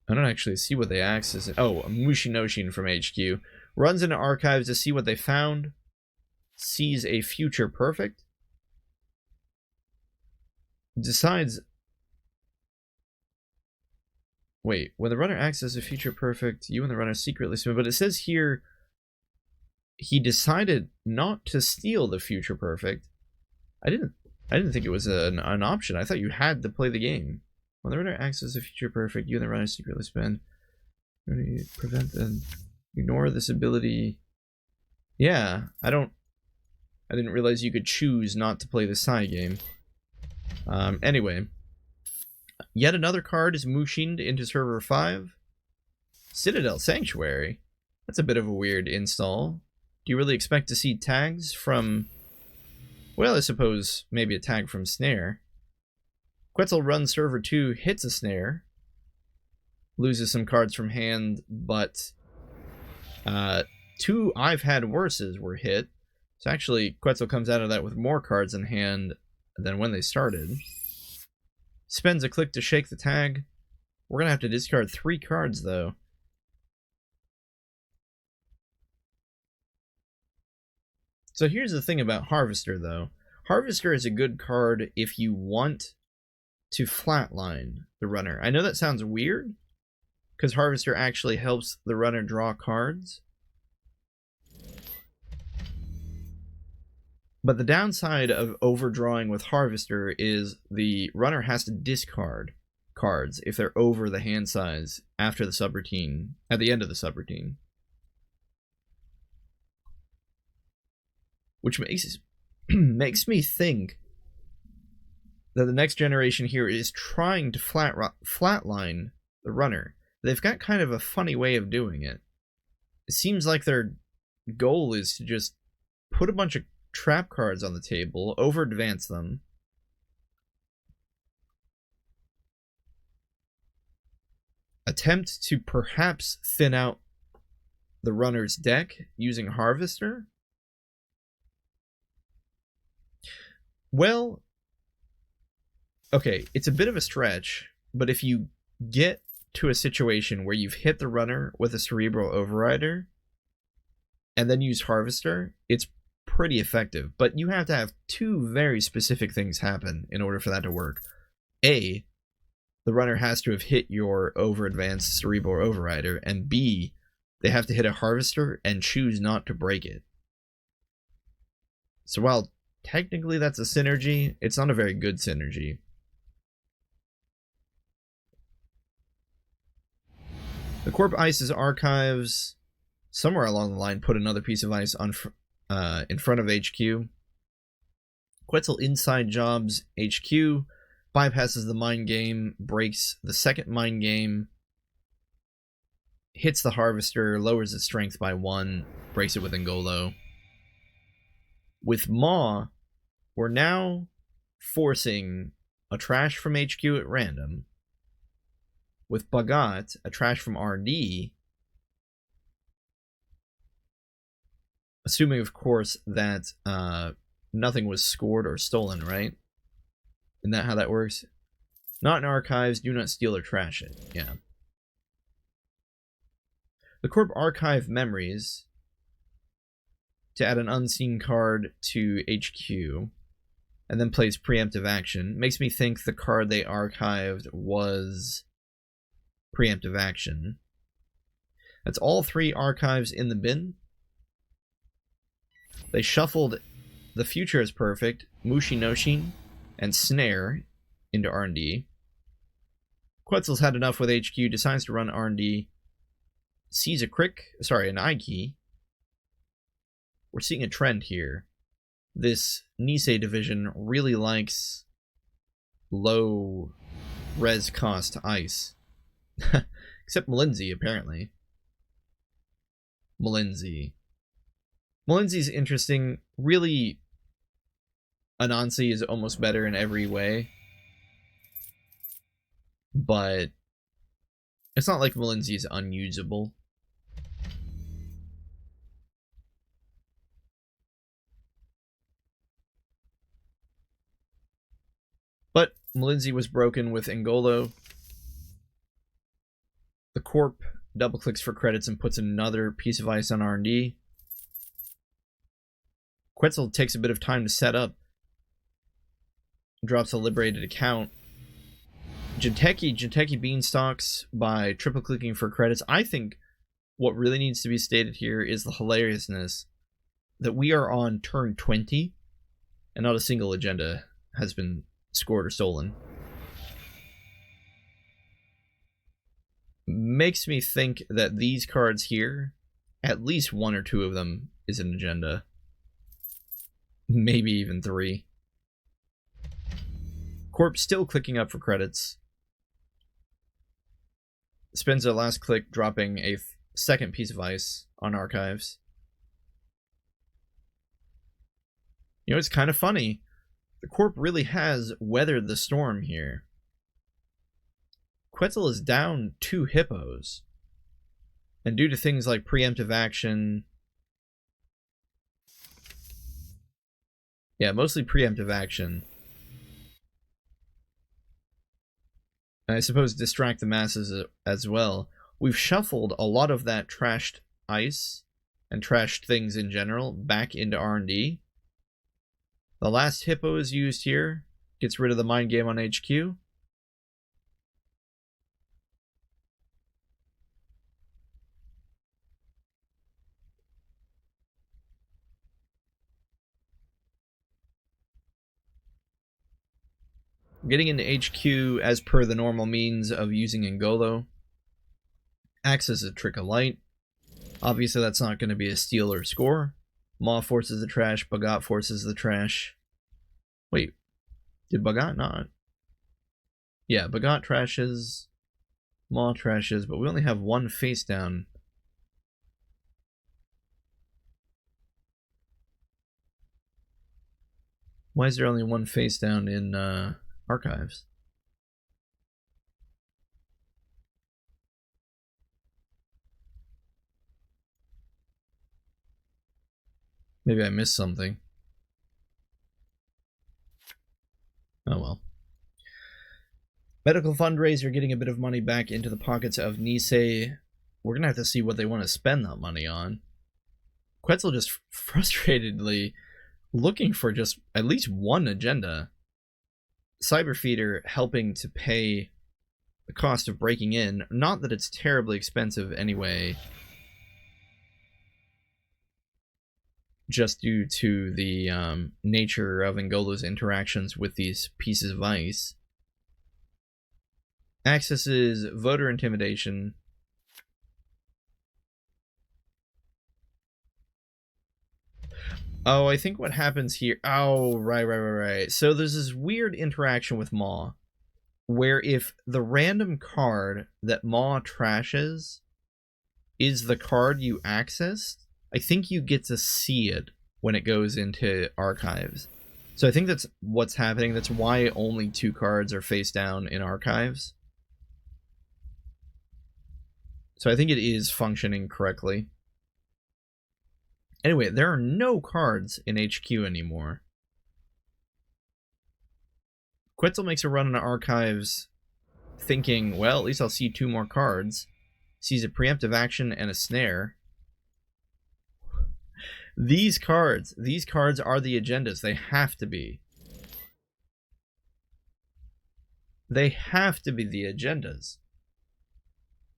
I don't actually see what they access. Oh, a Mushinoshin from HQ. Runs into archives to see what they found. Sees a future perfect. Decides... Wait, when the runner accesses a future perfect, you and the runner secretly swim. But it says here he decided not to steal the future perfect. I didn't think it was an option. I thought you had to play the game. When the runner accesses a future perfect, you and the runner secretly spend. Prevent and ignore this ability. Yeah, I didn't realize you could choose not to play the side game. Anyway. Yet another card is Mushined into server 5. Citadel Sanctuary. That's a bit of a weird install. Do you really expect to see tags from... Well, I suppose maybe a tag from Snare. Quetzal runs server 2, hits a Snare. Loses some cards from hand, but 2 I've Had Worses were hit. So actually, Quetzal comes out of that with more cards in hand than when they started. Spends a click to shake the tag. We're going to have to discard 3 cards, though. So here's the thing about Harvester, though. Harvester is a good card if you want to flatline the runner. I know that sounds weird, because Harvester actually helps the runner draw cards. But the downside of overdrawing with Harvester is the runner has to discard cards if they're over the hand size after the subroutine, at the end of the subroutine. Which makes me think that the next generation here is trying to flatline the runner. They've got kind of a funny way of doing it. It seems like their goal is to just put a bunch of trap cards on the table, over advance them, attempt to perhaps thin out the runner's deck using Harvester. Well, okay, it's a bit of a stretch, but if you get to a situation where you've hit the runner with a Cerebral Overrider and then use Harvester, it's pretty effective. But you have to have 2 very specific things happen in order for that to work. A, the runner has to have hit your over-advanced Cerebral Overrider, and B, they have to hit a Harvester and choose not to break it. So while technically that's a synergy, it's not a very good synergy. The Corp ices archives. Somewhere along the line, put another piece of ice on in front of HQ. Quetzal inside jobs HQ, bypasses the mind game, breaks the second mind game. hits the Harvester, lowers its strength by 1, breaks it with Ngolo. With Maw, we're now forcing a trash from HQ at random. With Bagat, a trash from RD. Assuming, of course, that nothing was scored or stolen, right? Isn't that how that works? Not in archives, do not steal or trash it. Yeah. The Corp archive memories to add an unseen card to HQ, and then plays preemptive action. Makes me think the card they archived was preemptive action. That's all 3 archives in the bin. They shuffled The Future is Perfect, Mushinoshin, and Snare into R&D. Quetzal's had enough with HQ, decides to run R&D, sees an I key. We're seeing a trend here. This Nisei division really likes low res cost ice. Except Malinzi, apparently. Malinzi's interesting. Really, Anansi is almost better in every way. But it's not like Malinzi is unusable. But Malinzi was broken with Ngolo. The Corp double clicks for credits and puts another piece of ice on R&D. Quetzal takes a bit of time to set up. Drops a liberated account. Jinteki beanstalks by triple clicking for credits. I think what really needs to be stated here is the hilariousness that we are on turn 20 and not a single agenda has been scored or stolen. Makes me think that these cards here, at least 1 or 2 of them is an agenda. Maybe even 3. Corp still clicking up for credits. Spends their last click dropping a second piece of ice on archives. You know, it's kind of funny. The Corp really has weathered the storm here. Quetzal is down 2 hippos. And due to things like preemptive action... Yeah, mostly preemptive action. And I suppose distract the masses as well. We've shuffled a lot of that trashed ice and trashed things in general back into R&D. The last hippo is used here. Gets rid of the mind game on HQ. Getting into HQ as per the normal means of using Ngolo. Acts as a trick of light. Obviously that's not going to be a steal or score. Maw forces the trash, Bagat forces the trash. Wait, did Bagat not? Yeah, Bagat trashes, Maw trashes, but we only have 1 face down. Why is there only 1 face down in archives? Maybe I missed something. Oh well. Medical fundraiser, getting a bit of money back into the pockets of Nisei. We're gonna have to see what they want to spend that money on. Quetzal just frustratedly looking for just at least 1 agenda. Cyberfeeder helping to pay the cost of breaking in. Not that it's terribly expensive anyway. Just due to the nature of Ngolo's interactions with these pieces of ice. Accesses voter intimidation. Oh, I think what happens here... Oh, right. So there's this weird interaction with Maw, where if the random card that Maw trashes is the card you accessed. I think you get to see it when it goes into archives. So I think that's what's happening. That's why only 2 cards are face down in archives. So I think it is functioning correctly. Anyway, there are no cards in HQ anymore. Quetzal makes a run in archives thinking, well, at least I'll see 2 more cards. Sees a preemptive action and a snare. These cards are the agendas. They have to be. They have to be the agendas.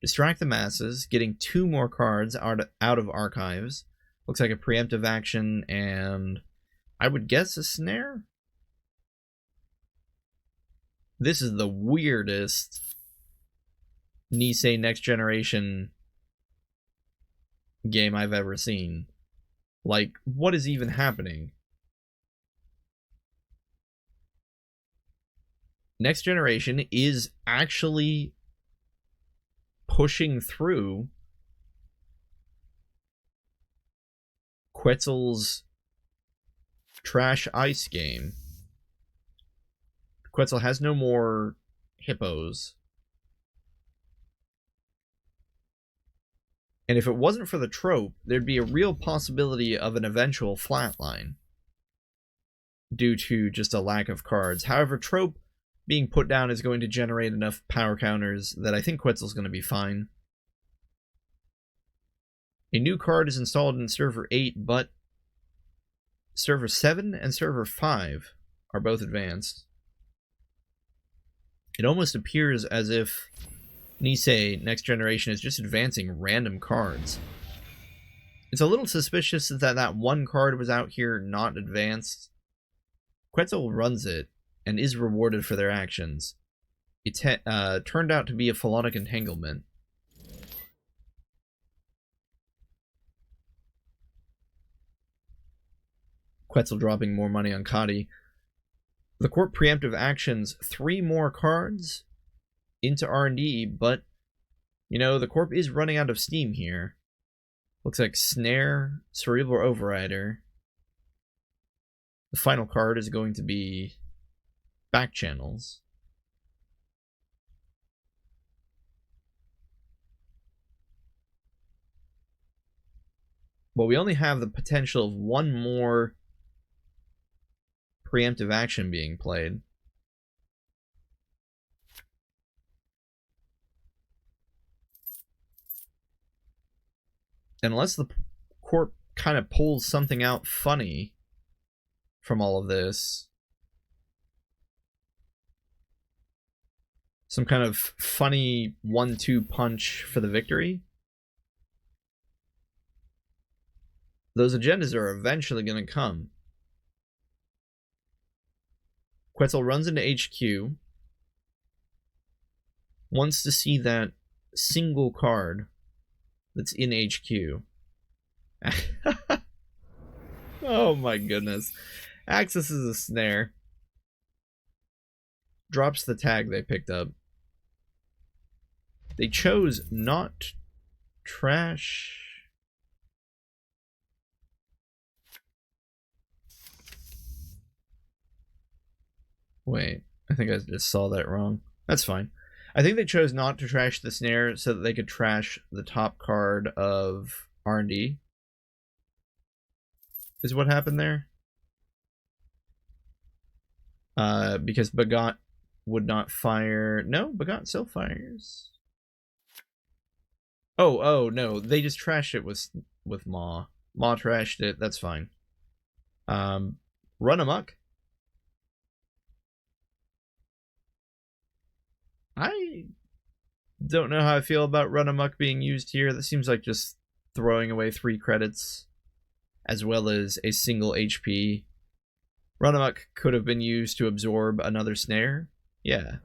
Distract the masses, getting 2 more cards out of archives. Looks like a preemptive action and I would guess a snare? This is the weirdest Chez Next Generation game I've ever seen. Like, what is even happening? Next Generation is actually pushing through Quetzal's trash ice game. Quetzal has no more hippos. And if it wasn't for the trope, there'd be a real possibility of an eventual flatline due to just a lack of cards. However, trope being put down is going to generate enough power counters that I think Quetzal's going to be fine. A new card is installed in Server 8, but Server 7 and Server 5 are both advanced. It almost appears as if Chez Next Generation is just advancing random cards. It's a little suspicious that that 1 card was out here not advanced. Quetzal runs it and is rewarded for their actions. It turned out to be a Philonic Entanglement. Quetzal dropping more money on Kadi. The Corp preemptive actions 3 more cards into R&D, but, you know, the Corp is running out of steam here. Looks like Snare, Cerebral Overrider. The final card is going to be Back Channels. But we only have the potential of 1 more preemptive action being played. Unless the Corp kind of pulls something out funny from all of this. Some kind of funny 1-2 punch for the victory. Those agendas are eventually going to come. Quetzal runs into HQ. Wants to see that single card that's in HQ. Oh my goodness. Accesses a snare. Drops the tag they picked up. They chose not trash. Wait, I think I just saw that wrong. That's fine. I think they chose not to trash the snare so that they could trash the top card of R&D. Is what happened there. Because Bagot would not fire. No, Bagot still fires. Oh, no. They just trashed it with Maw. Maw trashed it. That's fine. Run amok. I don't know how I feel about Run Amok being used here. That seems like just throwing away 3 credits as well as a single HP. Run Amok could have been used to absorb another snare. Yeah.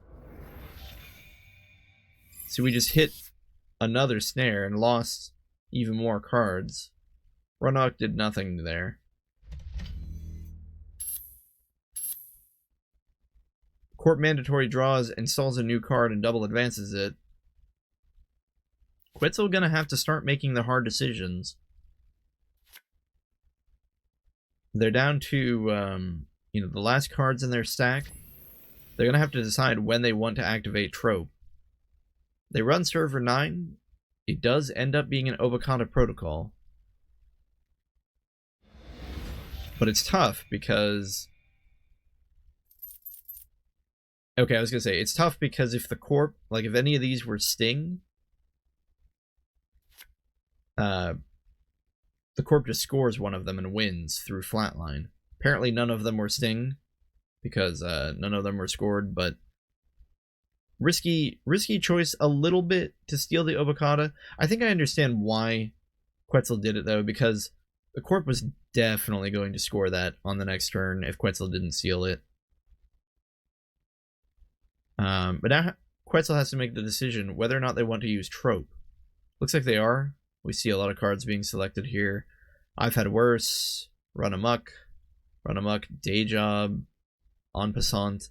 So we just hit another snare and lost even more cards. Run Amok did nothing there. Corp mandatory draws, installs a new card, and double advances it. Quetzal gonna have to start making the hard decisions. They're down to, you know, the last cards in their stack. They're gonna have to decide when they want to activate Trope. They run server 9. It does end up being an Obokata protocol. But it's tough because... Okay, I was gonna say, it's tough because if the Corp, like if any of these were Sting, the Corp just scores one of them and wins through Flatline. Apparently none of them were Sting, because none of them were scored, but risky choice a little bit to steal the Obokata. I think I understand why Quetzal did it, though, because the Corp was definitely going to score that on the next turn if Quetzal didn't steal it. But now Quetzal has to make the decision whether or not they want to use Trope. Looks like they are. We see a lot of cards being selected here. I've Had Worse, Run Amok, Day Job, En Passant.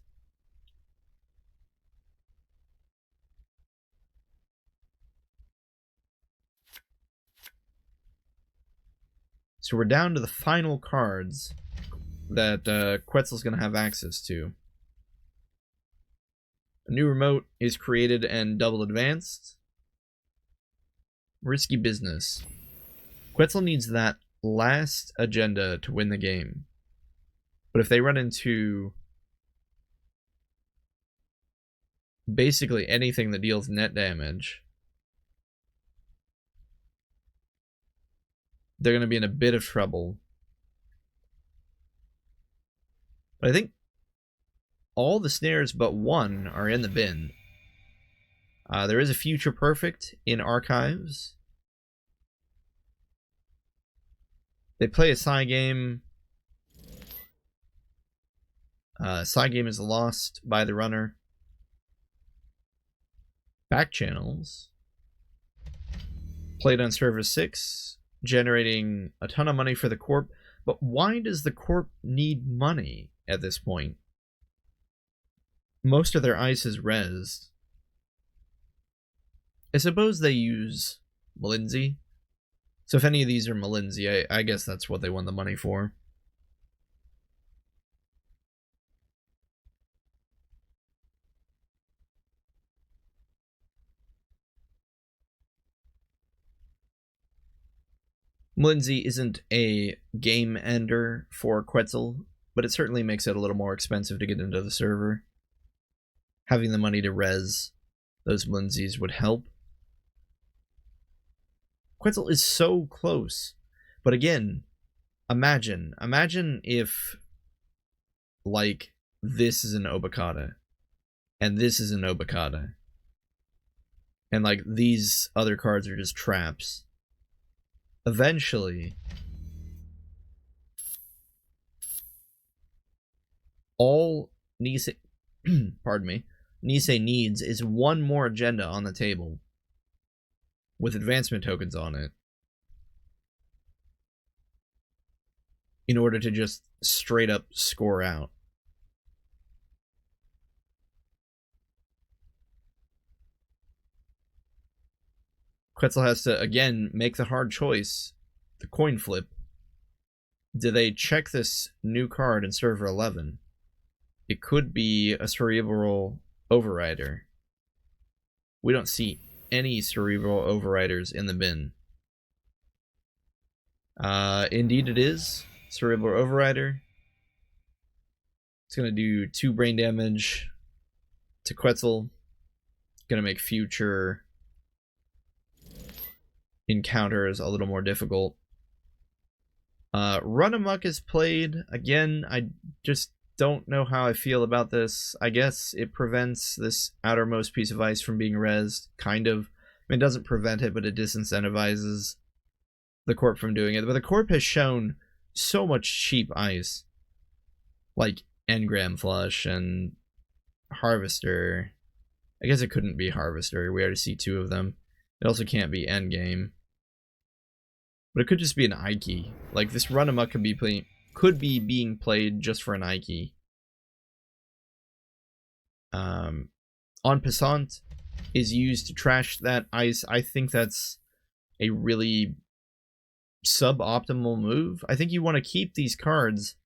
So we're down to the final cards that Quetzal's going to have access to. A new remote is created and double advanced. Risky business. Quetzal needs that last agenda to win the game. But if they run into basically anything that deals net damage, they're going to be in a bit of trouble. But I think all the snares but one are in the bin. There is a Future Perfect in Archives. They play a Psy game. Psy game is lost by the runner. Back channels. Played on server 6, generating a ton of money for the Corp. But why does the Corp need money at this point? Most of their ice is rezzed. I suppose they use Malinzi. So if any of these are Malinzi, I guess that's what they want the money for. Malinzi isn't a game ender for Quetzal, but it certainly makes it a little more expensive to get into the server. Having the money to res those Malinzis would help. Quetzal is so close. But again, imagine if, like, this is an Obokata, and this is an Obokata, and, like, these other cards are just traps. Eventually, all Nisei, pardon me, Nisei needs is one more agenda on the table with advancement tokens on it in order to just straight up score out. Quetzal has to, again, make the hard choice, the coin flip. Do they check this new card in server 11? It could be a Cerebral Overrider. We don't see any Cerebral Overriders in the bin. Indeed it is. Cerebral Overrider. It's going to do 2 brain damage to Quetzal. Going to make future encounters a little more difficult. Run Amok is played. Again, I just don't know how I feel about this. I guess it prevents this outermost piece of ice from being rezzed, kind of. I mean, it doesn't prevent it, but it disincentivizes the Corp from doing it. But the Corp has shown so much cheap ice, like Engram Flush and Harvester. I guess it couldn't be Harvester. We already see 2 of them. It also can't be Endgame. But it could just be an Ike. Like, this Run Amok could be being played just for an Ike. En Passant. is used to trash that ice, I think that's a really suboptimal move. I think you want to keep these cards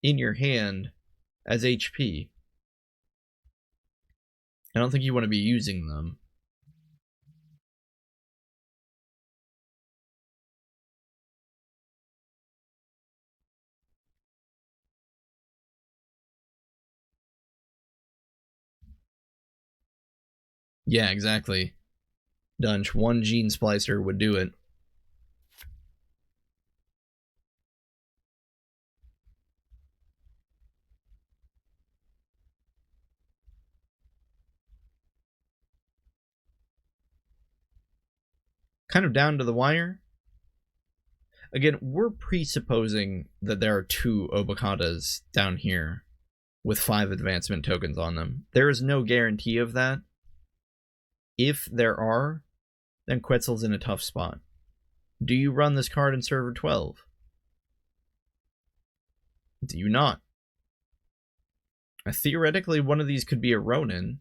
in your hand as HP. I don't think you want to be using them. Yeah, exactly. Dunch, one Gene Splicer would do it. Kind of down to the wire. Again, we're presupposing that there are 2 Obacatas down here with 5 advancement tokens on them. There is no guarantee of that. If there are, then Quetzal's in a tough spot. Do you run this card in server 12? Do you not? Theoretically, one of these could be a Ronin,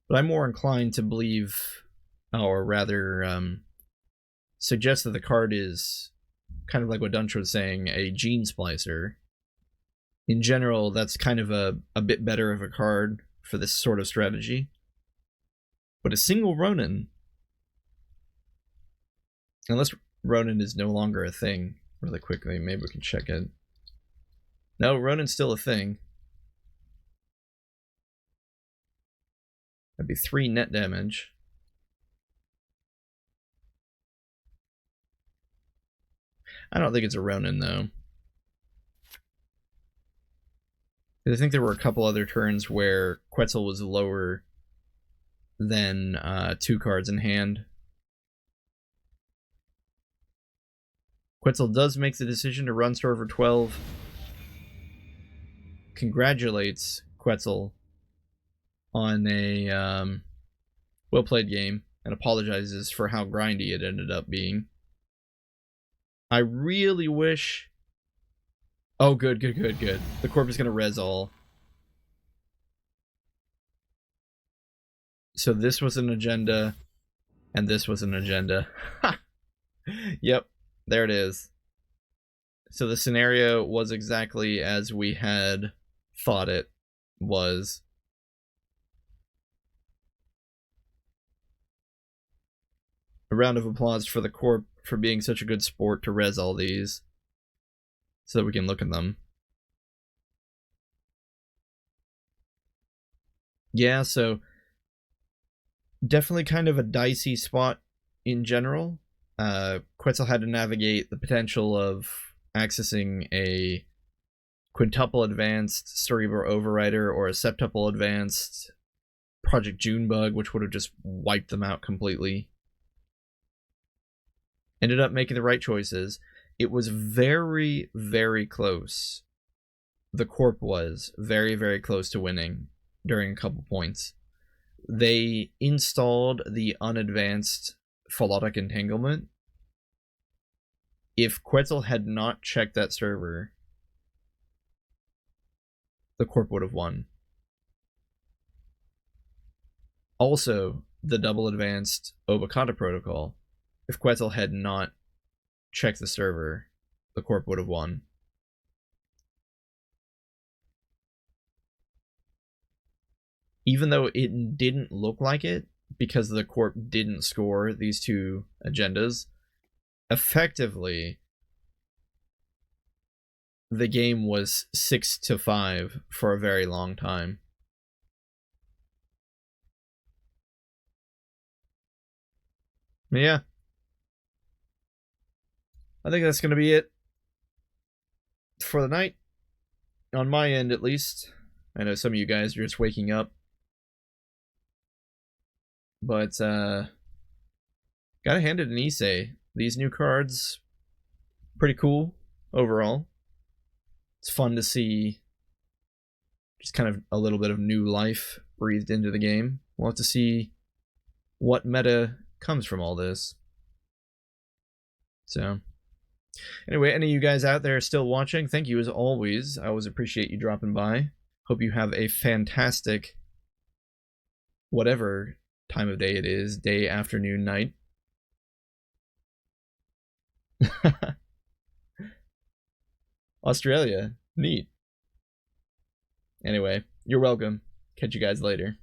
but I'm more inclined to believe, or rather, suggest that the card is kind of like what Dunch was saying, a Gene Splicer. In general, that's kind of a bit better of a card for this sort of strategy. But a single Ronin, unless Ronin is no longer a thing, really quickly, maybe we can check it. No, Ronin's still a thing. That'd be 3 net damage. I don't think it's a Ronin, though. I think there were a couple other turns where Quetzal was lower than 2 cards in hand. Quetzal does make the decision to run server 12. Congratulates Quetzal on a well-played game and apologizes for how grindy it ended up being. I really wish... Oh, good. The corp is going to res all. So this was an agenda, and this was an agenda. Yep, there it is. So the scenario was exactly as we had thought it was. A round of applause for the corp for being such a good sport to res all these so that we can look at them. Yeah, so definitely kind of a dicey spot in general. Quetzal had to navigate the potential of accessing a quintuple advanced Cerebral Overrider or a septuple advanced Project Junebug, which would have just wiped them out completely. Ended up making the right choices. It was very, very close. The corp was very, very close to winning during a couple points. They installed the unadvanced Philotic Entanglement. If Quetzal had not checked that server, the corp would have won. Also, the double advanced Obokata protocol. If Quetzal had not checked the server, the corp would have won. Even though it didn't look like it, because the corp didn't score these 2 agendas, effectively, the game was 6-5 for a very long time. But yeah. I think that's going to be it for the night. On my end, at least. I know some of you guys are just waking up. But, gotta hand it an Issei. These new cards, pretty cool overall. It's fun to see just kind of a little bit of new life breathed into the game. We'll have to see what meta comes from all this. So, anyway, any of you guys out there still watching, thank you as always. I always appreciate you dropping by. Hope you have a fantastic whatever time of day it is, day, afternoon, night. Australia. Neat. Anyway, you're welcome. Catch you guys later.